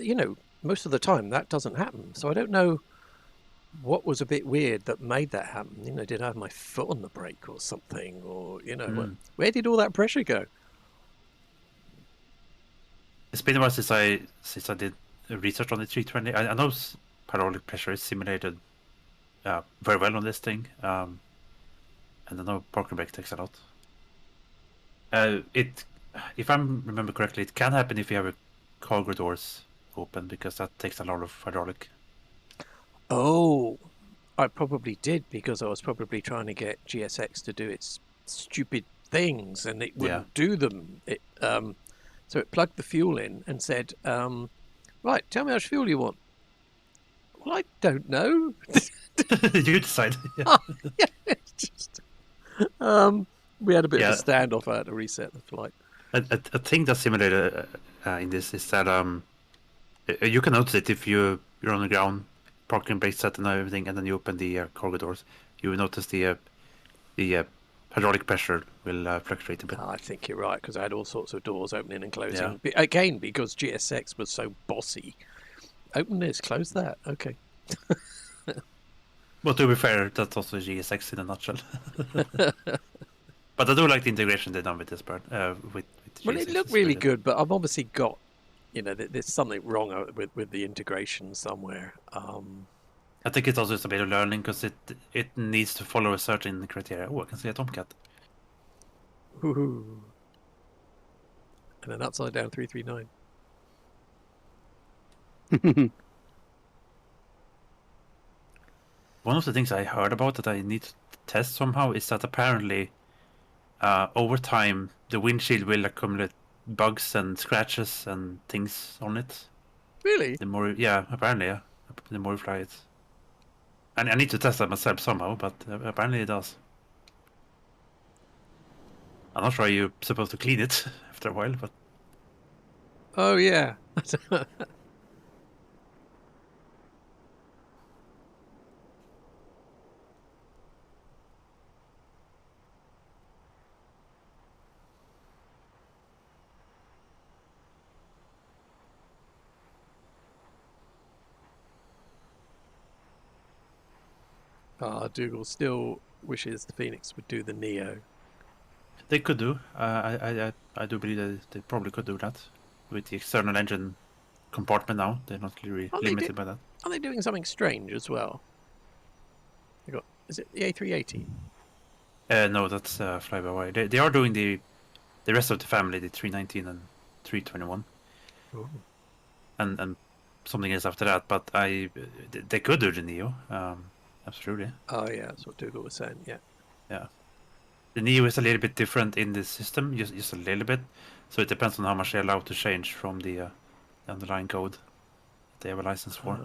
most of the time that doesn't happen. So I don't know what was a bit weird that made that happen. Did I have my foot on the brake or something, or where did all that pressure go? It's been a while since I did research on the 320. I know hydraulic pressure is simulated very well on this thing, and I know parking brake takes a lot. If I remember correctly, it can happen if you have a cargo doors open, because that takes a lot of hydraulic. Oh, I probably did, because I was probably trying to get GSX to do its stupid things, and it wouldn't do them. So it plugged the fuel in and said, right, tell me how much fuel you want. Well, I don't know. You decide. We had a bit of a standoff. I had to reset the flight. A thing that's simulated in this is that you can notice it if you're on the ground, parking brake set and everything, and then you open the cargo doors. You will notice the hydraulic pressure will fluctuate a bit. I think you're right, because I had all sorts of doors opening and closing. Yeah. Again, because GSX was so bossy. Open this, close that. Okay. Well, to be fair, that's also GSX in a nutshell. But I do like the integration they've done with this part. With well, it looked really good, but I've obviously got, there's something wrong with the integration somewhere. I think it's also just a bit of learning because it needs to follow a certain criteria. Oh, I can see a Tomcat. Woohoo. And an upside down 339. One of the things I heard about that I need to test somehow is that apparently over time the windshield will accumulate bugs and scratches and things on it. Really? The more, yeah, apparently, yeah. The more you fly it. And I need to test that myself somehow, but apparently it does. I'm not sure you're supposed to clean it after a while, but Oh, yeah. Dougal still wishes the Phoenix would do the Neo. they could do. I do believe that they probably could do that with the external engine compartment now. They're not really limited by that. Are they doing something strange as well? They got, is it the A380? No, that's fly-by-wire. They are doing the rest of the family, the 319 and 321. Ooh. And something else after that, but they could do the Neo, absolutely. Oh yeah, that's what Dougal was saying. Yeah. Yeah, the Neo is a little bit different in this system, just a little bit. So it depends on how much they're allowed to change from the underlying code that they have a license for.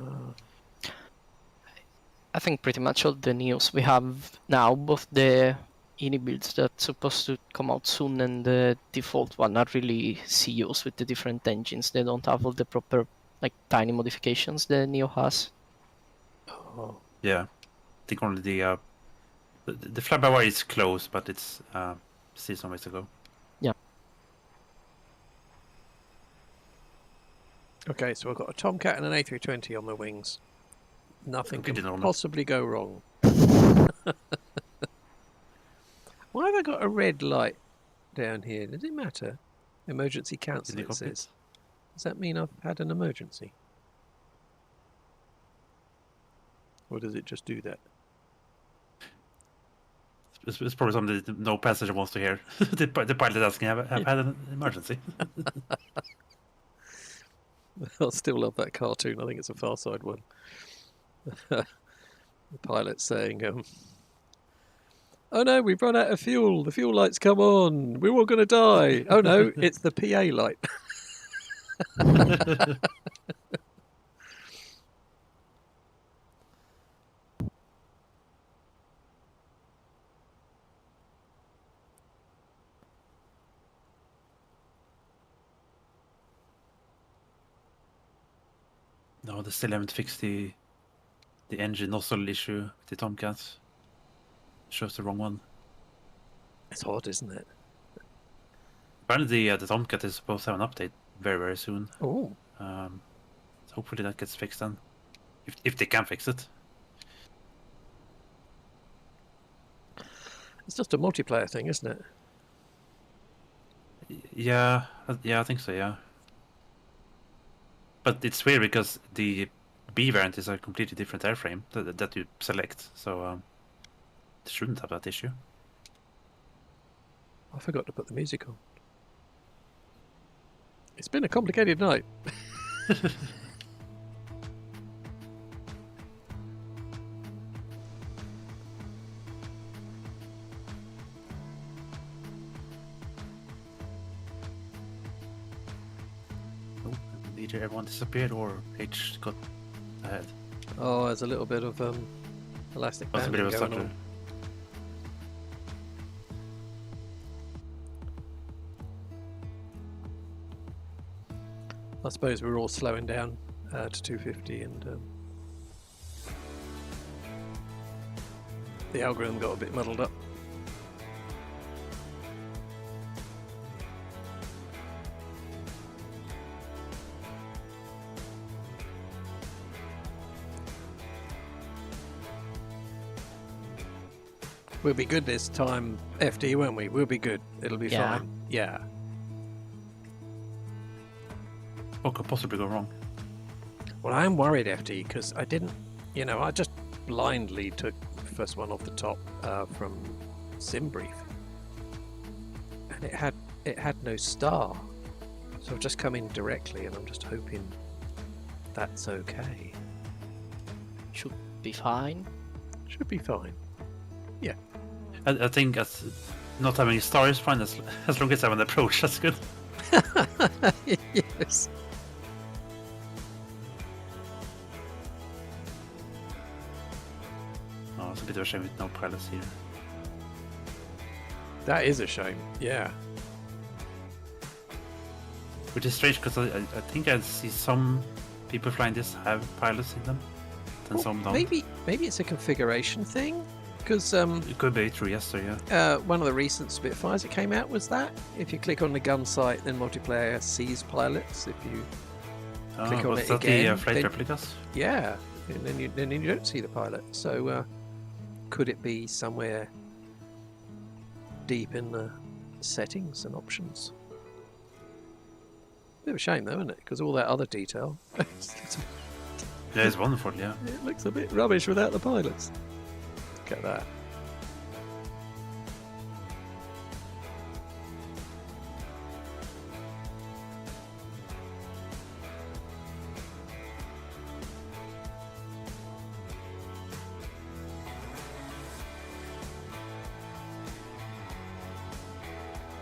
I think pretty much all the Neos we have now, both the ini builds that's supposed to come out soon and the default one, are really CEOs with the different engines. They don't have all the proper like tiny modifications the Neo has. Oh. Yeah, I think only the fly-by-wire is close, but it's still some ways to go. Yeah. Okay, so I've got a Tomcat and an A320 on my wings. Nothing Completely can normal. possibly go wrong. Why have I got a red light down here? Does it matter? Emergency cancel, it says. Does that mean I've had an emergency? Or does it just do that? It's probably something that no passenger wants to hear. the pilot asking, have had an emergency. I still love that cartoon. I think it's a Far Side one. The pilot saying, oh no, we've run out of fuel. The fuel light's come on. We're all going to die. Oh no, it's the PA light. No, they still haven't fixed the engine nozzle issue with the Tomcats. Shows the wrong one. It's odd, isn't it? Apparently, the Tomcat is supposed to have an update very, very soon. Oh. So hopefully that gets fixed then, if they can fix it. It's just a multiplayer thing, isn't it? Yeah, I think so. Yeah. But it's weird because the B variant is a completely different airframe that you select, so it shouldn't have that issue. I forgot to put the music on. It's been a complicated night. Either everyone disappeared or H got ahead. Oh, there's a little bit of elastic That's a bit banding of a going stutter. on. I suppose we're all slowing down to 250 and the algorithm got a bit muddled up. We'll be good this time, FD, won't we? We'll be good. It'll be fine. Yeah. What could possibly go wrong? Well, I'm worried, FD, because I didn't You know, I just blindly took the first one off the top from SimBrief, and it had no star, so I've just come in directly, and I'm just hoping that's okay. Should be fine. Should be fine. Yeah. I think as not having a star is fine as long as I have an approach. That's good. Yes. Oh, it's a bit of a shame with no pilots here. That is a shame. Yeah. Which is strange because I think I see some people flying this have pilots in them, and some don't. Maybe it's a configuration thing, because It could be true, yes, sir, yeah. one of the recent Spitfires that came out was that if you click on the gun site, then multiplayer sees pilots. If you click on was it that again, the flight then- replicas? yeah, and then you don't see the pilot. So could it be somewhere deep in the settings and options? Bit of a shame though, isn't it? Because all that other detail. Yeah, it's wonderful, yeah. It looks a bit rubbish without the pilots. Look at that.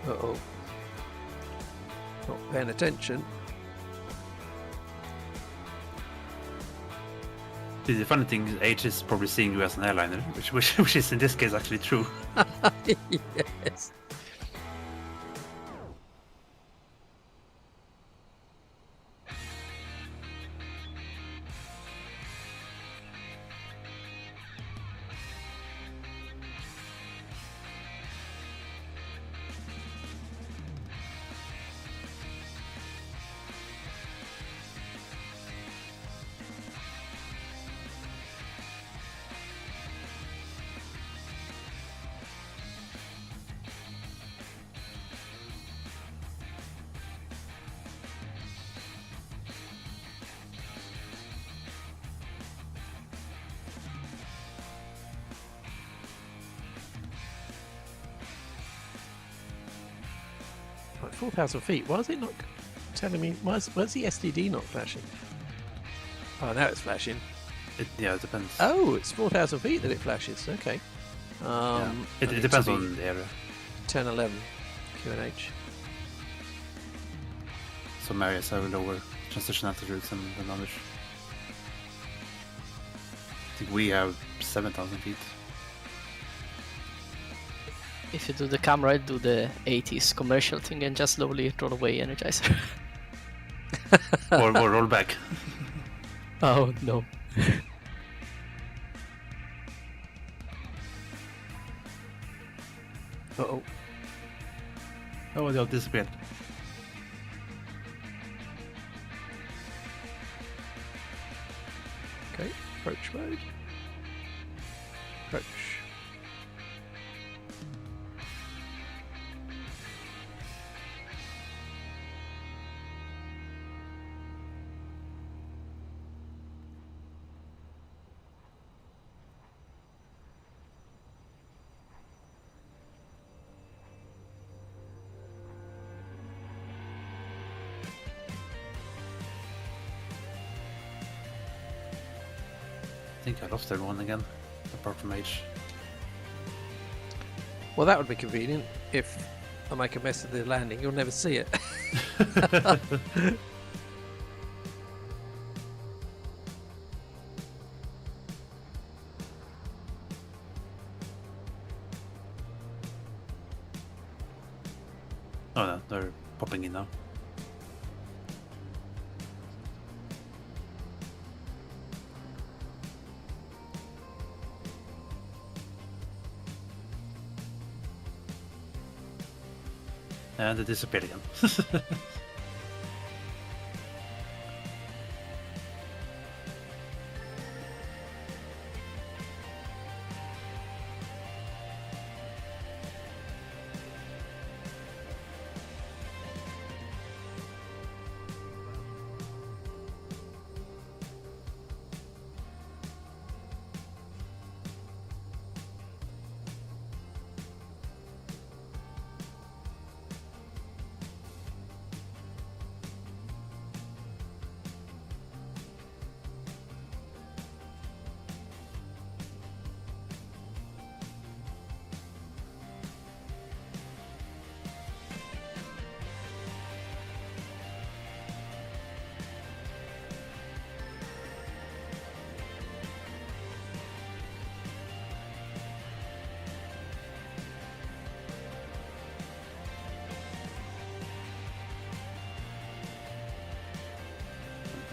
Uh-oh. Not paying attention. The funny thing is, H is probably seeing you as an airliner, which is in this case actually true. Yes. Like 4,000 feet. Why is it not telling me? Where's the STD not flashing? Oh, now it's flashing. Yeah, it depends. Oh, it's 4,000 feet that it flashes. Okay. Yeah. It depends on the area. 10, 11 QNH. Some areas have lower transition altitudes than others. I think we have 7,000 feet. If you do the camera, I'd do the 80s commercial thing and just slowly roll away Energizer. or roll back. Oh no. Uh-oh. Oh, they'll disappear. Okay, approach mode. Approach. I think I lost everyone again, apart from H. Well, that would be convenient. If I make a mess of the landing, you'll never see it. Oh no, they're popping in now. And they disappeared again.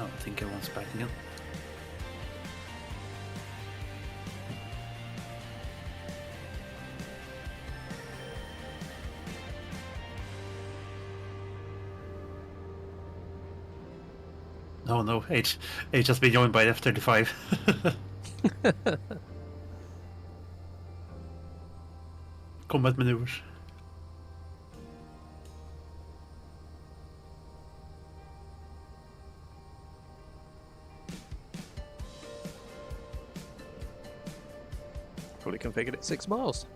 Oh, I think everyone's back again. Oh no, H has been joined by F-35. Combat maneuvers. Fully configured at 6 miles.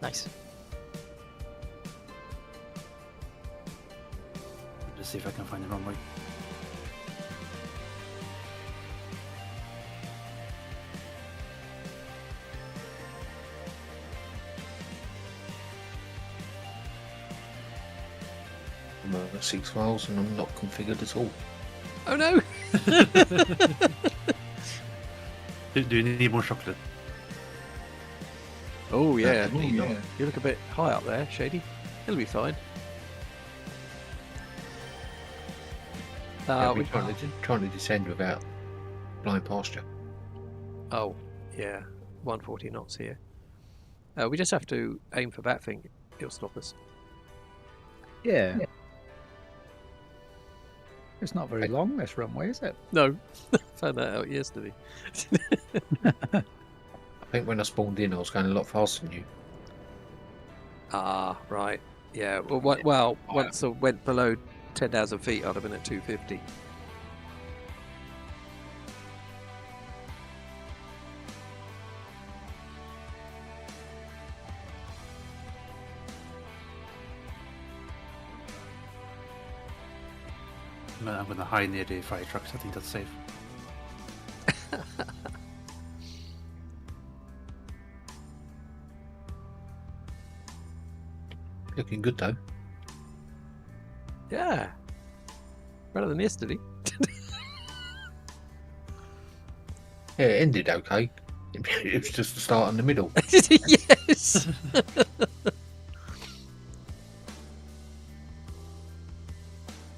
Nice. Let's see if I can find the runway. I'm at 6 miles and I'm not configured at all. Oh no! Do you need more chocolate? Oh yeah. Oh, yeah. You look a bit high up there, Shady. It'll be fine. We're trying to descend without blind pasture. Oh, yeah. 140 knots here. We just have to aim for Batfink. It'll stop us. Yeah. It's not very long, this runway, is it? No. Found that out yesterday. I think when I spawned in, I was going a lot faster than you. Ah, right. Yeah. Well, once I went below 10,000 feet, I'd have been at 250. I'm gonna hide near the fire trucks. I think that's safe. Looking good though. Yeah. Better than yesterday. Yeah, it ended okay. It was just the start and the middle. Yes.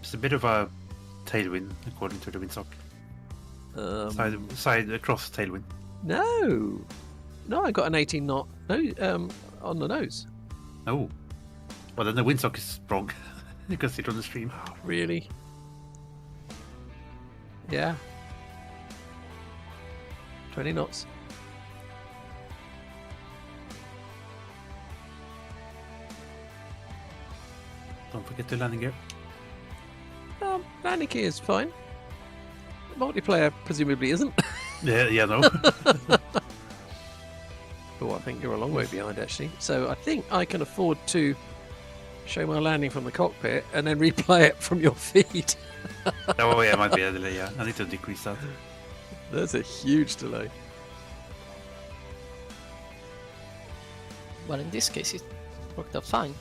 It's a bit of a tailwind, according to the windsock. Side across tailwind. No. No, I got an 18 knot on the nose. Oh. Well, then the windsock is wrong. You can see it on the stream. Really? Yeah. 20 knots. Don't forget the landing gear. Landing gear is fine. Multiplayer presumably isn't. Yeah, no. Oh, I think you're a long way behind actually. So I think I can afford to show my landing from the cockpit and then replay it from your feed. Oh yeah, might be a delay. Yeah, I need to decrease that. That's a huge delay. Well, in this case, it worked out fine.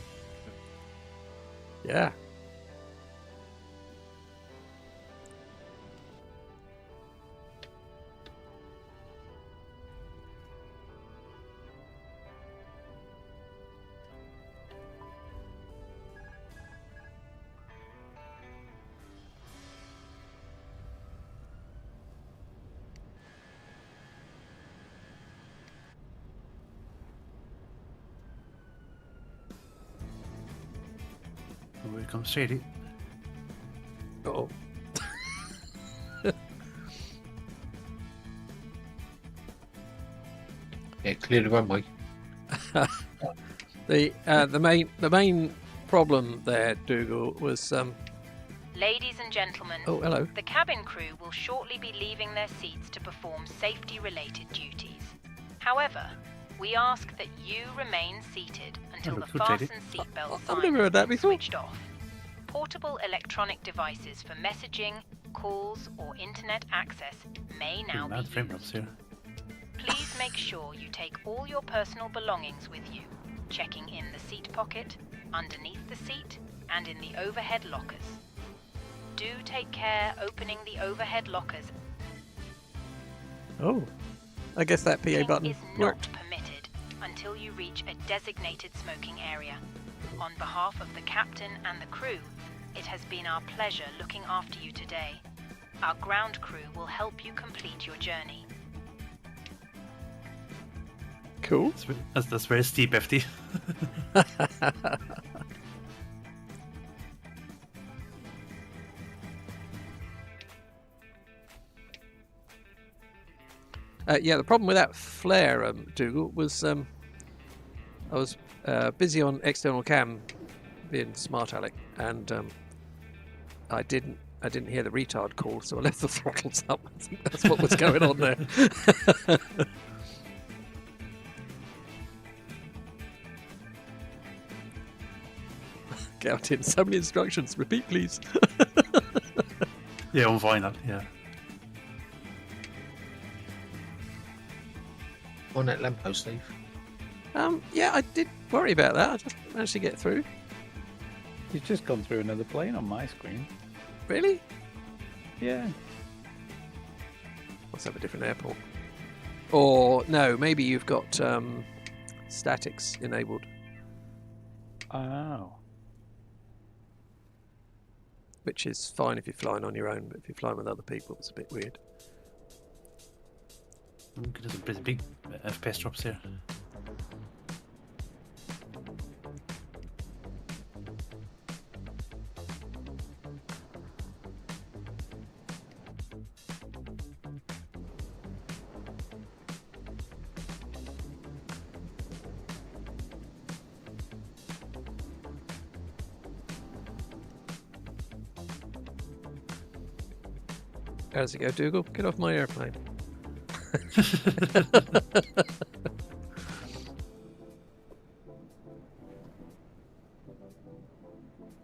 Yeah. Here comes Shady. Oh. Yeah, clear the runway. The main problem there, Dougal, was Ladies and gentlemen, oh, hello. the cabin crew will shortly be leaving their seats to perform safety-related duties. However, we ask that you remain seated until the fasten seatbelt I've never heard sign that has been before. switched off. Portable electronic devices for messaging, calls, or internet access may now be Mad frame drops used. here. Please make sure you take all your personal belongings with you, checking in the seat pocket, underneath the seat, and in the overhead lockers. Do take care opening the overhead lockers. Oh, I guess that PA Smoking button is worked. not permitted until you reach a designated smoking area. On behalf of the captain and the crew, It has been our pleasure looking after you today. Our ground crew will help you complete your journey. Cool. That's very steep, FT. Yeah, the problem with that flare, Dougal, was I was busy on external cam, being smart Alec, and I didn't hear the retard call, so I left the throttles up. I think that's what was going on there. Get out in so many instructions. Repeat, please. Yeah, on final. Yeah. On that lamppost, Steve. Yeah, I did worry about that. I just managed to get through. You've just gone through another plane on my screen. Really? Yeah. Let's have a different airport. Or no, maybe you've got statics enabled. Oh. Which is fine if you're flying on your own, but if you're flying with other people, it's a bit weird. There's a pretty big FPS drops here. How's it go, Dougal? Get off my airplane.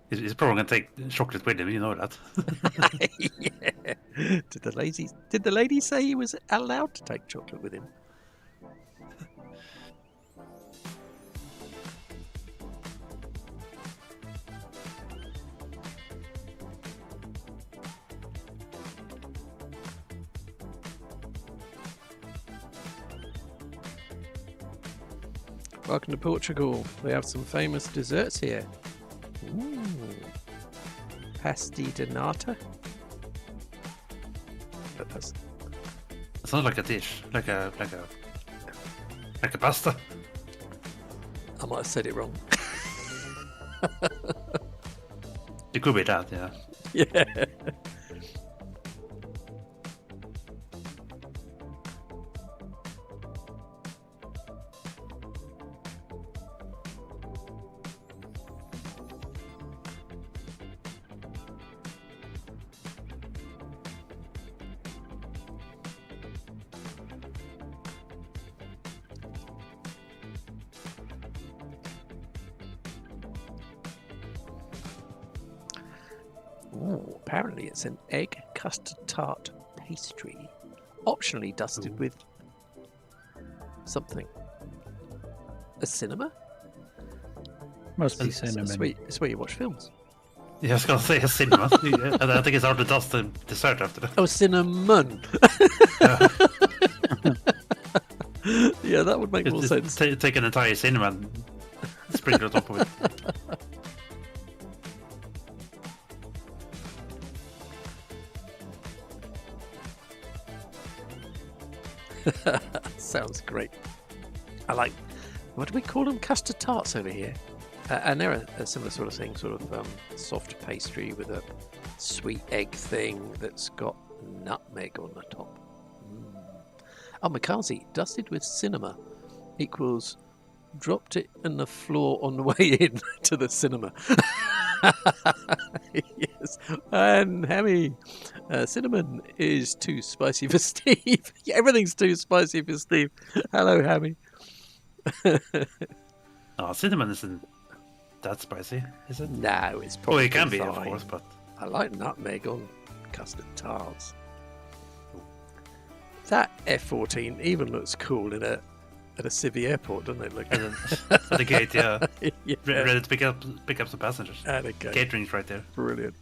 He's probably going to take chocolate with him, you know that. Yeah. Did the lady say he was allowed to take chocolate with him? Welcome to Portugal. They have some famous desserts here. Ooh. Pasty de nata. It sounds like a dish, like a pasta. I might have said it wrong. It could be that, yeah. Yeah. Ooh, apparently it's an egg custard tart pastry, optionally dusted with something. A cinema? Must be cinnamon. It's where you watch films. Yeah, I was going to say a cinema. I think it's hard to dust the dessert after that. Oh, cinnamon. Yeah, that would make more sense. Take an entire cinema and sprinkle it on top of it. Sounds great. I like. What do we call them? Custard tarts over here. And they're a similar sort of thing, sort of soft pastry with a sweet egg thing that's got nutmeg on the top. Oh, Makazi, dusted with cinema equals dropped it on the floor on the way in to the cinema. Yes. And Hammy, cinnamon is too spicy for Steve. Yeah, everything's too spicy for Steve. Hello, Hammy. Oh, cinnamon isn't that spicy, is it? No, it's probably well, it can be, fine. of course, but I like nutmeg on custard tarts. That F-14 even looks cool at a civvy airport, doesn't it? Look at the gate, yeah. Yeah. Ready to pick up some passengers. At a gate. Catering's right there. Brilliant.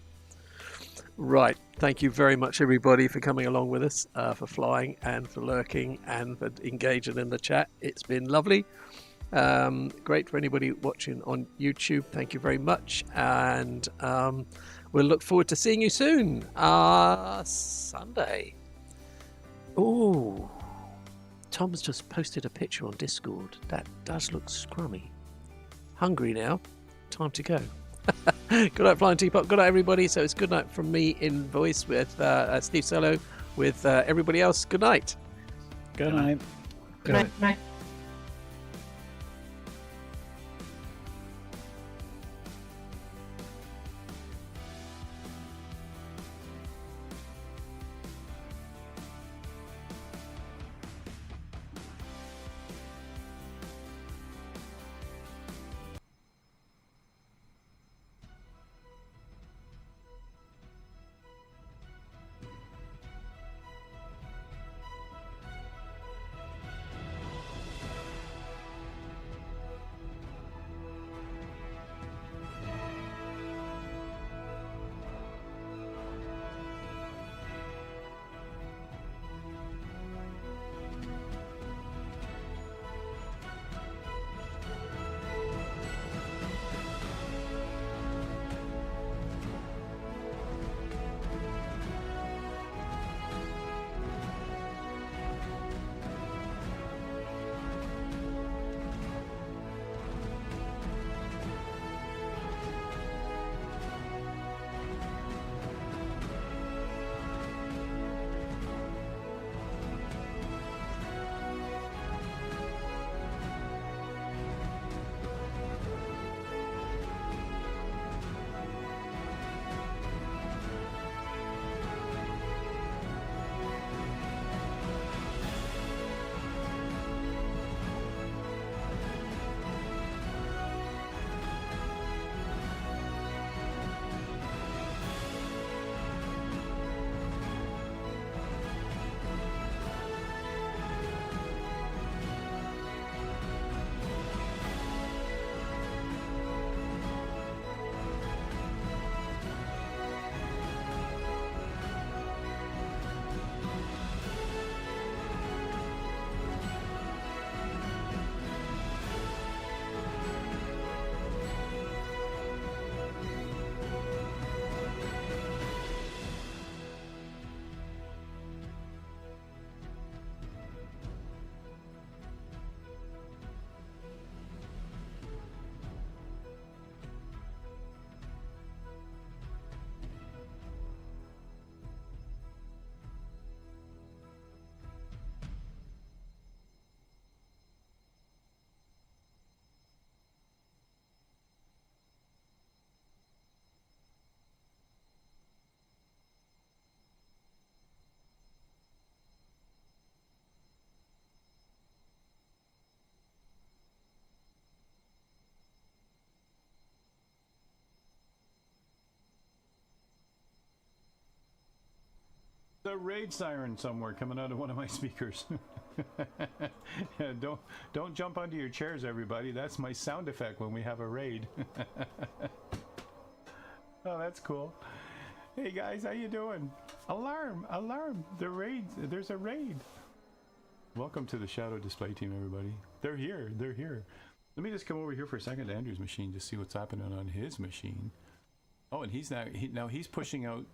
Right, thank you very much, everybody, for coming along with us, for flying and for lurking and for engaging in the chat. It's been lovely. Great for anybody watching on YouTube. Thank you very much. And we'll look forward to seeing you soon. Sunday. Oh, Tom's just posted a picture on Discord. That does look scrummy. Hungry now. Time to go. Good night, Flying Teapot. Good night, everybody. So it's good night from me in voice with Steve Solo, with everybody else. Good night. Good night. Good night. A raid siren somewhere coming out of one of my speakers. Yeah, don't jump onto your chairs, everybody. That's my sound effect when we have a raid. Oh, that's cool. Hey guys, how you doing? Alarm! Alarm! The raid! There's a raid! Welcome to the Shadow Display Team, everybody. They're here. They're here. Let me just come over here for a second to Andrew's machine to see what's happening on his machine. Oh, and he's now he's pushing out